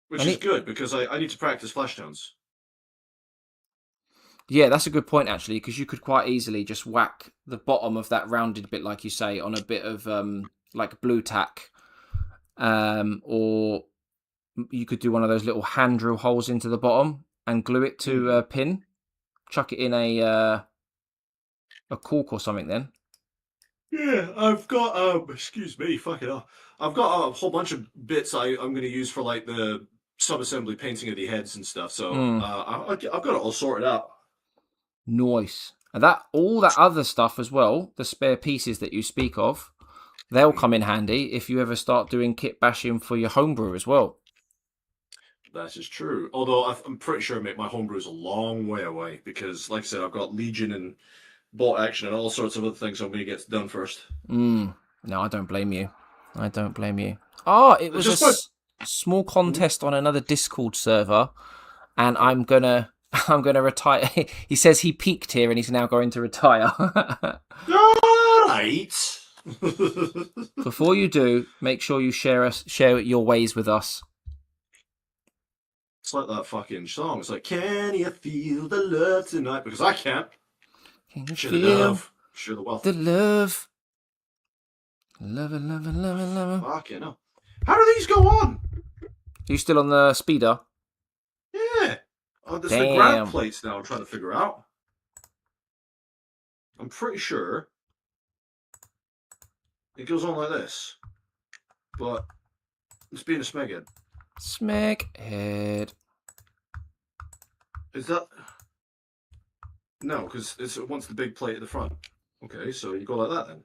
Which is good because I need to practice flash tones. Yeah, that's a good point actually, because you could quite easily just whack the bottom of that rounded bit, like you say, on a bit of like blue tack, or you could do one of those little hand drill holes into the bottom and glue it to a pin. Chuck it in a cork or something. Then. Yeah, I've got excuse me, fuck it up. I've got a whole bunch of bits I'm going to use for like the sub-assembly painting of the heads and stuff. So I've got it all sorted out. Nice. And all that other stuff as well, the spare pieces that you speak of, they'll come in handy if you ever start doing kit bashing for your homebrew as well. That is true. Although I'm pretty sure, mate, my homebrew is a long way away because, like I said, I've got Legion and Bolt Action and all sorts of other things I'm going to get done first. No, I don't blame you. Oh, it was a small contest on another Discord server, and I'm gonna retire. He says he peaked here and he's now going to retire. Right. Before you do, make sure you share your ways with us. It's like that fucking song. It's like, can you feel the love tonight? Because I can't. Can you Share feel the love. Share the wealth. the love? 11. Fucking hell. How do these go on? You still on the speeder? Yeah. Oh, there's the Damn. grab plates now I'm trying to figure out. I'm pretty sure it goes on like this. But it's being a smeghead. Smeghead. Is that... No, because it wants the big plate at the front. Okay, so you go like that then.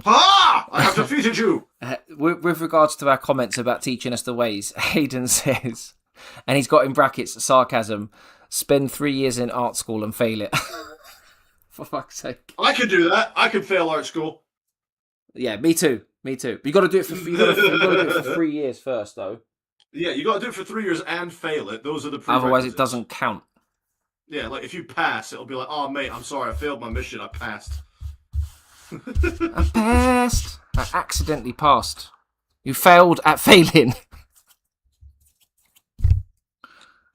Ha! I have defeated you! With regards to our comments about teaching us the ways, Hayden says, and he's got in brackets sarcasm, spend 3 years in art school and fail it. For fuck's sake. I could do that. I could fail art school. Yeah, me too. But you got to do it for you got to do it for 3 years first, though. Yeah, you got to do it for 3 years and fail it. Those are the Otherwise, prerequisites. it doesn't count. Yeah, like if you pass, it'll be like, oh mate, I'm sorry, I failed my mission. I passed. I passed. I accidentally passed. You failed at failing.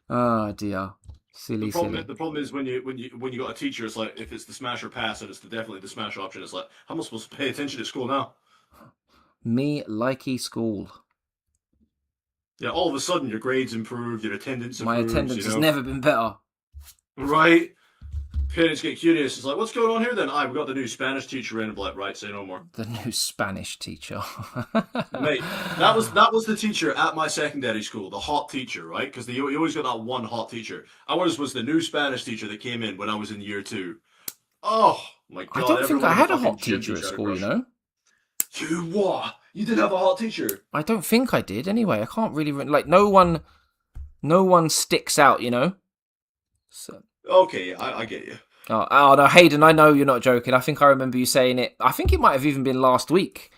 Oh dear, silly. The problem is when you got a teacher, it's like if it's the smash or pass, and it's definitely the smash option. It's like, how am I supposed to pay attention to school now? Me likey school. Yeah, all of a sudden your grades improved, your attendance My improves. attendance has never been better. Right. Parents get curious. It's like, what's going on here then? We got the new Spanish teacher in. Like, right, say no more. The new Spanish teacher. Mate, that was the teacher at my secondary school, the hot teacher, right? Because you always got that one hot teacher. Ours was the new Spanish teacher that came in when I was in year 2. Oh my god! I don't think I had a hot fucking teacher at school, you know. You what? You did have a hot teacher? I don't think I did. Anyway, I can't really like no one sticks out, you know. So. Okay, I get you. Oh no, Hayden, I know you're not joking. I think I remember you saying it. I think it might have even been last week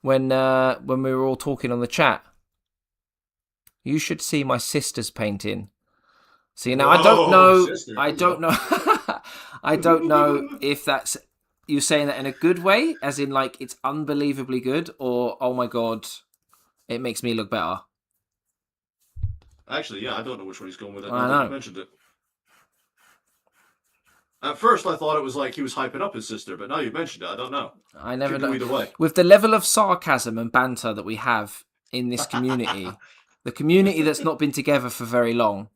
when we were all talking on the chat. You should see my sister's painting. See, now I don't know. Sister. I don't know. I don't know if that's you saying that in a good way, as in like it's unbelievably good, or oh my god, it makes me look better. Actually, yeah, I don't know which one he's going with. I know. You mentioned it. At first, I thought it was like he was hyping up his sister, but now you mentioned it, I don't know. I never Could know. go either way. With the level of sarcasm and banter that we have in this community, the community that's not been together for very long,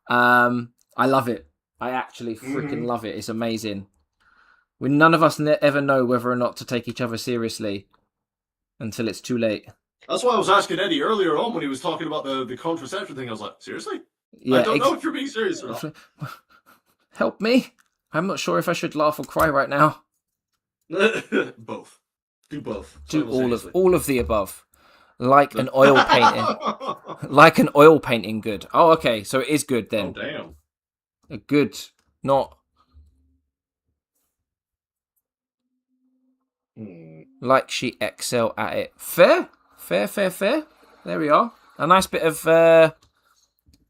I love it. I actually freaking love it. It's amazing. None of us ever know whether or not to take each other seriously until it's too late. That's why I was asking Eddie earlier on when he was talking about the contraception thing. I was like, seriously? Yeah, I don't know if you're being serious or not. Help me. I'm not sure if I should laugh or cry right now. Both. Do both. Do all of the above. Like an oil painting. Like an oil painting good. Oh, okay. So it is good then. Oh, damn. A good, not... Like she excel at it. Fair. There we are. A nice bit of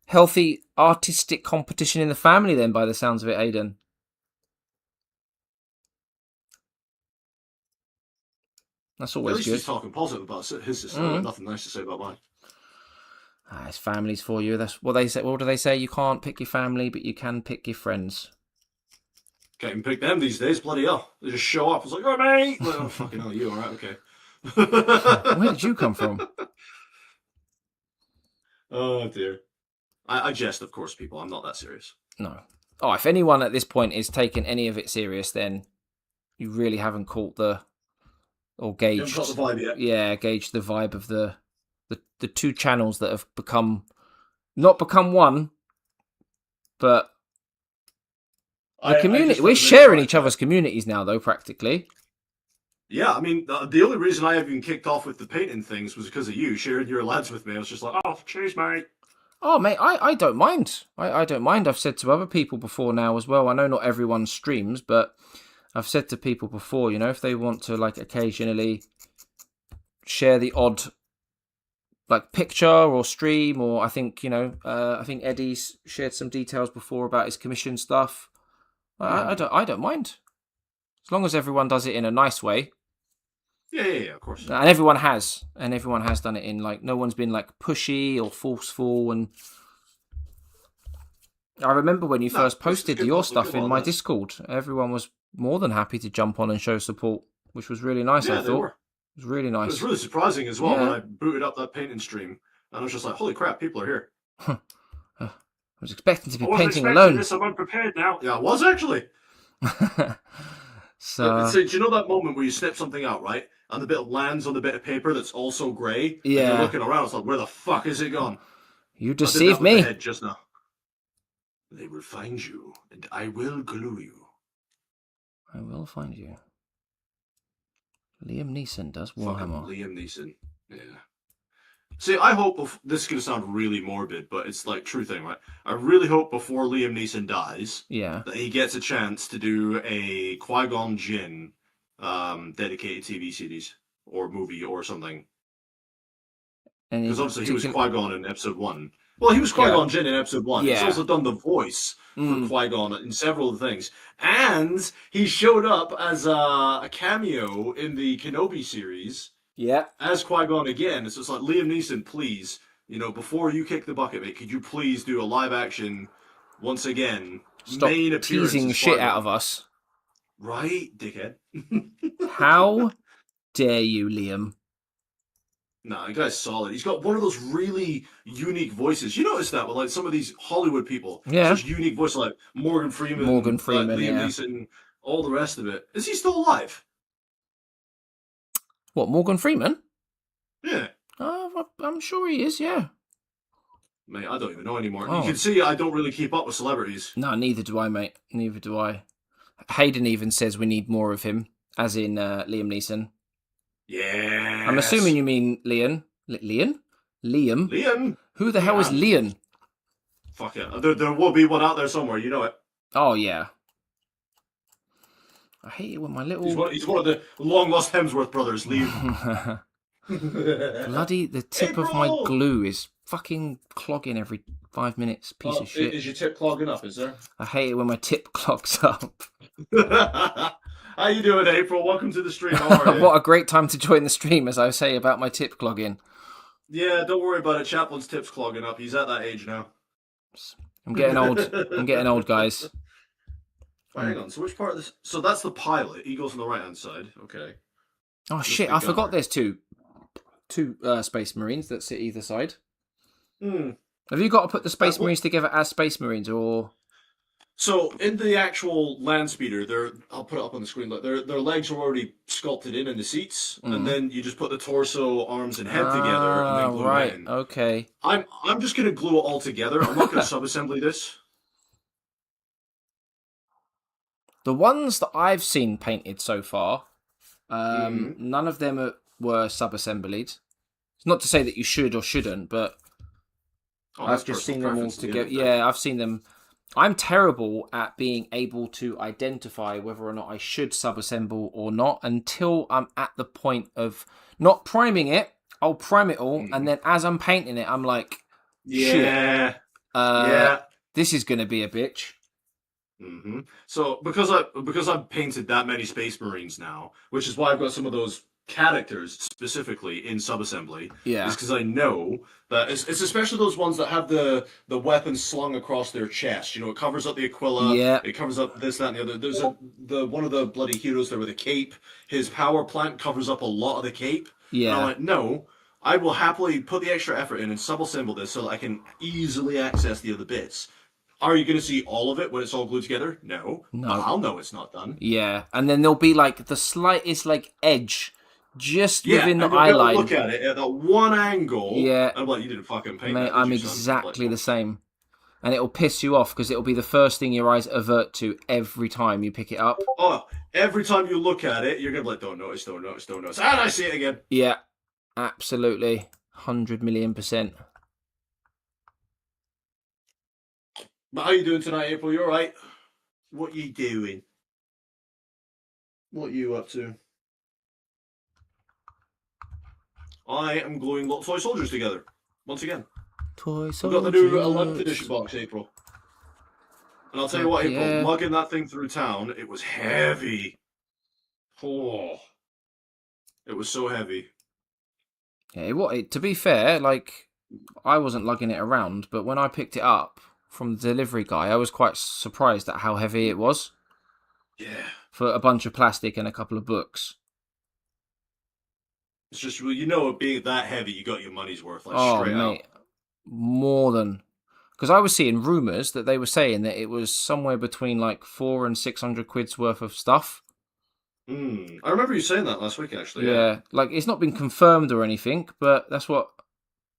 healthy artistic competition in the family then, by the sounds of it, Aidan. That's always At least good. he's talking positive about his sister. I've got nothing nice to say about mine. It's families for you. That's what they say. What do they say? You can't pick your family, but you can pick your friends. Can't even pick them these days. Bloody hell. They just show up. It's like, oh, mate. Like, oh, fucking hell, you all right? Okay. Where did you come from? Oh, dear. I jest, of course, people. I'm not that serious. No. Oh, if anyone at this point is taking any of it serious, then you really haven't caught or gauged. You haven't caught the vibe yet. Yeah, gauged the vibe of the two channels that have not become one, but the community. We're sharing each other's communities now, though, practically. Yeah, I mean, the only reason I even kicked off with the painting things was because of you sharing your lads with me. I was just like, oh, cheers, mate. Oh, mate, I don't mind. I don't mind. I've said to other people before now as well. I know not everyone streams, but I've said to people before, you know, if they want to, like, occasionally share the odd, like, picture or stream, or I think, you know, I think Eddie's shared some details before about his commission stuff. I don't mind. As long as everyone does it in a nice way. Yeah, of course. And everyone has done it in, like, no one's been, like, pushy or forceful. And I remember when you first posted your stuff in my Discord, everyone was more than happy to jump on and show support, which was really nice. Yeah, I they thought were. it was really It nice. was really surprising as well when Yeah. I booted up that painting stream, and I was just like, "Holy crap, people are here!" I was expecting to be I wasn't painting expecting alone. this. I'm unprepared now. Yeah, I was actually. So do you know that moment where you snip something out, right? And the bit lands on the bit of paper that's also grey? And Yeah. you're looking around, it's like, where the fuck is it gone? you I did that deceived with the me. head just now. They will find you, and I will glue you. I will find you. Liam Neeson does Fucking Warhammer. Liam Neeson. Yeah. See, I hope this is going to sound really morbid, but it's like true thing, right? I really hope before Liam Neeson dies Yeah. that he gets a chance to do a Qui-Gon Jinn dedicated TV series or movie or something. Any Because obviously he was particular- Qui-Gon in episode 1. Well, he was Qui-Gon Jinn in episode 1. Yeah. He's also done the voice for Mm. Qui-Gon in several of the things. And he showed up as a cameo in the Kenobi series Yeah. as Qui-Gon again. It's just like, Liam Neeson, please, before you kick the bucket, mate, could you please do a live action, once again, Stop main appearance teasing as shit Qui-Gon? out of us. Right, dickhead? How dare you, Liam? Nah, the guy's solid. He's got one of those really unique voices. You notice that with like some of these Hollywood people. Yeah. Such unique voices like Morgan Freeman, Freeman, Liam yeah. Neeson, all the rest of it. Is he still alive? What, Morgan Freeman? Yeah. I'm sure he is, yeah. Mate, I don't even know anymore. Oh. You can see I don't really keep up with celebrities. No, neither do I, mate. Neither do I. Hayden even says we need more of him, as in Liam Neeson. Yeah. I'm assuming you mean Liam? Liam? Liam? Who the hell is Liam? Fuck it. There will be one out there somewhere, you know it. Oh, yeah. I hate it when my little... He's one of the long-lost Hemsworth brothers, Liam. Bloody, the tip of my April! glue is fucking clogging every 5 minutes. Piece of shit. Is your tip clogging up, is there? I hate it when my tip clogs up. How you doing, April? Welcome to the stream. How are you? What a great time to join the stream, as I say about my tip clogging. Yeah, don't worry about it. Chaplain's tip's clogging up. He's at that age now. I'm getting old. I'm getting old, guys. Right, hang on. So which part of this? So that's the pilot. Eagles on the right-hand side. Okay. Oh shit! I forgot there's two Space Marines that sit either side. Hmm. Have you got to put the Space Marines together as Space Marines, or? So in the actual land speeder, I'll put it up on the screen. Look, their legs are already sculpted in the seats, and then you just put the torso, arms, and head together, and then glue right. it in. Okay. I'm just gonna glue it all together. I'm not gonna sub-assembly this. The ones that I've seen painted so far, none of them were sub-assembled. It's not to say that you should or shouldn't, but I've just seen them all together. Yeah, I've seen them. I'm terrible at being able to identify whether or not I should sub-assemble or not until I'm at the point of not priming it. I'll prime it all, and then as I'm painting it, I'm like, yeah, shit, this is going to be a bitch. Mm-hmm. So because I've painted that many Space Marines now, which is why I've got some of those characters specifically in subassembly. Yeah, is because I know that it's especially those ones that have the weapons slung across their chest. You know, it covers up the Aquila. Yeah, it covers up this, that, and the other. There's one of the bloody heroes there with a cape. His power plant covers up a lot of the cape. Yeah, and I'm like, no, I will happily put the extra effort in and subassemble this so that I can easily access the other bits. Are you going to see all of it when it's all glued together? No. But I'll know it's not done. Yeah, and then there'll be like the slightest like edge just within the eye line. Look at it at that one angle. Yeah. And I'm like, you didn't fucking paint Mate, that. I'm exactly the same. And it'll piss you off because it'll be the first thing your eyes avert to every time you pick it up. Oh, every time you look at it, you're going to be like, don't notice, don't notice, don't notice. And I see it again. Yeah, absolutely. 100,000,000%. But how you doing tonight, April? You alright? What you doing? What you up to? I am gluing little toy soldiers together. Once again. Toy soldiers. We've got the new 11th edition box, April. And I'll tell you what, April, lugging that thing through town, it was heavy. Oh. It was so heavy. Yeah, to be fair, like, I wasn't lugging it around, but when I picked it up from the delivery guy, I was quite surprised at how heavy it was. Yeah. for a bunch of plastic and a couple of books. It's just, well, you know, it being that heavy, you got your money's worth, like Oh, straight mate, out. more than. Because I was seeing rumours that they were saying that it was somewhere between like 400 and 600 quid's worth of stuff. I remember you saying that last week, actually. Yeah, like it's not been confirmed or anything, but that's what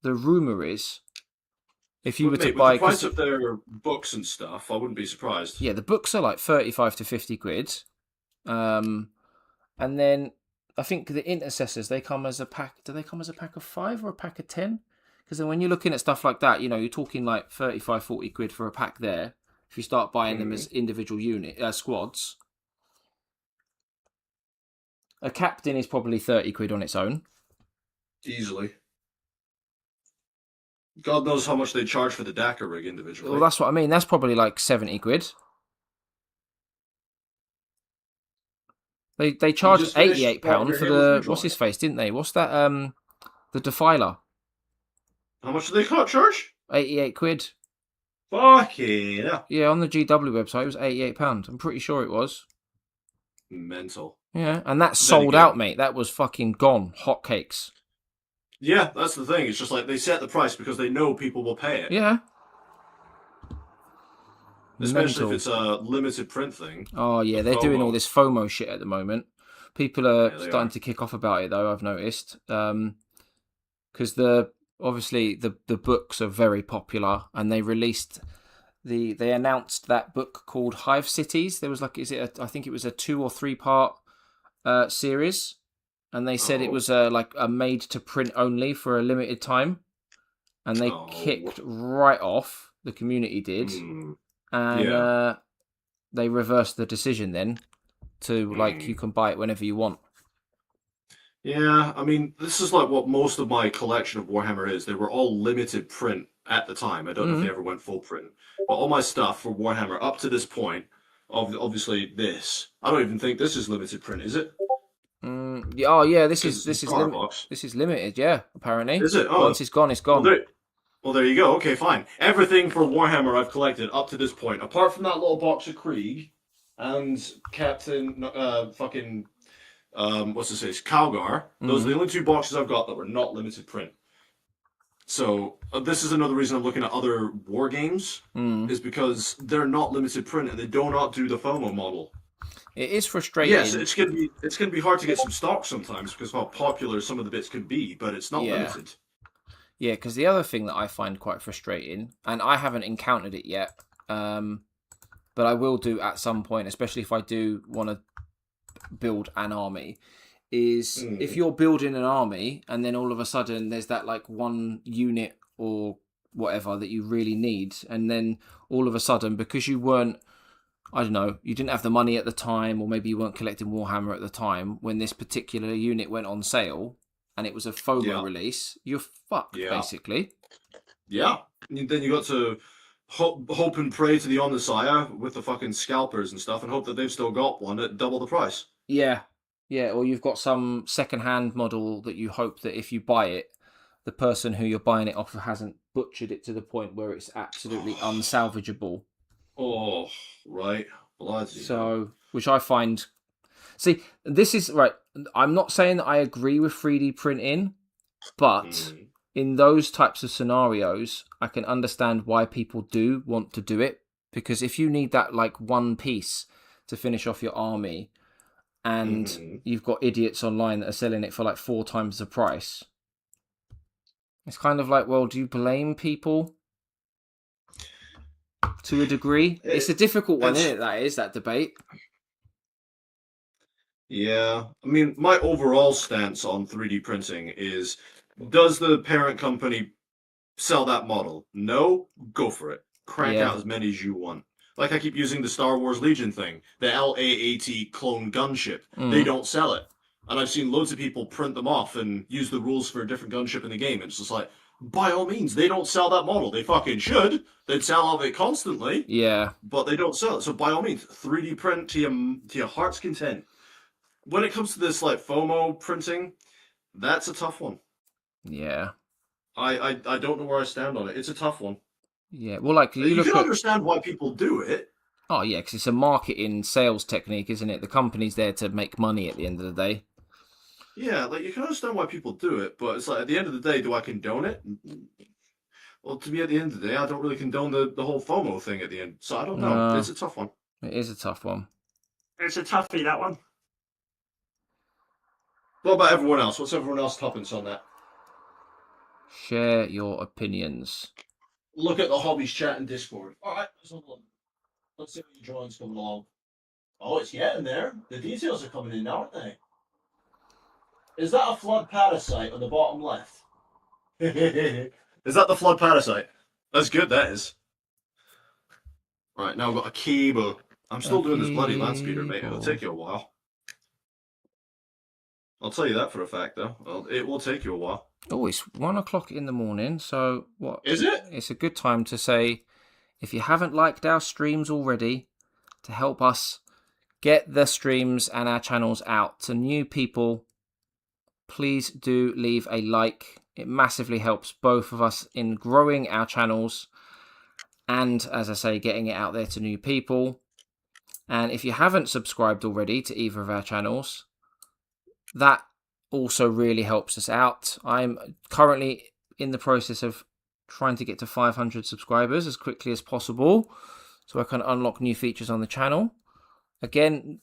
the rumour is. If you were to Mate, buy, with the price of their books and stuff, I wouldn't be surprised. yeah, the books are like 35 to 50 quid. And then I think the intercessors, they come as a pack. Do they come as a pack of 5 or a pack of 10? Because then when you're looking at stuff like that, you know, you're talking like 35, 40 quid for a pack there. If you start buying them as individual squads. A captain is probably 30 quid on its own. Easily. God knows how much they charge for the Dakar rig individually. Well, that's what I mean. That's probably like 70 quid. They charged £88 for the what's his face, didn't they? What's that? The Defiler. How much do they charge? 88 quid. Fucking hell. Yeah, on the GW website it was £88. I'm pretty sure it was. Mental. Yeah, and that sold out, mate. That was fucking gone. Hotcakes. Yeah, that's the thing. It's just like they set the price because they know people will pay it. Yeah. Especially if it's a limited print thing. Oh, yeah, they're doing all this FOMO shit at the moment. People are starting to kick off about it, though, I've noticed. Because obviously the books are very popular, and they released... They announced that book called Hive Cities. There was like, I think it was a 2 or 3 part series, and they said it was like a made to print only for a limited time, and they kicked right off. The community did, and they reversed the decision then to like you can buy it whenever you want. Yeah, I mean, this is like what most of my collection of Warhammer is. They were all limited print at the time. I don't know if they ever went full print. But all my stuff for Warhammer up to this point, obviously this, I don't even think this is limited print, is it? Yeah, oh yeah, this is limited. Yeah, apparently. Is it? Oh. Once it's gone, it's gone. Well, there you go. Okay, fine. Everything for Warhammer I've collected up to this point, apart from that little box of Krieg and Captain what's his face, Calgar. Those are the only 2 boxes I've got that were not limited print. So this is another reason I'm looking at other war games, is because they're not limited print and they do not do the FOMO model. It is frustrating. Yes, it's gonna be hard to get some stock sometimes because of how popular some of the bits can be, but it's not limited. Yeah, because the other thing that I find quite frustrating, and I haven't encountered it yet, but I will do at some point, especially if I do want to build an army, is if you're building an army and then all of a sudden there's that like one unit or whatever that you really need, and then all of a sudden because you weren't, I don't know, you didn't have the money at the time, or maybe you weren't collecting Warhammer at the time when this particular unit went on sale and it was a FOMO release, you're fucked basically. Yeah. And then you got to hope and pray to the Omnissiah with the fucking scalpers and stuff and hope that they've still got one at double the price. Yeah. Yeah, or you've got some second-hand model that you hope that if you buy it, the person who you're buying it off of hasn't butchered it to the point where it's absolutely unsalvageable. Oh, right. Bloody so, which I find... See, this is... Right, I'm not saying that I agree with 3D printing, but in those types of scenarios, I can understand why people do want to do it. Because if you need that, like, one piece to finish off your army, and you've got idiots online that are selling it for like 4 times the price, it's kind of like, well, do you blame people to a degree? It's a difficult one, isn't it? That debate. Yeah. I mean, my overall stance on 3D printing is, does the parent company sell that model? No? Go for it. Crank out as many as you want. Like I keep using the Star Wars Legion thing, the LA-AT clone gunship. They don't sell it. And I've seen loads of people print them off and use the rules for a different gunship in the game. And it's just like, by all means, they don't sell that model. They fucking should. They'd sell out of it constantly. Yeah. But they don't sell it. So by all means, 3D print to your heart's content. When it comes to this like FOMO printing, that's a tough one. Yeah. I don't know where I stand on it. It's a tough one. Yeah, well, like you can understand why people do it. Oh, yeah, because it's a marketing sales technique, isn't it? The company's there to make money at the end of the day. Yeah, like you can understand why people do it, but it's like at the end of the day, do I condone it? Well, to me, at the end of the day, I don't really condone the whole FOMO thing at the end. So I don't know. No. It's a tough one. It is a tough one. It's a toughie, that one. What about everyone else? What's everyone else toppings on that? Share your opinions. Look at the hobbies chat and Discord. All right, let's see what your drawing's coming along. Oh, it's getting there. The details are coming in now, aren't they? Is that a flood parasite on the bottom left? Is that the flood parasite? That's good, that is. Right, now I've got a cable. I'm still doing this bloody land speeder, mate. It'll take you a while. I'll tell you that for a fact, though. Well, it will take you a while. Oh, it's 1 o'clock in the morning, so what? Is it? It's a good time to say, if you haven't liked our streams already, to help us get the streams and our channels out to new people, please do leave a like. It massively helps both of us in growing our channels and, as I say, getting it out there to new people. And if you haven't subscribed already to either of our channels, that also really helps us out. I'm currently in the process of trying to get to 500 subscribers as quickly as possible so I can unlock new features on the channel. Again,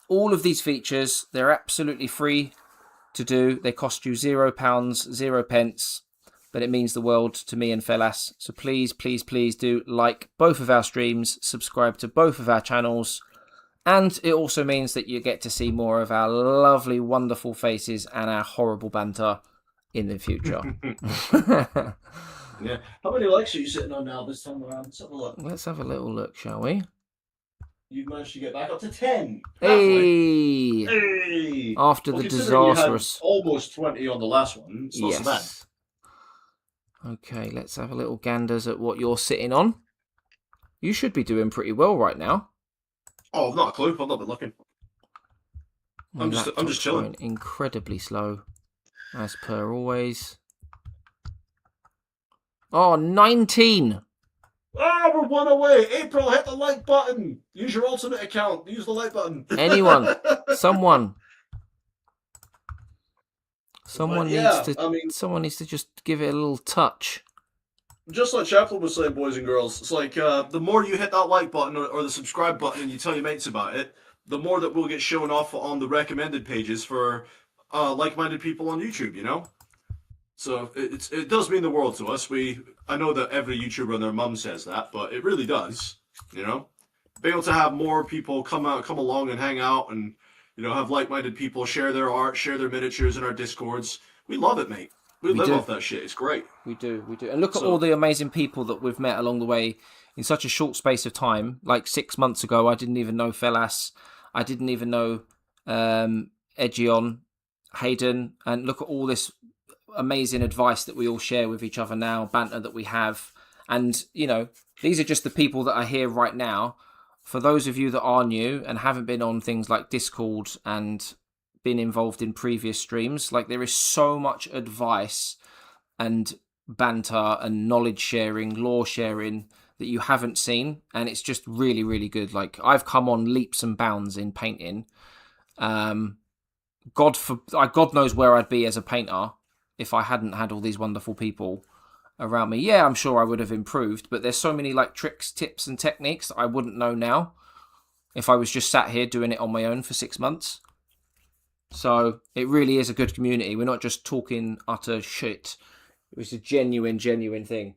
all of these features, they're absolutely free to do. They cost you £0, 0 pence, but it means the world to me and Fellas. So please, please, please do like both of our streams, subscribe to both of our channels, and it also means that you get to see more of our lovely, wonderful faces and our horrible banter in the future. Yeah. How many likes are you sitting on now this time around? Let's have a look. Let's have a little look, shall we? You've managed to get back up to 10. Hey! Hey! After the considering you had disastrous... almost 20 on the last one. It's not so bad. Okay, let's have a little ganders at what you're sitting on. You should be doing pretty well right now. Oh, I've not a clue. I've not been looking. My I'm just laptop's chilling. going incredibly slow, as per always. Oh, 19! Oh, we're one away. April, hit the like button. Use your alternate account. Use the like button. Anyone, someone. Someone But someone needs to just give it a little touch. Just like Chaplain was saying, boys and girls, it's like the more you hit that like button or the subscribe button and you tell your mates about it, the more that we'll get shown off on the recommended pages for like-minded people on YouTube, you know? So it does mean the world to us. I know that every YouTuber and their mum says that, but it really does, you know? Being able to have more people come along and hang out and, you know, have like-minded people share their art, share their miniatures in our Discords. We love it, mate. We live off that shit. It's great. We do. And look at all the amazing people that we've met along the way in such a short space of time. Like 6 months ago, I didn't even know Fellas. I didn't even know Edgion, Hayden. And look at all this amazing advice that we all share with each other now, banter that we have. And, you know, these are just the people that are here right now. For those of you that are new and haven't been on things like Discord and been involved in previous streams, like there is so much advice and banter and knowledge sharing, lore sharing that you haven't seen, and it's just really, really good. Like I've come on leaps and bounds in painting. God knows where I'd be as a painter if I hadn't had all these wonderful people around me. Yeah, I'm sure I would have improved, but there's so many like tricks, tips and techniques that I wouldn't know now if I was just sat here doing it on my own for 6 months. So it really is a good community. We're not just talking utter shit. It was a genuine thing.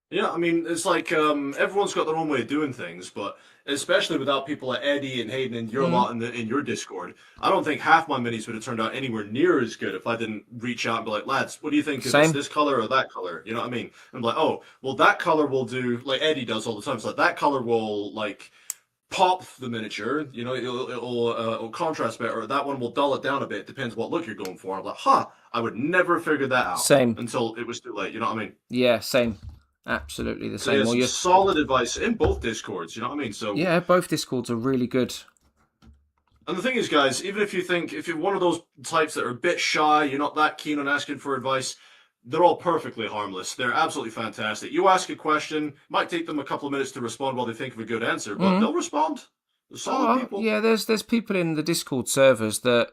Yeah, I mean, it's like everyone's got their own way of doing things, but especially without people like Eddie and Hayden and your lot in your Discord, I don't think half my minis would have turned out anywhere near as good if I didn't reach out and be like, lads, what do you think? Is it's this color or that color? You know what I mean? I'm like, oh, well, that color will do, like Eddie does all the time. So like, that color will, like, pop the miniature, you know, it'll contrast better. That one will dull it down a bit. Depends what look you're going for. I'm like, I would never figure that out. Same. Until it was too late. You know what I mean? Yeah, same. Absolutely the same. So yeah, solid advice in both Discords. You know what I mean? So yeah, both Discords are really good. And the thing is, guys, even if you're one of those types that are a bit shy, you're not that keen on asking for advice, they're all perfectly harmless. They're absolutely fantastic. You ask a question, might take them a couple of minutes to respond while they think of a good answer, but they'll respond. They're solid people. Yeah, there's people in the Discord servers that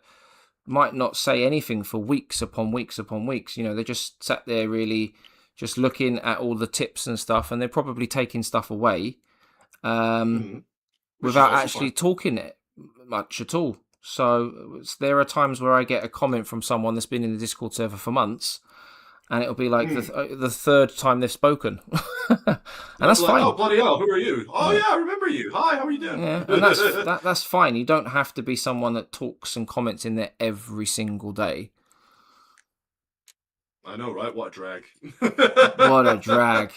might not say anything for weeks upon weeks upon weeks. You know, they just sat there really just looking at all the tips and stuff, and they're probably taking stuff away without actually talking it much at all. So there are times where I get a comment from someone that's been in the Discord server for months, and it'll be like the third time they've spoken. And that's fine. Oh, bloody hell, who are you? Oh, yeah, I remember you. Hi, how are you doing? Yeah, and that's fine. You don't have to be someone that talks and comments in there every single day. I know, right? What a drag. What a drag.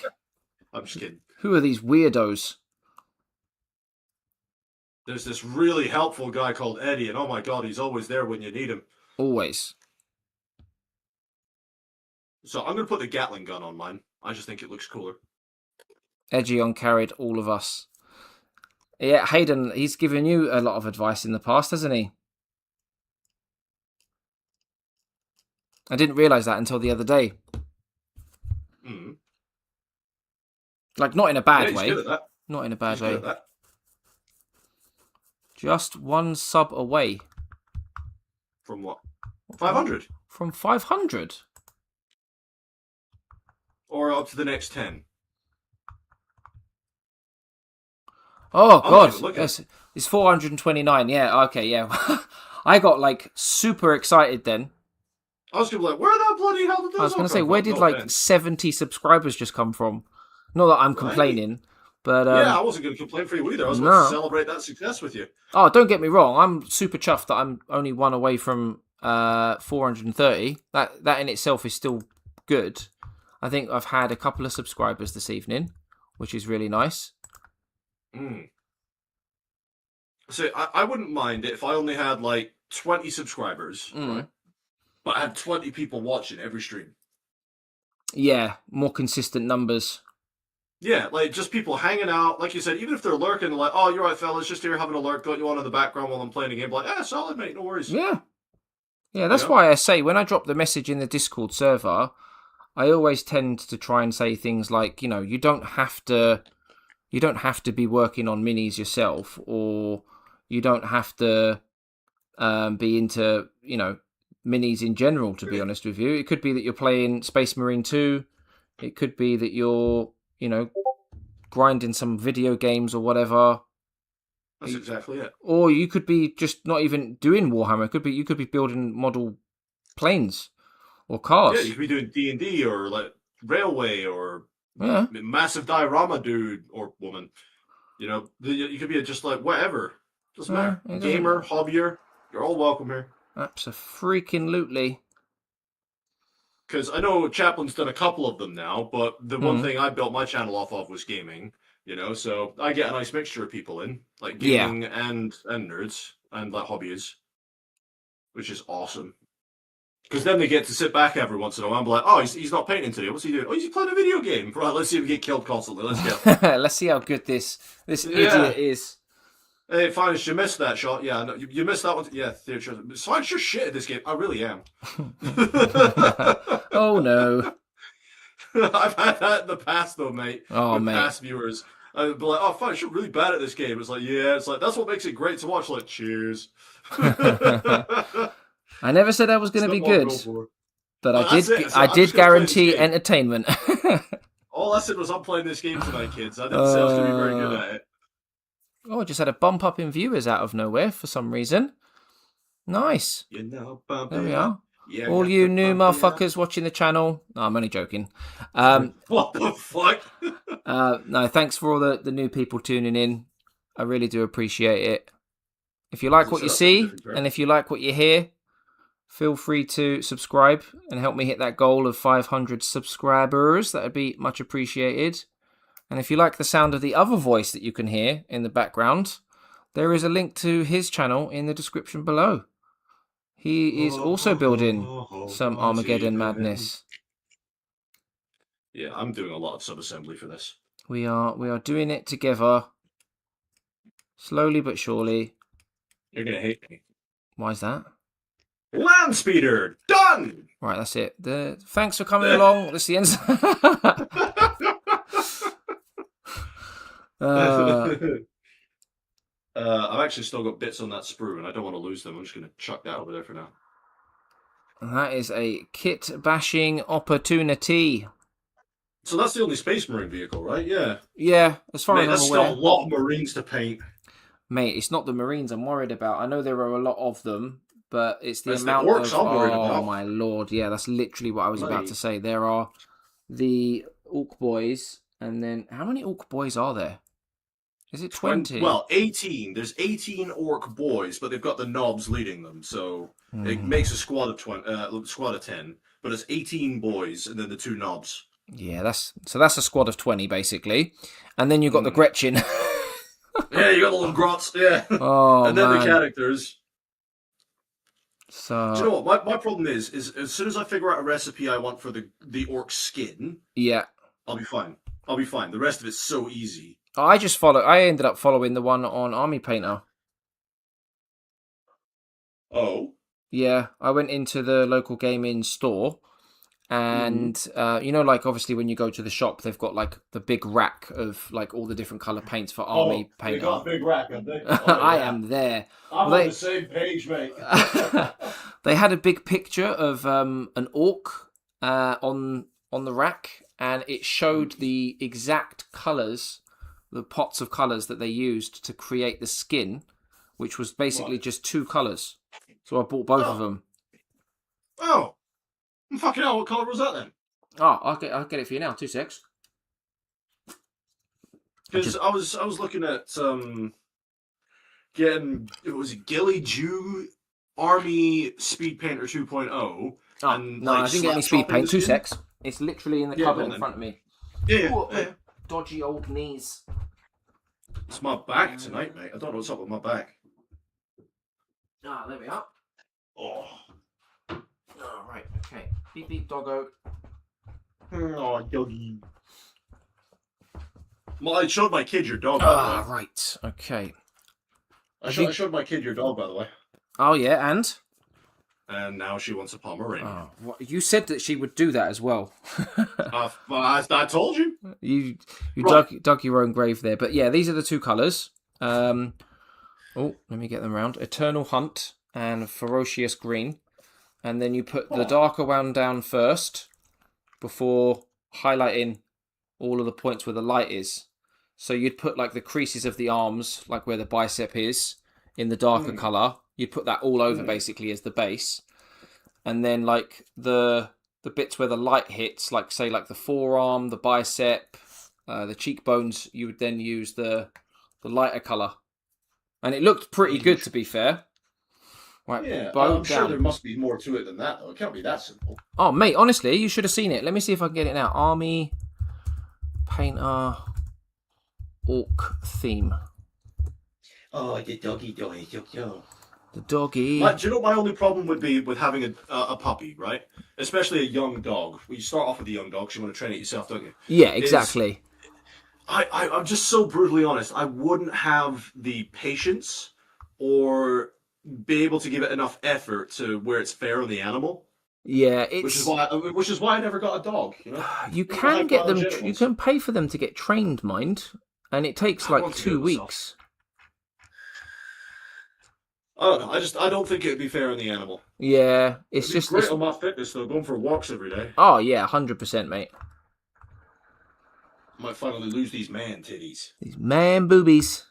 I'm just kidding. Who are these weirdos? There's this really helpful guy called Eddie, and oh my god, he's always there when you need him. Always. So I'm going to put the Gatling gun on mine. I just think it looks cooler. Edgion carried all of us. Yeah, Hayden, he's given you a lot of advice in the past, hasn't he? I didn't realise that until the other day. Like, not in a bad way. Good at that. Not in a bad way. Good at that. Just one sub away. From what? 500? From 500? Or up to the next 10? Oh, God. It's 429. Yeah, okay, yeah. I got, like, super excited then. I was going to be like, where the bloody hell did those I was going to say, come where from? did, like, 70 subscribers just come from? Not that I'm complaining, but... yeah, I wasn't going to complain for you either. I was going to celebrate that success with you. Oh, don't get me wrong. I'm super chuffed that I'm only one away from 430. That in itself is still good. I think I've had a couple of subscribers this evening, which is really nice. So I wouldn't mind it if I only had, like, 20 subscribers, right? But I had 20 people watching every stream. Yeah, more consistent numbers. Yeah, like, just people hanging out. Like you said, even if they're lurking, like, oh, you're right, fellas, just here having a lurk, got you on in the background while I'm playing a game. Like, solid, mate, no worries. Yeah. Yeah, that's why I say, when I drop the message in the Discord server, I always tend to try and say things like, you know, you don't have to be working on minis yourself, or you don't have to be into, you know, minis in general, to be honest with you. It could be that you're playing Space Marine 2. It could be that you're, you know, grinding some video games or whatever. That's exactly it. Or you could be just not even doing Warhammer. You could be building model planes or cars. Yeah, you could be doing D&D or, like, Railway or massive diorama dude or woman. You know, you could be just, like, whatever. Doesn't matter. Gamer, hobbyer, you're all welcome here. Abso-freaking-lutely. Because I know Chaplain's done a couple of them now, but the one thing I built my channel off of was gaming, you know, so I get a nice mixture of people in, like gaming and nerds, and like hobbies, which is awesome. Because then they get to sit back every once in a while and be like, oh, he's not painting today, what's he doing? Oh, he's playing a video game. Right, let's see if we get killed constantly, let's go. Let's see how good this idiot is. Hey, fine, you missed that shot. Yeah, no, you missed that one. Yeah, Science, you're shit at this game. I really am. Oh, no. I've had that in the past, though, mate. Oh, mate. Past viewers. I'd be like, oh, fine, you're really bad at this game. It's like, yeah, it's like, that's what makes it great to watch. Like, cheers. I never said I was going to be good, but I did guarantee entertainment. All I said was, I'm playing this game tonight, kids. I didn't say I was going to be very good at it. Oh, I just had a bump up in viewers out of nowhere for some reason. Nice. You know, there we are. Yeah, all you new motherfuckers watching the channel. No, I'm only joking. What the fuck? No, thanks for all the new people tuning in. I really do appreciate it. If you like what you see, and if you like what you hear, feel free to subscribe and help me hit that goal of 500 subscribers. That would be much appreciated. And if you like the sound of the other voice that you can hear in the background, there is a link to his channel in the description below. He is also building some Armageddon madness. Yeah, I'm doing a lot of sub-assembly for this. We are doing it together, slowly but surely. You're going to hate me. Why is that? Land Speeder! Done! done. Right, that's it. Thanks for coming along. That's the end. I've actually still got bits on that sprue, and I don't want to lose them. I'm just going to chuck that over there for now. That is a kit bashing opportunity. So that's the only Space Marine vehicle, right? Yeah. Yeah, as far Mate, as that's I'm aware. still a lot of Marines to paint. Mate, it's not the Marines I'm worried about. I know there are a lot of them, but it's the That's the amount Orks of... I'm worried oh, about. my lord. Yeah, that's literally what I was about Bloody- to say. There are the Ork boys, and then... How many Ork boys are there? Is it 20? Well, 18. There's 18 Ork boys, but they've got the knobs leading them, so it makes a squad of 10. But it's 18 boys, and then the 2 knobs. Yeah, that's a squad of 20, basically. And then you've got the Gretchen. Yeah, you got the little grots, yeah. Oh, and then man. the characters. So... Do you know what? My problem is as soon as I figure out a recipe I want for the Orc skin, Yeah. I'll be fine. I'll be fine. The rest of it's so easy. I ended up following the one on Army Painter. Oh? Yeah, I went into the local gaming store, and you know, like obviously when you go to the shop, they've got like the big rack of like all the different color paints for Army They Painter. got a big rack, have they? I am there. I'm They- on the same page, mate. They had a big picture of an orc on the rack, and it showed the exact colors, the pots of colors that they used to create the skin, which was basically just 2 colors. So I bought both of them. Oh! Fucking hell, what colour was that then? Oh, I'll get it for you now. 2 secs. Because I was looking at getting, it was Gilly Jew Army Speed Painter 2.0. Oh, and, no, like, I didn't get any slap speed chopping paint. the 2 skin. secs. It's literally in the Yeah, cupboard go on in then. front of me. Yeah, Oh, yeah. dodgy old knees. It's my back tonight, mate. I don't know what's up with my back. Ah, there we are. Oh. Oh, right, okay. Beep beep doggo. Oh, doggy. Well, I showed my kid your dog, by Ah, the way. right, okay. I showed my kid your dog, by the way. Oh, yeah, and? And now she wants a Pomeranian. Oh, what, you said that she would do that as well. I told you. You Right. dug your own grave there. But yeah, these are the 2 colours. Oh, let me get them round. Eternal Hunt and Ferocious Green. And then you put the darker one down first before highlighting all of the points where the light is. So you'd put like the creases of the arms, like where the bicep is, in the darker colour. You'd put that all over basically as the base. And then like the bits where the light hits, like say like the forearm, the bicep, the cheekbones, you would then use the lighter colour. And it looked pretty good, to be fair. Right, Yeah, bow I'm sure down. there must be more to it than that, though. It can't be that simple. Oh, mate, honestly, you should have seen it. Let me see if I can get it now. Army Painter Orc theme. Oh, the doggy. The doggy. Do you know what my only problem would be with having a puppy, right? Especially a young dog. Well, you start off with a young dog because you want to train it yourself, don't you? Yeah, exactly. I'm just so brutally honest. I wouldn't have the patience or be able to give it enough effort to where it's fair on the animal. Yeah, Which is why I never got a dog. You know, you Well, can I've get got them. legit You ones. can pay for them to get trained, mind, and it takes I like want to 2 do it myself. weeks. I don't know. I don't think it would be fair on the animal. Yeah, it's It'd be just. great on my fitness though, going for walks every day. Oh yeah, 100%, mate. Might finally lose these man titties. These man boobies.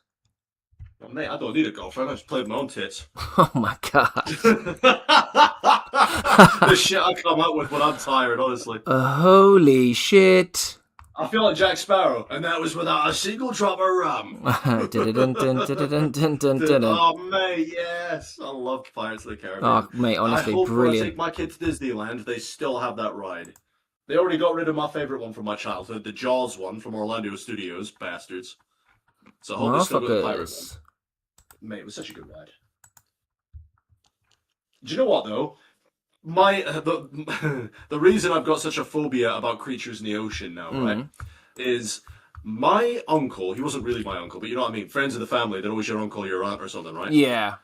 Well, mate, I don't need a girlfriend. I just play with my own tits. Oh my god. The shit I come up with when I'm tired, honestly. Holy shit. I feel like Jack Sparrow, and that was without a single drop of rum. Dun-dun-dun-dun-dun-dun-dun-dun. Oh, mate, yes. I love Pirates of the Caribbean. Oh, mate, honestly, I hope when I brilliant. take my kids to Disneyland, they still have that ride. They already got rid of my favorite one from my childhood, the Jaws one from Orlando Studios, bastards. So I hope they still got the pirate one. Motherfuckers. Mate, it was such a good ride. Do you know what though? The reason I've got such a phobia about creatures in the ocean now, right, is my uncle. He wasn't really my uncle, but you know what I mean. Friends of the family, they're always your uncle, or your aunt, or something, right? Yeah.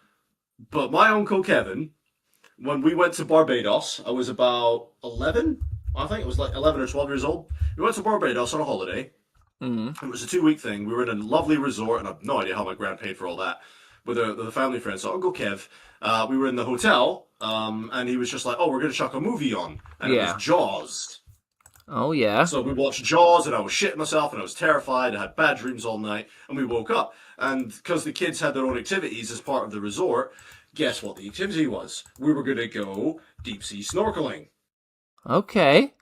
But my uncle Kevin when we went to Barbados, I was about 11. I think it was like 11 or 12 years old. We went to Barbados on a holiday. Mm. It was a 2-week thing. We were in a lovely resort, and I have no idea how my grand paid for all that, with the family friends. So Uncle Kev, we were in the hotel, and he was just like, "Oh, we're gonna chuck a movie on," and it was Jaws. Oh yeah. So we watched Jaws, and I was shitting myself, and I was terrified. I had bad dreams all night, and we woke up, and because the kids had their own activities as part of the resort, guess what the activity was? We were gonna go deep sea snorkeling. Okay.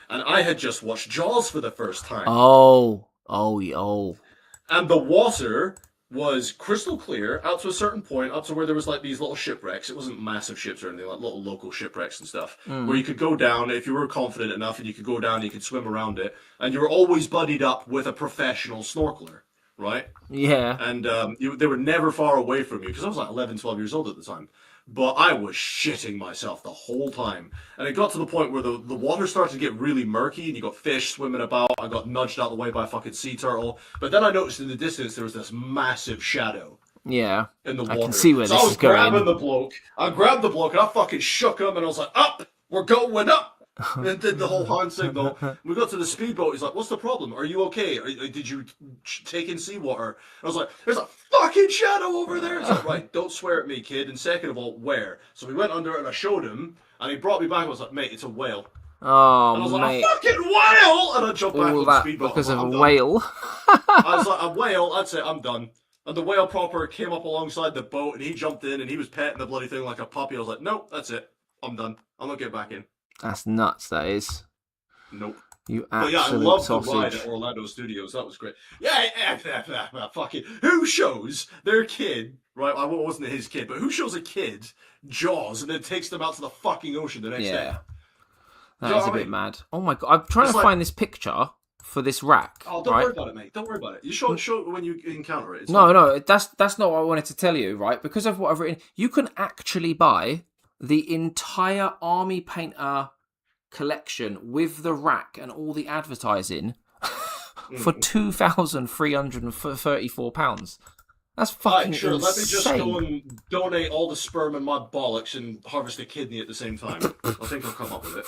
And I had just watched Jaws for the first time. Oh. And the water was crystal clear out to a certain point, up to where there was like these little shipwrecks. It wasn't massive ships or anything, like little local shipwrecks and stuff, where you could go down if you were confident enough, and you could go down and you could swim around it. And you were always buddied up with a professional snorkeler, right? Yeah. And they were never far away from you, because I was like 11, 12 years old at the time. But I was shitting myself the whole time. And it got to the point where the water started to get really murky, and you got fish swimming about. I got nudged out of the way by a fucking sea turtle. But then I noticed in the distance there was this massive shadow Yeah. in the water. I can see where so this I was is going. grabbing the bloke. I grabbed the bloke, and I fucking shook him, and I was like, "Up! We're going up!" And did the whole hand signal. We got to the speedboat. He's like, "What's the problem? Are you okay? Did you take in seawater?" I was like, "There's a fucking shadow over there." He's like, "Right, don't swear at me, kid. And second of all, where?" So we went under, and I showed him, and he brought me back. I was like, "Mate, it's a whale." Oh, And I was mate. like, "A fucking whale!" And I jumped back All on the that speedboat. because I was of like, a "I'm whale. I was like, "A whale? That's it. I'm done." And the whale proper came up alongside the boat, and he jumped in, and he was petting the bloody thing like a puppy. I was like, "Nope, that's it. I'm done. I'm not getting back in." That's nuts, that is. Nope. You But yeah, I absolute loved the ride sausage. at Orlando Studios. That was great. Yeah, fucking. Who shows their kid, right? I wasn't his kid, but who shows a kid Jaws and then takes them out to the fucking ocean the next day? Yeah. That You know is a what I bit mean? mad. Oh my god, I'm trying It's to like- find this picture for this rack. Oh, don't right? worry about it, mate. Don't worry about it. You show it when you encounter it. It's No, fine. no, that's not what I wanted to tell you, right? Because of what I've written, you can actually buy the entire Army Painter collection with the rack and all the advertising for £2,334. That's fucking Alright, sure. insane. Let me just go and donate all the sperm in my bollocks and harvest a kidney at the same time. I think I'll come up with it.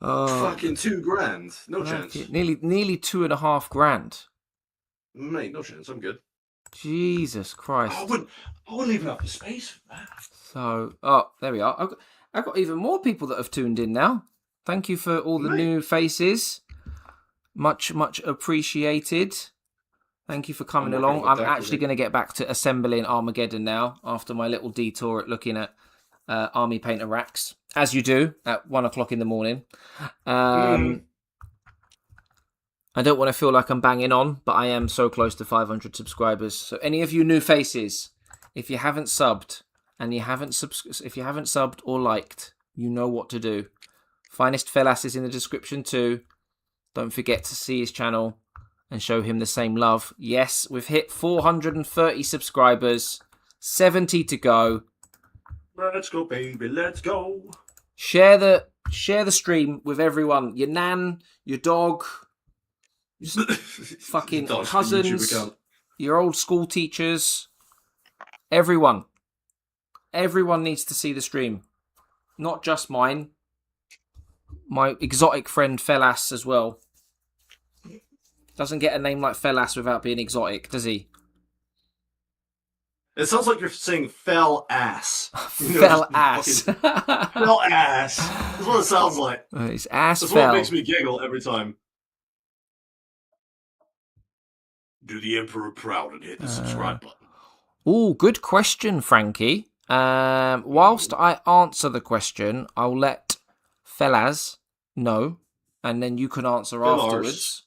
Fucking $2,000. No chance. Nearly 2.5 grand. Mate, no chance. I'm good. Jesus Christ. I wouldn't even have the space for that. So, there we are. I've got even more people that have tuned in now. Thank you for all the new faces. Much, much appreciated. Thank you for coming along. I'm actually going to get back to assembling Armageddon now after my little detour at looking at Army Painter racks, as you do at 1 o'clock in the morning. I don't want to feel like I'm banging on, but I am so close to 500 subscribers. So any of you new faces, if you haven't subbed and if you haven't subbed or liked, you know what to do. Finest Fellas is in the description too. Don't forget to see his channel and show him the same love. Yes, we've hit 430 subscribers, 70 to go. Let's go, baby. Let's go. Share the stream with everyone. Your nan, your dog, fucking Dog's cousins, YouTube account. your old school teachers. Everyone needs to see the stream. Not just mine. My exotic friend Fellas as well. Doesn't get a name like Fellas without being exotic, does he? It sounds like you're saying fell ass. Fell ass. Fell ass. That's what it sounds like. It's ass That's fell. what makes me giggle every time. Do the Emperor proud and hit the subscribe button. Oh, good question, Frankie. Whilst I answer the question, I'll let Fellas know, and then you can answer afterwards.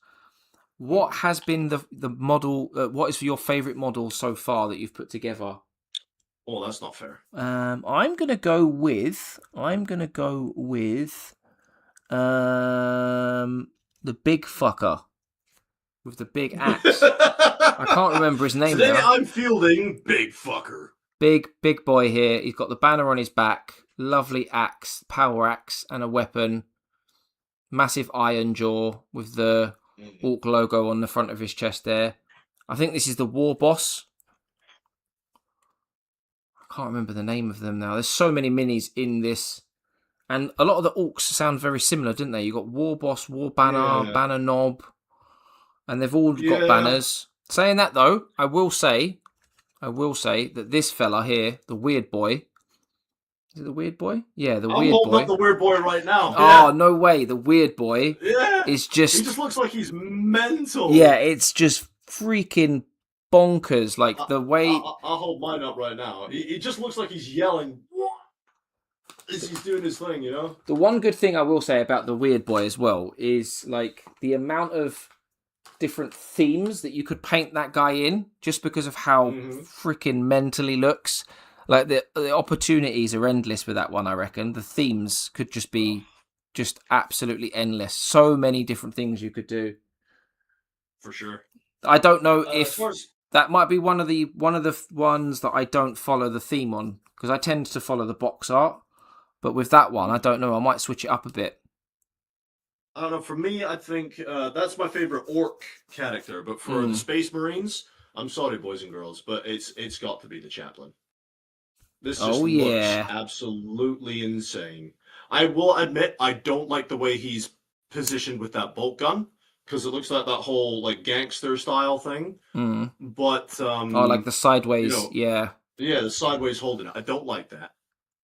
What has been the model? What is your favourite model so far that you've put together? Oh, that's not fair. I'm gonna go with the big fucker with the big axe. I can't remember his name Today now. I'm fielding Big Fucker. Big boy here. He's got the banner on his back. Lovely axe, power axe, and a weapon. Massive iron jaw with the Ork logo on the front of his chest there. I think this is the war boss. I can't remember the name of them now. There's so many minis in this. And a lot of the Orks sound very similar, didn't they? You got War Boss, War Banner, Banner Knob, and they've all got banners. Saying that though, I will say that this fella here, the Weird Boy, is it the Weird Boy? Yeah, the Weird Boy. I'm holding up the Weird Boy right now. Oh no way! The Weird Boy is just. He just looks like he's mental. Yeah, it's just freaking bonkers. Like the way. I'll hold mine up right now. He just looks like he's yelling. As he's doing his thing, you know? The one good thing I will say about the Weird Boy as well is like the amount of different themes that you could paint that guy in just because of how freaking mentally looks. Like the opportunities are endless with that one, I reckon. The themes could just be just absolutely endless. So many different things you could do. For sure. I don't know if that might be one of the ones that I don't follow the theme on because I tend to follow the box art. But with that one, I don't know. I might switch it up a bit. I don't know. For me, I think that's my favorite orc character. But for the Space Marines, I'm sorry, boys and girls, but it's got to be the Chaplain. This just looks absolutely insane. I will admit, I don't like the way he's positioned with that bolt gun because it looks like that whole like gangster style thing. But like the sideways, yeah, the sideways holding it. I don't like that.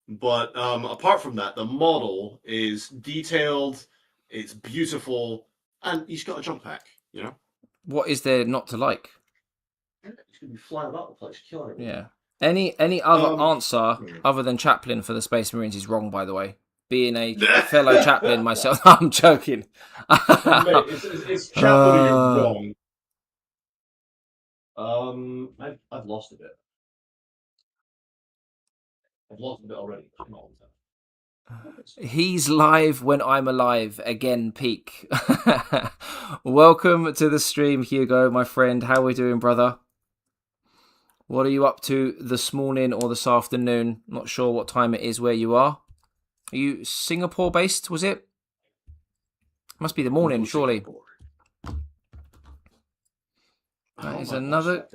But apart from that, the model is detailed, it's beautiful, and he's got a jump pack, you know? What is there not to like? He's going to be flying about the place, killing it. Yeah. Any other answer other than Chaplain for the Space Marines is wrong, by the way. Being a fellow Chaplain myself, I'm joking. Mate, it's Chaplain, you're wrong. I've lost a bit. I've lost a bit already. He's live when I'm alive. Again, Peak. Welcome to the stream, Hugo, my friend. How are we doing, brother? What are you up to this morning or this afternoon? Not sure what time it is where you are. Are you Singapore based, was it? Must be the morning, surely. That is another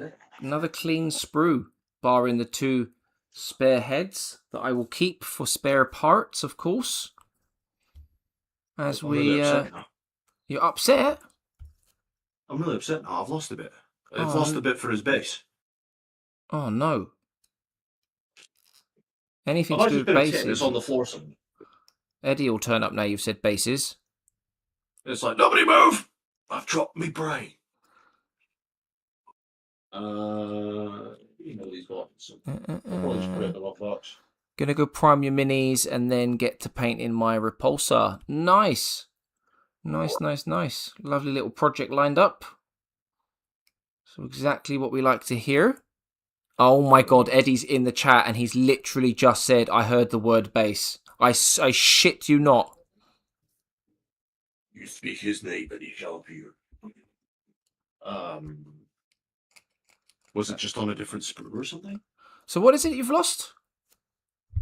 clean sprue, barring the two spare heads that I will keep for spare parts, of course. As you're upset? I'm really upset now. I've lost a bit. I've lost a bit for his base. Oh no! Anything to do with bases? It's on the floor somewhere. Eddie will turn up now. You've said bases. It's like nobody move. I've dropped me brain. You know these buttons. I'll just put it in the box. Gonna go prime your minis and then get to painting my repulsor. Nice. Nice. Lovely little project lined up. So exactly what we like to hear. Oh my god, Eddie's in the chat and he's literally just said, I heard the word base. I shit you not. You speak his name and he shall appear. Was it just on a different sprue or something? So what is it you've lost?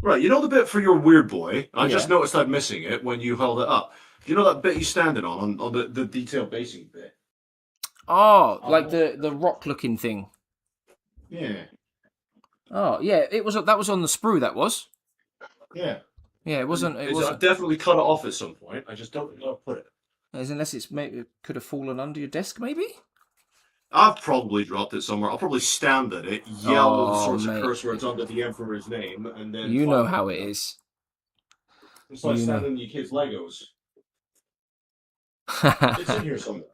Right, you know the bit for your Weird Boy? I just noticed I'm missing it when you held it up. You know that bit he's standing on the detailed basing bit? Oh, like the rock-looking thing. Yeah. Oh, yeah, that was on the sprue, that was. Yeah. Yeah, it wasn't. I definitely cut it off at some point. I just don't know where to put it. Unless it could have fallen under your desk, maybe? I've probably dropped it somewhere. I'll probably stand at it, yell all the sorts of curse words under the Emperor's name, and then... You know how it is. It's like standing your kids' Legos. It's in here somewhere.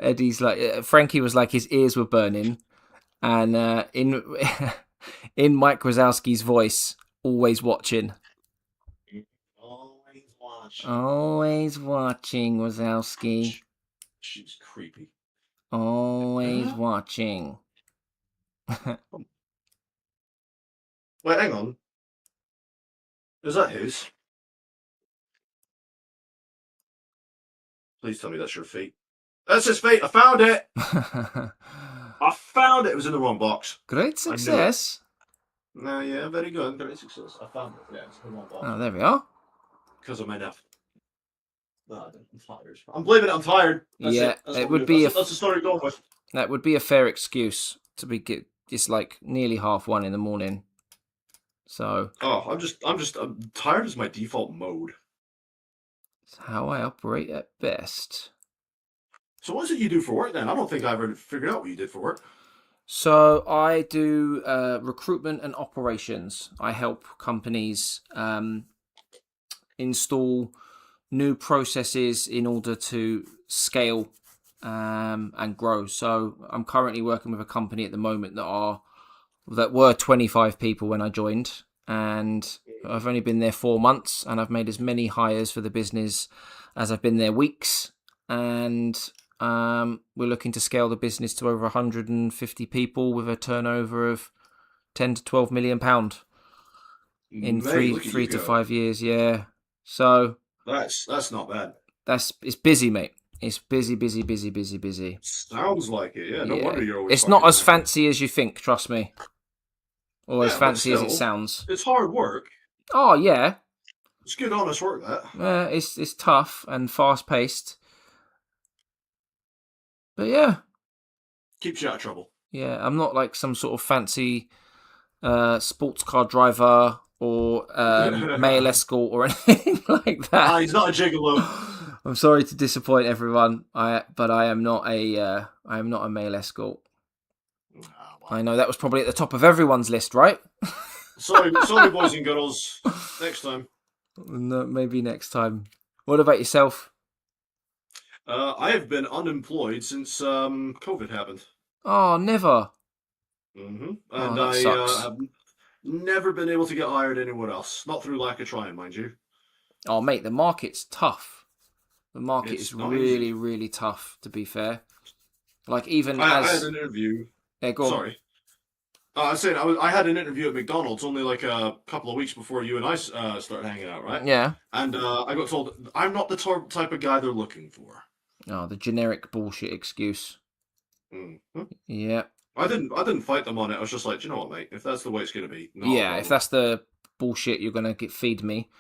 Eddie's like... Frankie was like his ears were burning, and in Mike Wazowski's voice, always watching. Always watching, Wazowski. She's creepy. Always watching. Wait, hang on. Is that his? Please tell me that's your feet. That's his feet. I found it. I found it. It was in the wrong box. Great success. No, yeah, very good. Great success. I found it. Yeah, it's in the wrong box. Oh, there we are. Because of my nephew. No, I'm tired. I'm blaming it. I'm tired. That's yeah, it. it would be that's the story going with. That would be a fair excuse, to be it's like nearly 1:30 in the morning. So Oh, I'm tired is my default mode. it's how I operate at best. So what is it you do for work then? I don't think I ever figured out what you did for work. So I do recruitment and operations. I help companies install new processes in order to scale and grow. So I'm currently working with a company at the moment that were 25 people when I joined, and I've only been there 4 months, and I've made as many hires for the business as I've been there weeks, and we're looking to scale the business to over 150 people with a turnover of 10 to 12 million pound in Mate, look at three you to go. 5 years. Yeah, so That's not bad. it's busy, mate. It's busy. Sounds like it. Yeah, no wonder you're always. It's not fucking as happy. fancy as you think, trust me, or as Yeah, but fancy as it still, sounds. It's hard work. Oh yeah, It's good, honest work. That. it's tough and fast paced, but yeah, Keeps you out of trouble. yeah. I'm not like some sort of fancy sports car driver or male escort or anything like that. He's not a gigolo. I'm sorry to disappoint everyone, but I am not a male escort. I know that was probably at the top of everyone's list, right? Sorry, boys and girls. Next time. No, maybe next time. What about yourself? I have been unemployed since COVID happened. Oh, never. And that sucks. have never been able to get hired anywhere else. Not through lack of trying, mind you. Oh, mate, the market's tough. The market It's is not really, easy. really tough, to be fair. Like, even I had an interview. Yeah, go on. Sorry. I was saying I had an interview at McDonald's only like a couple of weeks before you and I started hanging out, right? Yeah. And I got told I'm not the type of guy they're looking for. Oh, the generic bullshit excuse. Mm-hmm. Yeah. I didn't fight them on it. I was just like, do you know what, mate? If that's the way it's gonna be, no Yeah, problem. if that's the bullshit you're gonna feed me.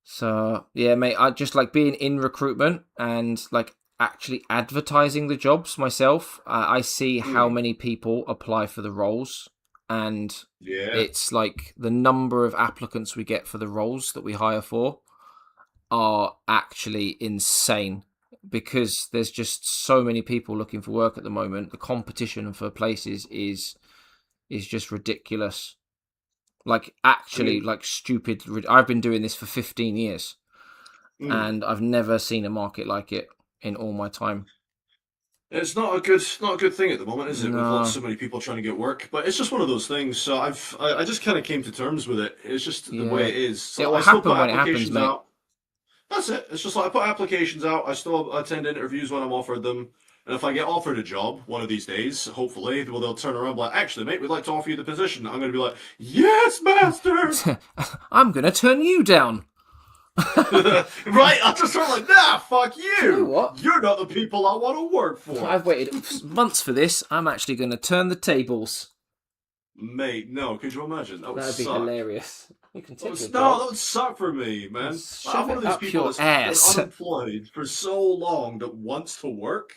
So yeah, mate, I just like being in recruitment and like actually advertising the jobs myself. I see how many people apply for the roles, and it's like the number of applicants we get for the roles that we hire for are actually insane, because there's just so many people looking for work at the moment. The competition for places is just ridiculous. Like, actually, like stupid. I've been doing this for 15 years, and I've never seen a market like it in all my time. It's not a good thing at the moment, is it? No. With so many people trying to get work, but it's just one of those things. So I just kind of came to terms with it. It's just the way it is. So It will I still happen put when it happens, applications mate. out. That's it. It's just like I put applications out. I still attend interviews when I'm offered them. And if I get offered a job one of these days, hopefully, well, they'll turn around and be like, actually, mate, we'd like to offer you the position. I'm going to be like, yes, master! I'm going to turn you down. Right? I'll just sort of like, nah, fuck you! You know what? You're not the people I want to work for. I've waited months for this. I'm actually going to turn the tables. Mate, no, could you imagine? That would That'd be suck. hilarious. You can take your No, job. that would suck for me, man. Shove I'm one it of these up people your that's been ass. unemployed for so long that wants to work.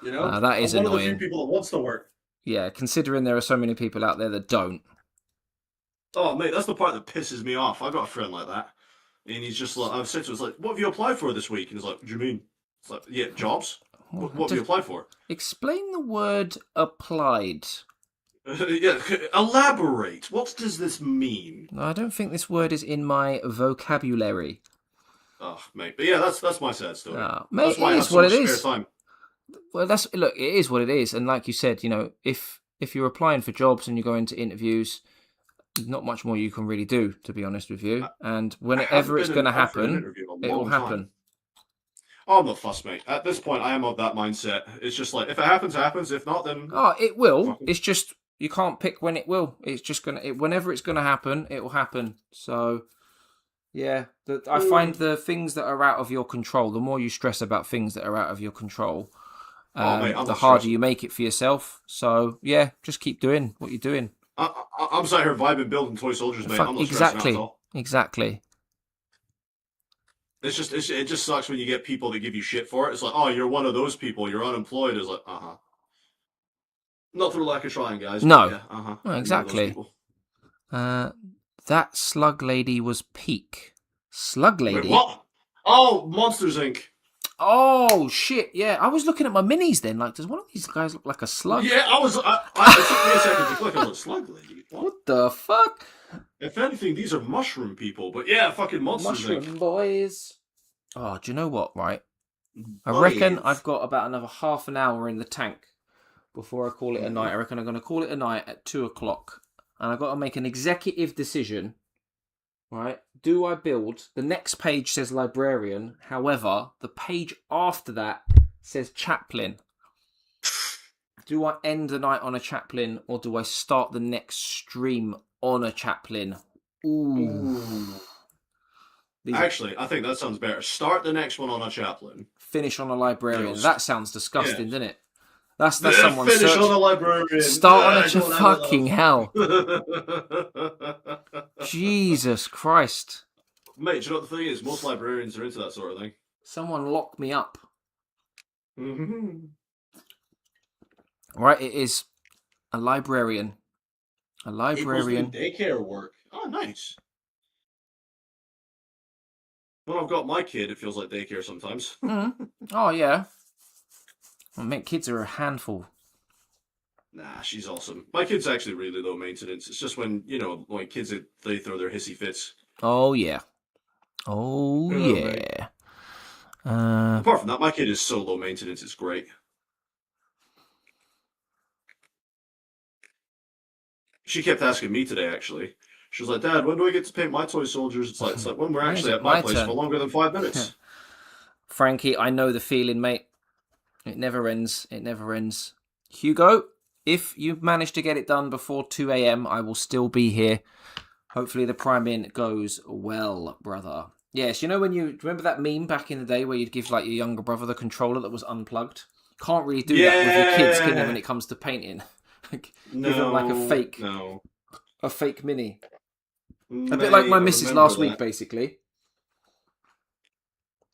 You know? That is I'm one of the annoying. few people that wants to work. Yeah, considering there are so many people out there that don't. Oh, mate, that's the part that pisses me off. I got a friend like that. And he's just like, I've said to him, it's like, what have you applied for this week? And he's like, what do you mean? It's like, yeah, jobs? What have you applied for? Explain the word applied. Yeah, elaborate. What does this mean? I don't think this word is in my vocabulary. Oh, mate. But yeah, that's my sad story. Mate, that's why I it have is so what much it spare is. time. Well, look, it is what it is. And like you said, you know, if you're applying for jobs and you're going to interviews, there's not much more you can really do, to be honest with you. And whenever it's going to happen, it will happen. Oh, I'm not fussed, mate. At this point, I am of that mindset. It's just like, if it happens, it happens. If not, then... Oh, it will. It's just, you can't pick when it will. It's just whenever it's going to happen, it will happen. So, yeah. I find the things that are out of your control, the more you stress about things that are out of your control, mate, the harder you make it for yourself. So, yeah, just keep doing what you're doing. I'm sat here vibing, building toy soldiers, mate. I'm not stressing out at all. Exactly. It just sucks when you get people that give you shit for it. It's like, oh, you're one of those people. You're unemployed. It's like, uh-huh. Not through lack of trying, guys. No. Yeah, uh-huh. Well, exactly. That slug lady was Peak. Slug lady? Wait, what? Oh, Monsters, Inc. Oh, shit, yeah. I was looking at my minis then, like, does one of these guys look like a slug? Yeah, it took me a second to click on the slug lady. What? What the fuck? If anything, these are mushroom people, but yeah, fucking Monsters, Mushroom Inc. boys. Oh, do you know what, right? I Boys. reckon I've got about another half an hour in the tank before I call it a night. I reckon I'm going to call it a night at 2 o'clock. And I've got to make an executive decision, right? Do I build... The next page says librarian. However, the page after that says chaplain. Do I end the night on a chaplain, or do I start the next stream on a chaplain? Ooh. Actually, I think that sounds better. Start the next one on a chaplain. Finish on a librarian. Yes. That sounds disgusting, doesn't it? That's Yeah, someone finish search. on a librarian. Start on a Don't have fucking hell. Jesus Christ. Mate, do you know what the thing is? Most librarians are into that sort of thing. Someone lock me up. Mm-hmm. Right, it is a librarian. A librarian. Daycare work. Oh, nice. When I've got my kid, it feels like daycare sometimes. Oh, yeah. Well, mate, kids are a handful. Nah, she's awesome. My kid's actually really low maintenance. It's just when, like kids, they throw their hissy fits. Oh, yeah. Oh, yeah. Apart from that, my kid is so low maintenance, it's great. She kept asking me today, actually. She was like, Dad, when do I get to paint my toy soldiers? It's like when we're actually at my place turn? for longer than 5 minutes. Frankie, I know the feeling, mate. It never ends. It never ends. Hugo, if you manage to get it done before 2 a.m., I will still be here. Hopefully the prime-in goes well, brother. Yes, you know when you... Remember that meme back in the day where you'd give like your younger brother the controller that was unplugged? Can't really do that with your kids, can you, when it comes to painting? Give them like a fake mini. A bit like my missus last week, basically.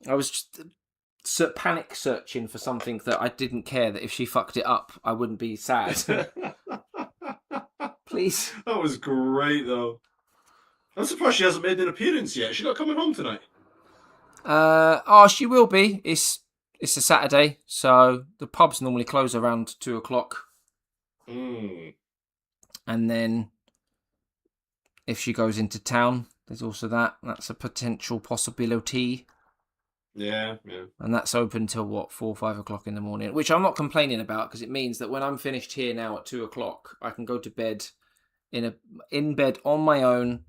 I was just panic searching for something that I didn't care that if she fucked it up, I wouldn't be sad. Please. That was great, though. I'm surprised she hasn't made an appearance yet. She's not coming home tonight. She will be. It's a Saturday, so the pubs normally close around 2 o'clock. And then if she goes into town, there's also that. That's a potential possibility. Yeah. And that's open till, 4 or 5 o'clock in the morning, which I'm not complaining about because it means that when I'm finished here now at 2 o'clock, I can go to bed in bed on my own,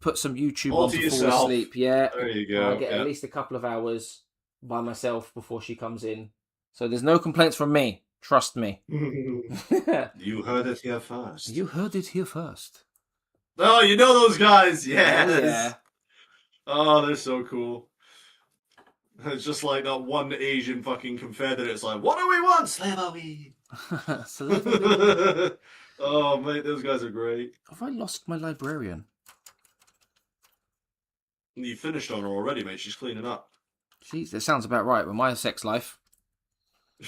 put some YouTube on to fall asleep. Yeah. There you go. I'll get at least a couple of hours by myself before she comes in. So there's no complaints from me. Trust me. You heard it here first. You heard it here first. Oh, you know those guys. Yes. Oh, yeah. Oh, they're so cool. It's just like that one Asian fucking Confederate. It's like, what do we want? Slavery. Oh, mate, those guys are great. Have I lost my librarian? You finished on her already, mate. She's cleaning up. Jeez, that sounds about right with my sex life.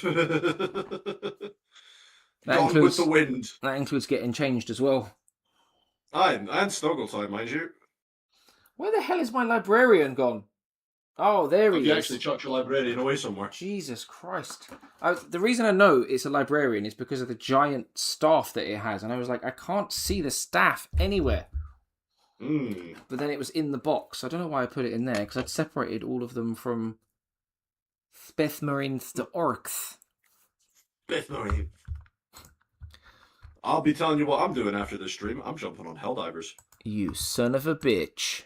Gone with the wind. That includes getting changed as well. And snuggle time, mind you. Where the hell is my librarian gone? Oh, there he is. You actually chucked your librarian away somewhere. Jesus Christ. The reason I know it's a librarian is because of the giant staff that it has. And I was like, I can't see the staff anywhere. But then it was in the box. I don't know why I put it in there, because I'd separated all of them from Marines to Orks. Marine. I'll be telling you what I'm doing after this stream. I'm jumping on Helldivers. You son of a bitch.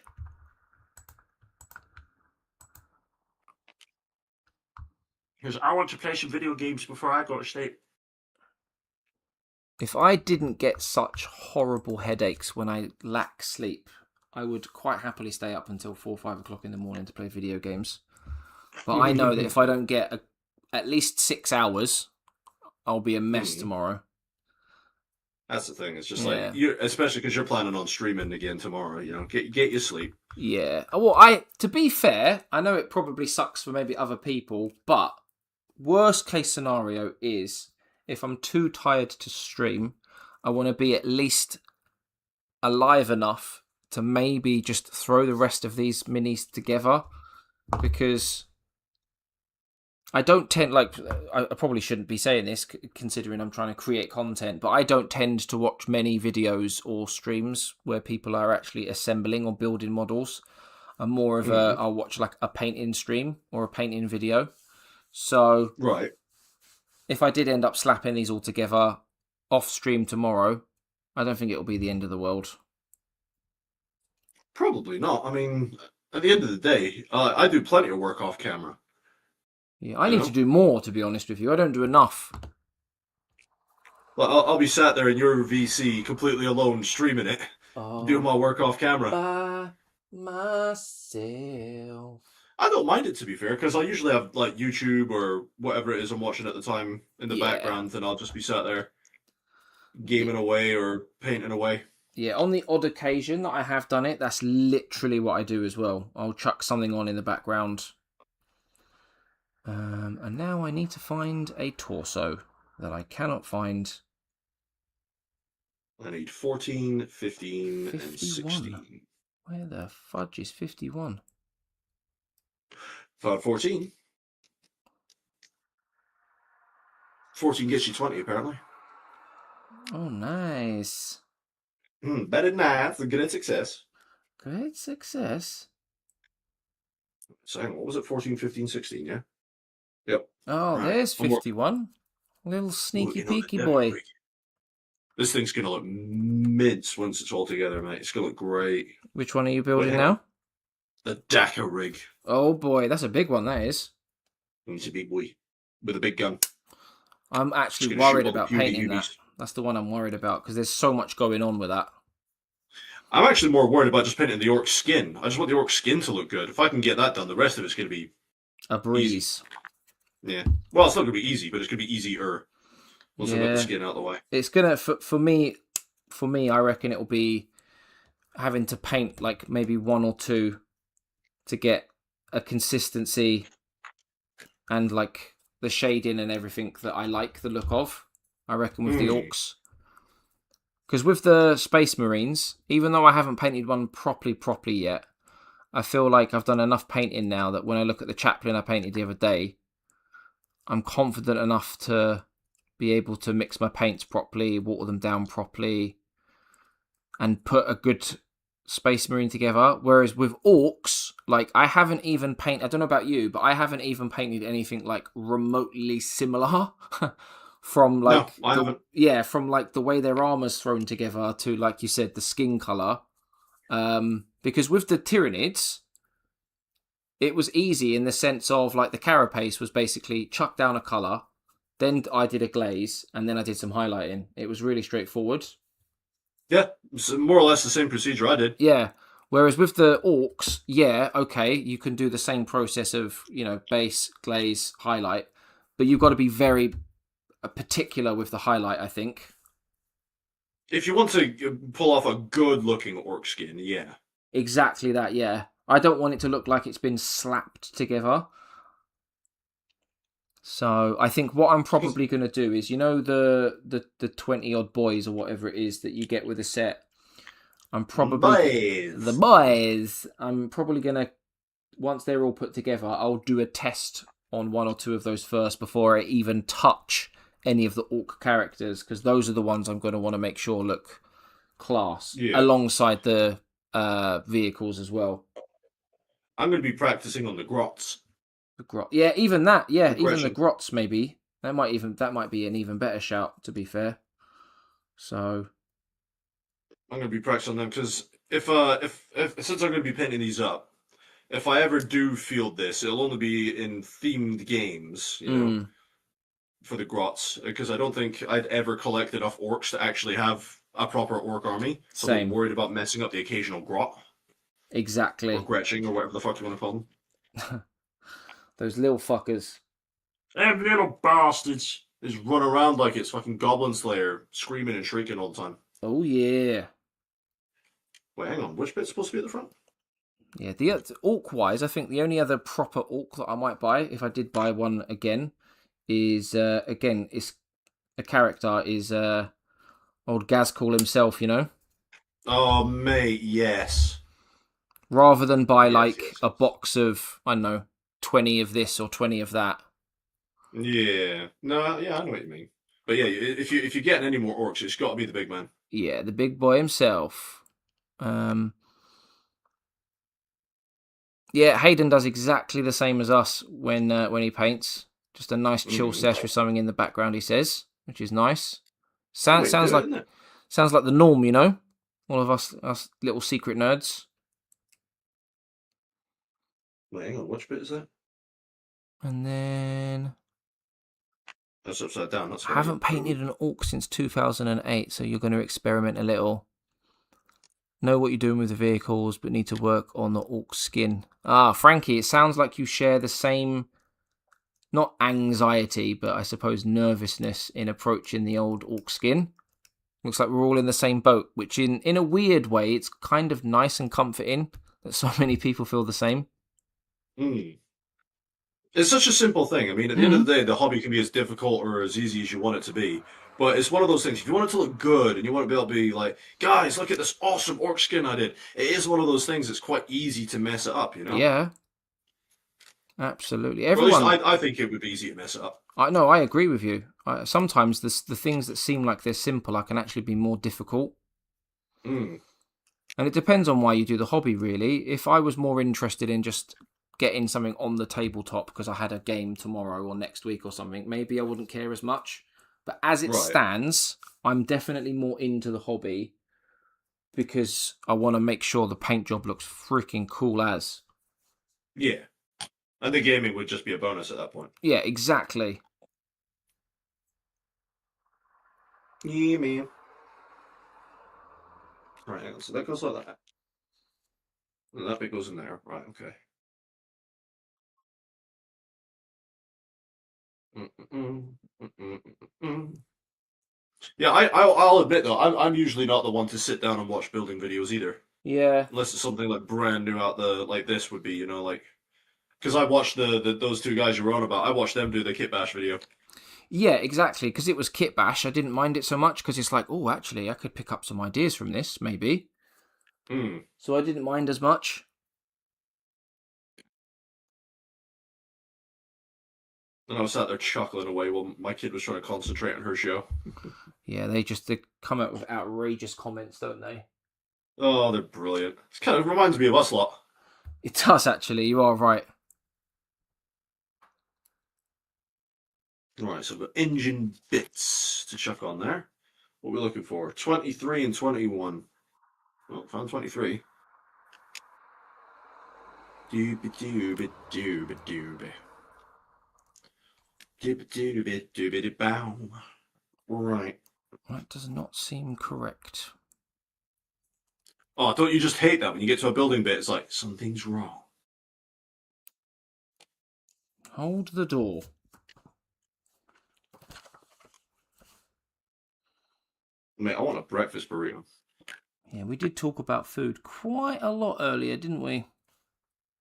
Because I want to play some video games before I go to sleep. If I didn't get such horrible headaches when I lack sleep, I would quite happily stay up until 4 or 5 o'clock in the morning to play video games. But I know that if I don't get at least 6 hours, I'll be a mess tomorrow. That's the thing. It's just like, especially because you're planning on streaming again tomorrow, get your sleep. Yeah. Well, to be fair, I know it probably sucks for maybe other people, but worst case scenario is if I'm too tired to stream, I want to be at least alive enough to maybe just throw the rest of these minis together, because I don't tend, like, I probably shouldn't be saying this considering I'm trying to create content, but I don't tend to watch many videos or streams where people are actually assembling or building models. I'm more of I'll watch like a painting stream or a painting video. So Right. if I did end up slapping these all together off stream tomorrow, I don't think it'll be the end of the world. Probably not. I mean, at the end of the day, I do plenty of work off camera. Yeah, I need to do more, to be honest with you. I don't do enough. Well, I'll be sat there in your VC completely alone streaming it, doing my work off camera. By myself. I don't mind it, to be fair, because I usually have like YouTube or whatever it is I'm watching at the time in the background, and I'll just be sat there gaming away or painting away. Yeah, on the odd occasion that I have done it, that's literally what I do as well. I'll chuck something on in the background. And now I need to find a torso that I cannot find. I need 14, 15, 51. and 16. Where the fudge is 51? Found 14. 14 gets you 20, apparently. Oh, nice. Better than that. It's a good success. Great success. So hang on, what was it? 14, 15, 16, yeah? Yep. Oh, Right. there's 51. Little sneaky peeky boy. This thing's going to look mince once it's all together, mate. It's going to look great. Which one are you building Wait, now? The Dakar rig. Oh boy, that's a big one, that is. It's a big boy with a big gun. I'm actually It's gonna worried shoot all about the puny painting that. beauties. That's the one I'm worried about, because there's so much going on with that. I'm actually more worried about just painting the orc skin. I just want the orc skin to look good. If I can get that done, the rest of it's going to be A breeze. Yeah. Well, it's not going to be easy, but it's going to be easier once I get the skin out of the way. It's gonna for me, I reckon it'll be having to paint like maybe one or two to get a consistency and like the shading and everything that I like the look of. I reckon with the orcs, because with the Space Marines, even though I haven't painted one properly yet, I feel like I've done enough painting now that when I look at the Chaplain I painted the other day, I'm confident enough to be able to mix my paints properly, water them down properly, and put a good Space Marine together. Whereas with Orks, like I haven't even painted, I don't know about you, but I haven't even painted anything like remotely similar from like from like the way their armor's thrown together to, like you said, the skin color. Because with the Tyranids, it was easy in the sense of like the carapace was basically chuck down a color, then I did a glaze, and then I did some highlighting. It was really straightforward. Yeah, it's more or less the same procedure I did. Yeah. Whereas with the Orks, okay, you can do the same process of, base, glaze, highlight, but you've got to be very particular with the highlight, I think. If you want to pull off a good-looking orc skin, yeah. Exactly that, yeah. I don't want it to look like it's been slapped together. So I think what I'm probably going to do is, the 20-odd boys or whatever it is that you get with a set, I'm probably... The boys! I'm probably going to, once they're all put together, I'll do a test on one or two of those first before I even touch any of the orc characters, because those are the ones I'm going to want to make sure look class, alongside the vehicles as well. I'm going to be practicing on the grots. Yeah, even that. Yeah, even the grots maybe. That might be an even better shout, to be fair. So I'm going to be practicing on them because if since I'm going to be painting these up, if I ever do field this, it'll only be in themed games, for the grots, because I don't think I'd ever collect enough orcs to actually have a proper orc army. So Same. I'm worried about messing up the occasional grot. Exactly. Or Gretching, or whatever the fuck you want to call them. Those little fuckers. Them little bastards just run around like it's fucking Goblin Slayer, screaming and shrieking all the time. Oh, yeah. Wait, hang on. Which bit's supposed to be at the front? Yeah, the orc-wise, I think the only other proper orc that I might buy, if I did buy one again, is, it's a character is old Gazcall himself, you know? Oh, mate, yes. Rather than buy Yes, like yes, a yes. box of, I don't know, 20 of this or 20 of that. Yeah. No, yeah, I know what you mean. But yeah, if you're getting any more orcs, it's got to be the big man. Yeah, the big boy himself. Yeah, Hayden does exactly the same as us when he paints. Just a nice chill sesh with something in the background, he says, which is nice. Sounds Good, like isn't it? sounds like the norm, you know? All of us little secret nerds. Wait, hang on, which bit is that? And then That's upside down. That's I haven't painted an orc since 2008, so you're going to experiment a little. Know what you're doing with the vehicles, but need to work on the orc skin. Ah, Frankie, it sounds like you share the same, not anxiety, but I suppose nervousness in approaching the old orc skin. Looks like we're all in the same boat, which in a weird way, it's kind of nice and comforting that so many people feel the same. Mm. It's such a simple thing. I mean, at the end of the day, the hobby can be as difficult or as easy as you want it to be. But it's one of those things. If you want it to look good and you want to be able to be like, guys, look at this awesome orc skin I did. It is one of those things that's quite easy to mess it up, you know? Yeah, absolutely. Or at least Everyone, I think it would be easy to mess it up. I know, I agree with you. Sometimes the things that seem like they're simple can actually be more difficult. Mm. And it depends on why you do the hobby, really. If I was more interested in just getting something on the tabletop because I had a game tomorrow or next week or something, maybe I wouldn't care as much. But as it stands, I'm definitely more into the hobby because I want to make sure the paint job looks freaking cool as. Yeah. And the gaming would just be a bonus at that point. Yeah, exactly. Yeah, man. Right, hang on. So that goes like that. And that bit goes in there. Right, okay. Yeah, I'll admit though, I'm usually not the one to sit down and watch building videos either. Yeah. Unless it's something like brand new out the like this would be, you know, like because I watched the those two guys you were on about. I watched them do the kit bash video. Yeah, exactly. Because it was kit bash, I didn't mind it so much because it's like, oh, actually, I could pick up some ideas from this, maybe. Hmm. So I didn't mind as much. And I was sat there chuckling away while my kid was trying to concentrate on her show. Yeah, they come up with outrageous comments, don't they? Oh, they're brilliant. It kind of reminds me of us lot. It does, actually. You are right. Right, so we've got engine bits to chuck on there. What are we looking for? 23 and 21. Oh, found 23. Doobie doobie doobie doobie. Doobie doobie doobie bow. Right. That does not seem correct. Oh, don't you just hate that when you get to a building bit? It's like, something's wrong. Hold the door. Mate, I want a breakfast burrito. Yeah, we did talk about food quite a lot earlier, didn't we?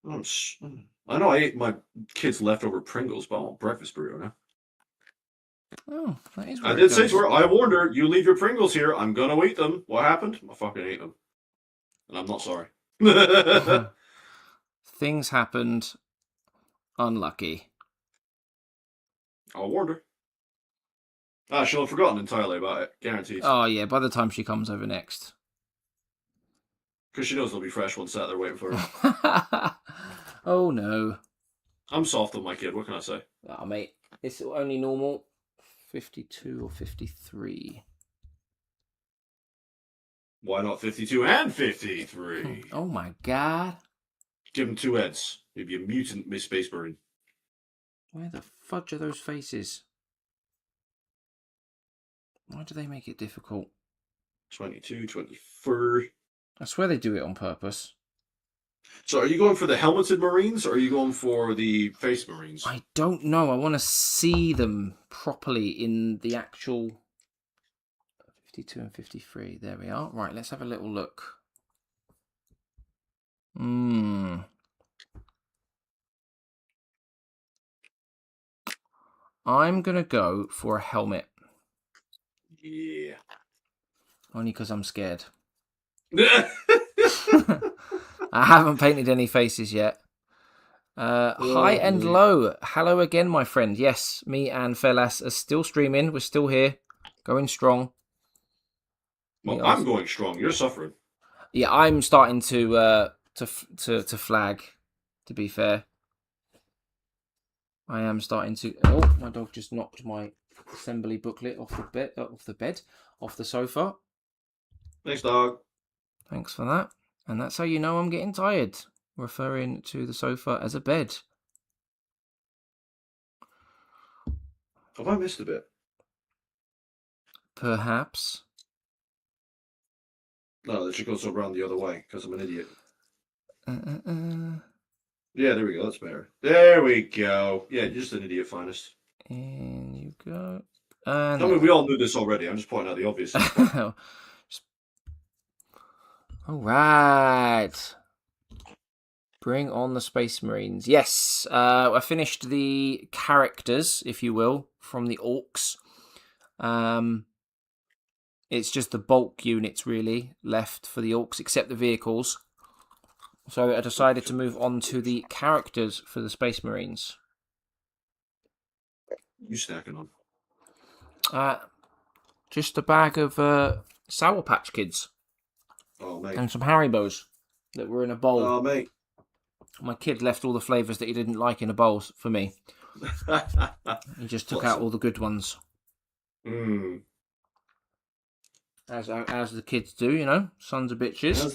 I know I ate my kids' leftover Pringles, but I want breakfast burrito now. Oh, that is I where did it say goes. to her, I warned her, you leave your Pringles here, I'm gonna eat them. What happened? I fucking ate them. And I'm not sorry. Things happened. Unlucky. I warned her. Ah, she'll have forgotten entirely about it. Guaranteed. Oh, yeah, by the time she comes over next. Because she knows they'll be fresh ones sat there waiting for her. Oh, no. I'm soft on my kid, what can I say? Oh, mate. It's only normal. 52 or 53. Why not 52 and 53? Oh, my God. Give him two heads. He'd be a mutant Miss Space Marine. Where the fudge are those faces? Why do they make it difficult? 22, 24. I swear they do it on purpose. So are you going for the helmeted Marines or are you going for the face Marines? I don't know. I want to see them properly in the actual 52 and 53. There we are. Right, let's have a little look. I'm going to go for a helmet. Yeah. Only because I'm scared. I haven't painted any faces yet. High and low. Hello again, my friend. Yes, me and Felas are still streaming. We're still here, going strong. Well, I'm going strong. You're suffering. Yeah, I'm starting to flag. To be fair, I am starting to. Oh, my dog just knocked my assembly booklet off the sofa. Thanks, dog. Thanks for that. And that's how you know I'm getting tired. Referring to the sofa as a bed. Have I missed a bit? Perhaps. No, that should go around the other way because I'm an idiot. Yeah, there we go. That's better. There we go. Yeah, you're just an idiot, finest. And you go. I mean, we all knew this already. I'm just pointing out the obvious. All right. Bring on the Space Marines. Yes, I finished the characters, if you will, from the Orks. It's just the bulk units, really, left for the Orks, except the vehicles. So I decided to move on to the characters for the Space Marines. You snacking on? Just a bag of Sour Patch Kids. Oh, mate. And some Haribos that were in a bowl. Oh, mate. My kid left all the flavours that he didn't like in a bowl for me. He just took out all the good ones. Mm. As the kids do, you know, sons of bitches.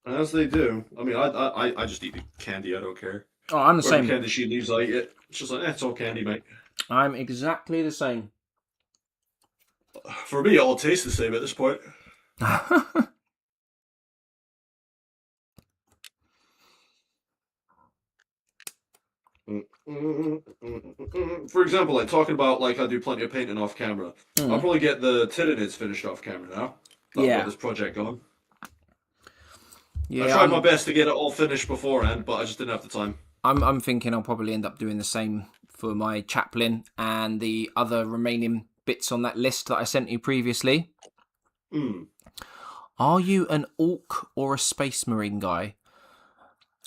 As they do. I mean, I just eat the candy. I don't care. Oh, I'm the same. Candy she leaves, I eat it. It's just like, it's all candy, mate. I'm exactly the same. For me, it all tastes the same at this point. For example, like talking about like I do plenty of painting off camera. I'll probably get the Tyranids finished off camera now. I've got this project going. Yeah, I tried my best to get it all finished beforehand, but I just didn't have the time. I'm thinking I'll probably end up doing the same for my Chaplain and the other remaining bits on that list that I sent you previously. Are you an Ork or a Space Marine guy?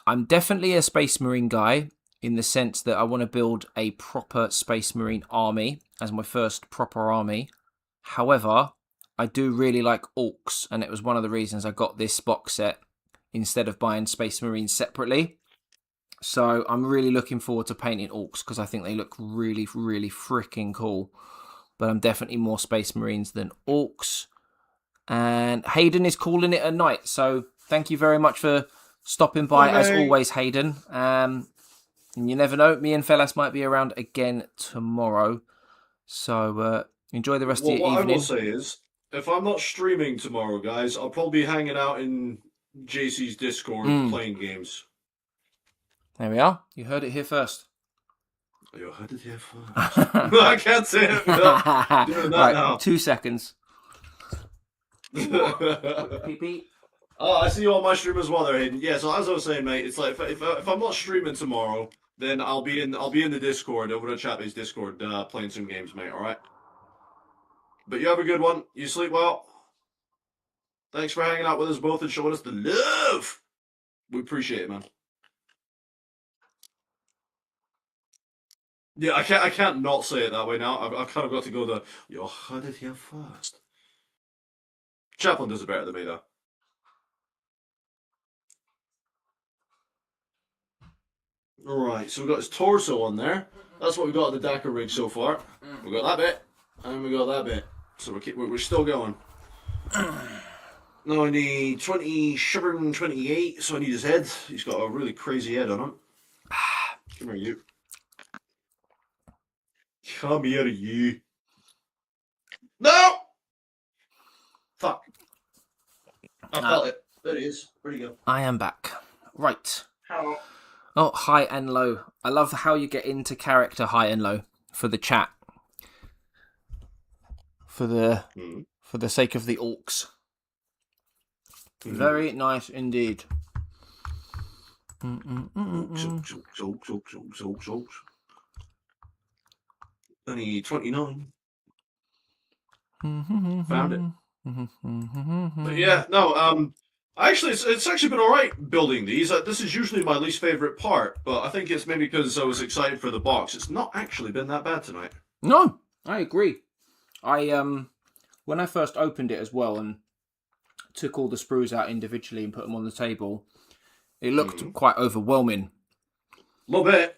I'm definitely a Space Marine guy, in the sense that I want to build a proper Space Marine army as my first proper army. However, I do really like Orks, and it was one of the reasons I got this box set instead of buying Space Marines separately. So I'm really looking forward to painting Orks because I think they look really, really freaking cool. But I'm definitely more Space Marines than Orks. And Hayden is calling it a night. So thank you very much for stopping by as always, Hayden. And you never know, me and Felas might be around again tomorrow. So enjoy the rest of your evening. What I will say is, if I'm not streaming tomorrow, guys, I'll probably be hanging out in JC's Discord playing games. There we are. You heard it here first. You heard it here first. I can't say it without doing that now. 2 seconds. Pee-pee. Oh, I see you on my stream as well there, Hayden. Yeah, so as I was saying, mate, it's like if I'm not streaming tomorrow, then I'll be in the Discord, over at Chaplain's Discord, playing some games, mate, alright? But you have a good one. You sleep well. Thanks for hanging out with us both and showing us the love. We appreciate it, man. Yeah, I can't not say it that way now. I've kind of got to go the, you heard it here first. Chaplain does it better than me, though. Alright, so we've got his torso on there. That's what we've got at the Dakar rig so far. We've got that bit, and we got that bit. So we're still going. Now I need 27, 28, so I need his head. He's got a really crazy head on him. Come here, you. Come here, you. No! Fuck. I felt it. There it is. Where'd he go? I am back. Right. Hello. Oh, high and low. I love how you get into character high and low for the chat. For the sake of the Orks. Very nice indeed. Only 29. Found it. But yeah, no, actually, it's actually been all right building these. This is usually my least favorite part, but I think it's maybe because I was excited for the box. It's not actually been that bad tonight. No, I agree. When I first opened it as well and took all the sprues out individually and put them on the table, it looked quite overwhelming. A little bit.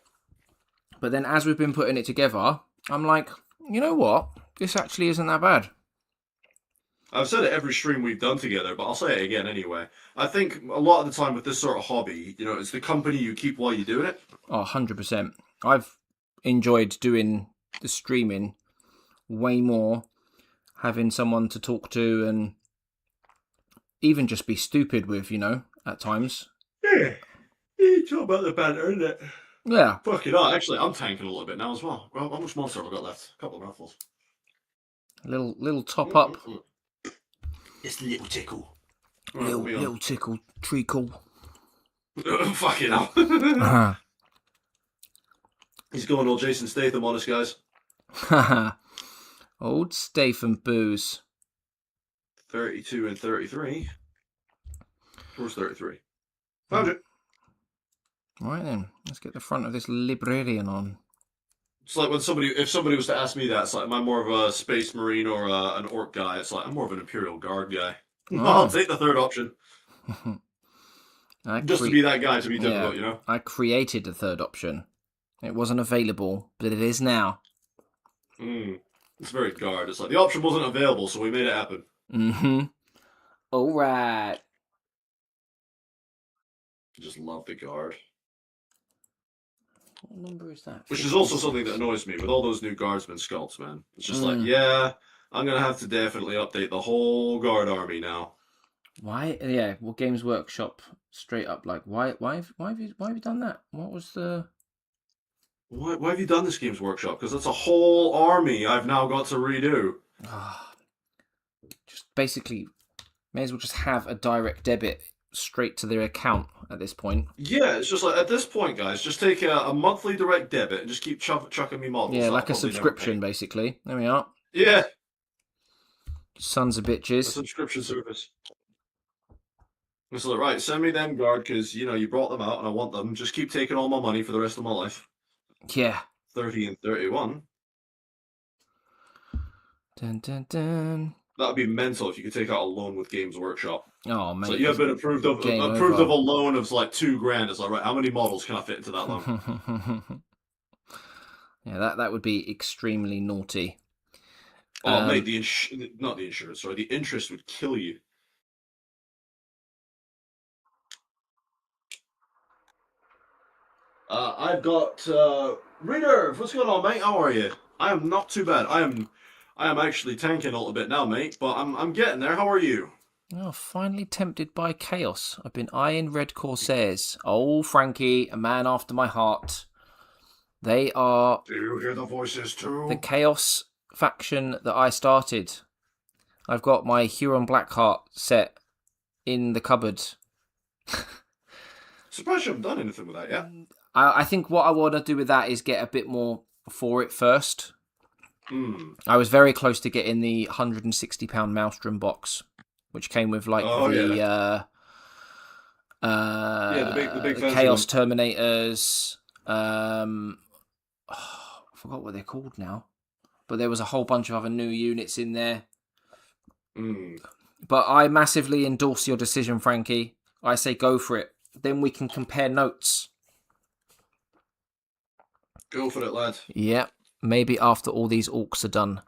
But then as we've been putting it together, I'm like, you know what? This actually isn't that bad. I've said it every stream we've done together, but I'll say it again anyway. I think a lot of the time with this sort of hobby, you know, it's the company you keep while you're doing it. Oh, 100%. I've enjoyed doing the streaming way more, having someone to talk to and even just be stupid with, you know, at times. Yeah. You talk about the banter, isn't it? Yeah. Fucking hell. Actually, I'm tanking a little bit now as well. Well, how much monster have I got left? A couple of mouthfuls. Little top up. Just a little tickle. Little tickle treacle. Fucking hell. He's going all Jason Statham on us, guys. Old Statham booze. 32 and 33. Where's 33? Found it. Right then, let's get the front of this librarian on. It's like when if somebody was to ask me that, it's like, am I more of a Space Marine or an Orc guy? It's like, I'm more of an Imperial Guard guy. Oh. I'll take the third option. To be that guy to be difficult, you know? I created the third option. It wasn't available, but it is now. It's very Guard. It's like, the option wasn't available, so we made it happen. Mm-hmm. All right. I just love the Guard. What number is that? Which is also something that annoys me with all those new Guardsman sculpts, man. It's just like, yeah, I'm going to have to definitely update the whole Guard army now. Why? Yeah, well, Games Workshop straight up like, why have you done that? What was the... Why have you done this, Games Workshop? Because that's a whole army I've now got to redo. Just basically, may as well just have a direct debit straight to their account at this point. Yeah, it's just like, at this point, guys, just take a monthly direct debit and just keep chucking me models. Yeah, like a subscription, basically. There we are. Yeah. Sons of bitches. A subscription service. It's like, right, send me them, Guard, because, you know, you brought them out and I want them. Just keep taking all my money for the rest of my life. Yeah. 30 and 31. Dun, dun, dun. That would be mental if you could take out a loan with Games Workshop. Oh, mate. So you have been approved of a loan of like $2,000. It's like, right, how many models can I fit into that loan? Yeah, that would be extremely naughty. Oh, mate, not the insurance, sorry, the interest would kill you. I've got Reader. What's going on, mate? How are you? I am not too bad. I am actually tanking a little bit now, mate, but I'm getting there. How are you? Oh, finally tempted by chaos. I've been eyeing Red Corsairs. Oh, Frankie, a man after my heart. They are... Do you hear the voices too? The chaos faction that I started. I've got my Huron Blackheart set in the cupboard. Surprised you haven't done anything with that yet. I think what I want to do with that is get a bit more for it first. I was very close to getting the £160 Maelstrom box, which came with like the big Chaos Terminators. I forgot what they're called now, but there was a whole bunch of other new units in there. But I massively endorse your decision, Frankie. I say go for it. Then we can compare notes. Go for it, lad. Yeah, maybe after all these orcs are done.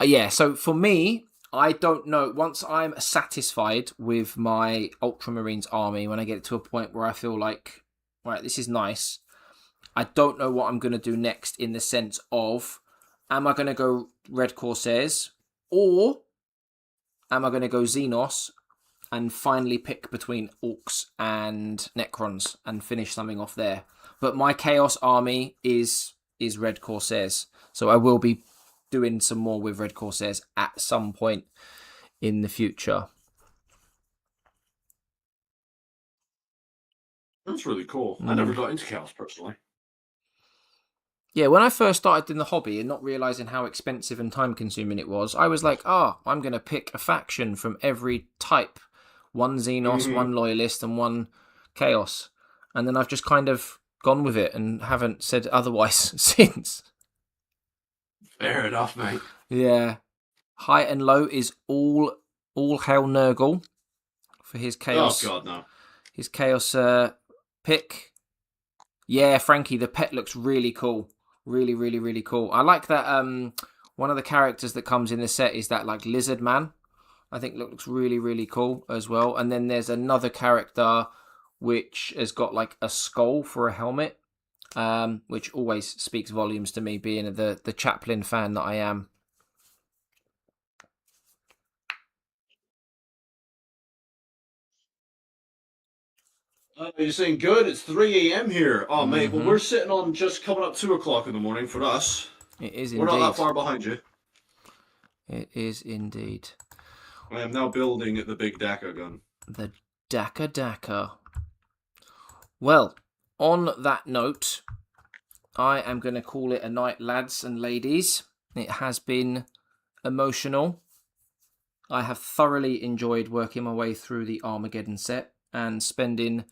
Yeah, so for me, I don't know. Once I'm satisfied with my Ultramarines army, when I get to a point where I feel like, right, this is nice, I don't know what I'm going to do next in the sense of, am I going to go Red Corsairs or am I going to go Xenos and finally pick between Orks and Necrons and finish something off there? But my Chaos army is Red Corsairs. So I will be doing some more with Red Corsairs at some point in the future. That's really cool. I never got into Chaos personally. Yeah, when I first started in the hobby and not realising how expensive and time consuming it was, I was like, I'm going to pick a faction from every type. One Xenos, one Loyalist, and one Chaos. And then I've just kind of gone with it and haven't said otherwise since. Fair enough, mate. Yeah. High and low is all hail Nurgle for his Chaos. Oh, God, no. His Chaos pick. Yeah, Frankie, the pet looks really cool. Really, really, really cool. I like that one of the characters that comes in the set is that like lizard man. I think looks really, really cool as well. And then there's another character which has got like a skull for a helmet, which always speaks volumes to me, being the Chaplain fan that I am. You're saying good? It's 3 a.m. here. Oh, mate, well, we're sitting on just coming up 2 o'clock in the morning for us. It is We're indeed. not that far behind you. It is indeed. I am now building the big Daka gun. The Daka. Well, on that note, I am going to call it a night, lads and ladies. It has been emotional. I have thoroughly enjoyed working my way through the Armageddon set and spending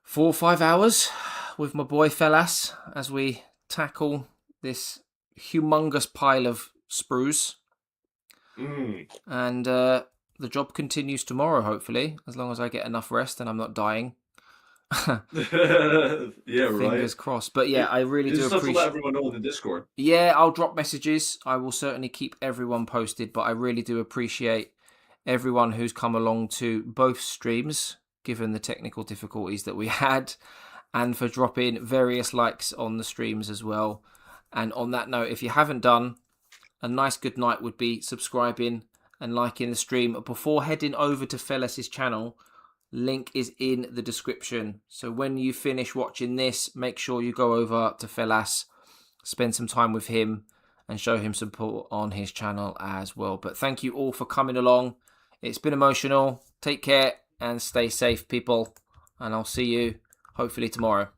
4 or 5 hours with my boy Fellas as we tackle this humongous pile of sprues. And the job continues tomorrow, hopefully, as long as I get enough rest and I'm not dying. Yeah, right. Fingers crossed. But yeah, I really do appreciate. Let everyone know in the Discord. Yeah, I'll drop messages. I will certainly keep everyone posted, but I really do appreciate everyone who's come along to both streams, given the technical difficulties that we had, and for dropping various likes on the streams as well. And on that note, if you haven't done, a nice good night would be subscribing and liking the stream before heading over to Fellas' channel. Link is in the description. So when you finish watching this, make sure you go over to Fellas, spend some time with him and show him support on his channel as well. But thank you all for coming along. It's been emotional. Take care and stay safe, people. And I'll see you hopefully tomorrow.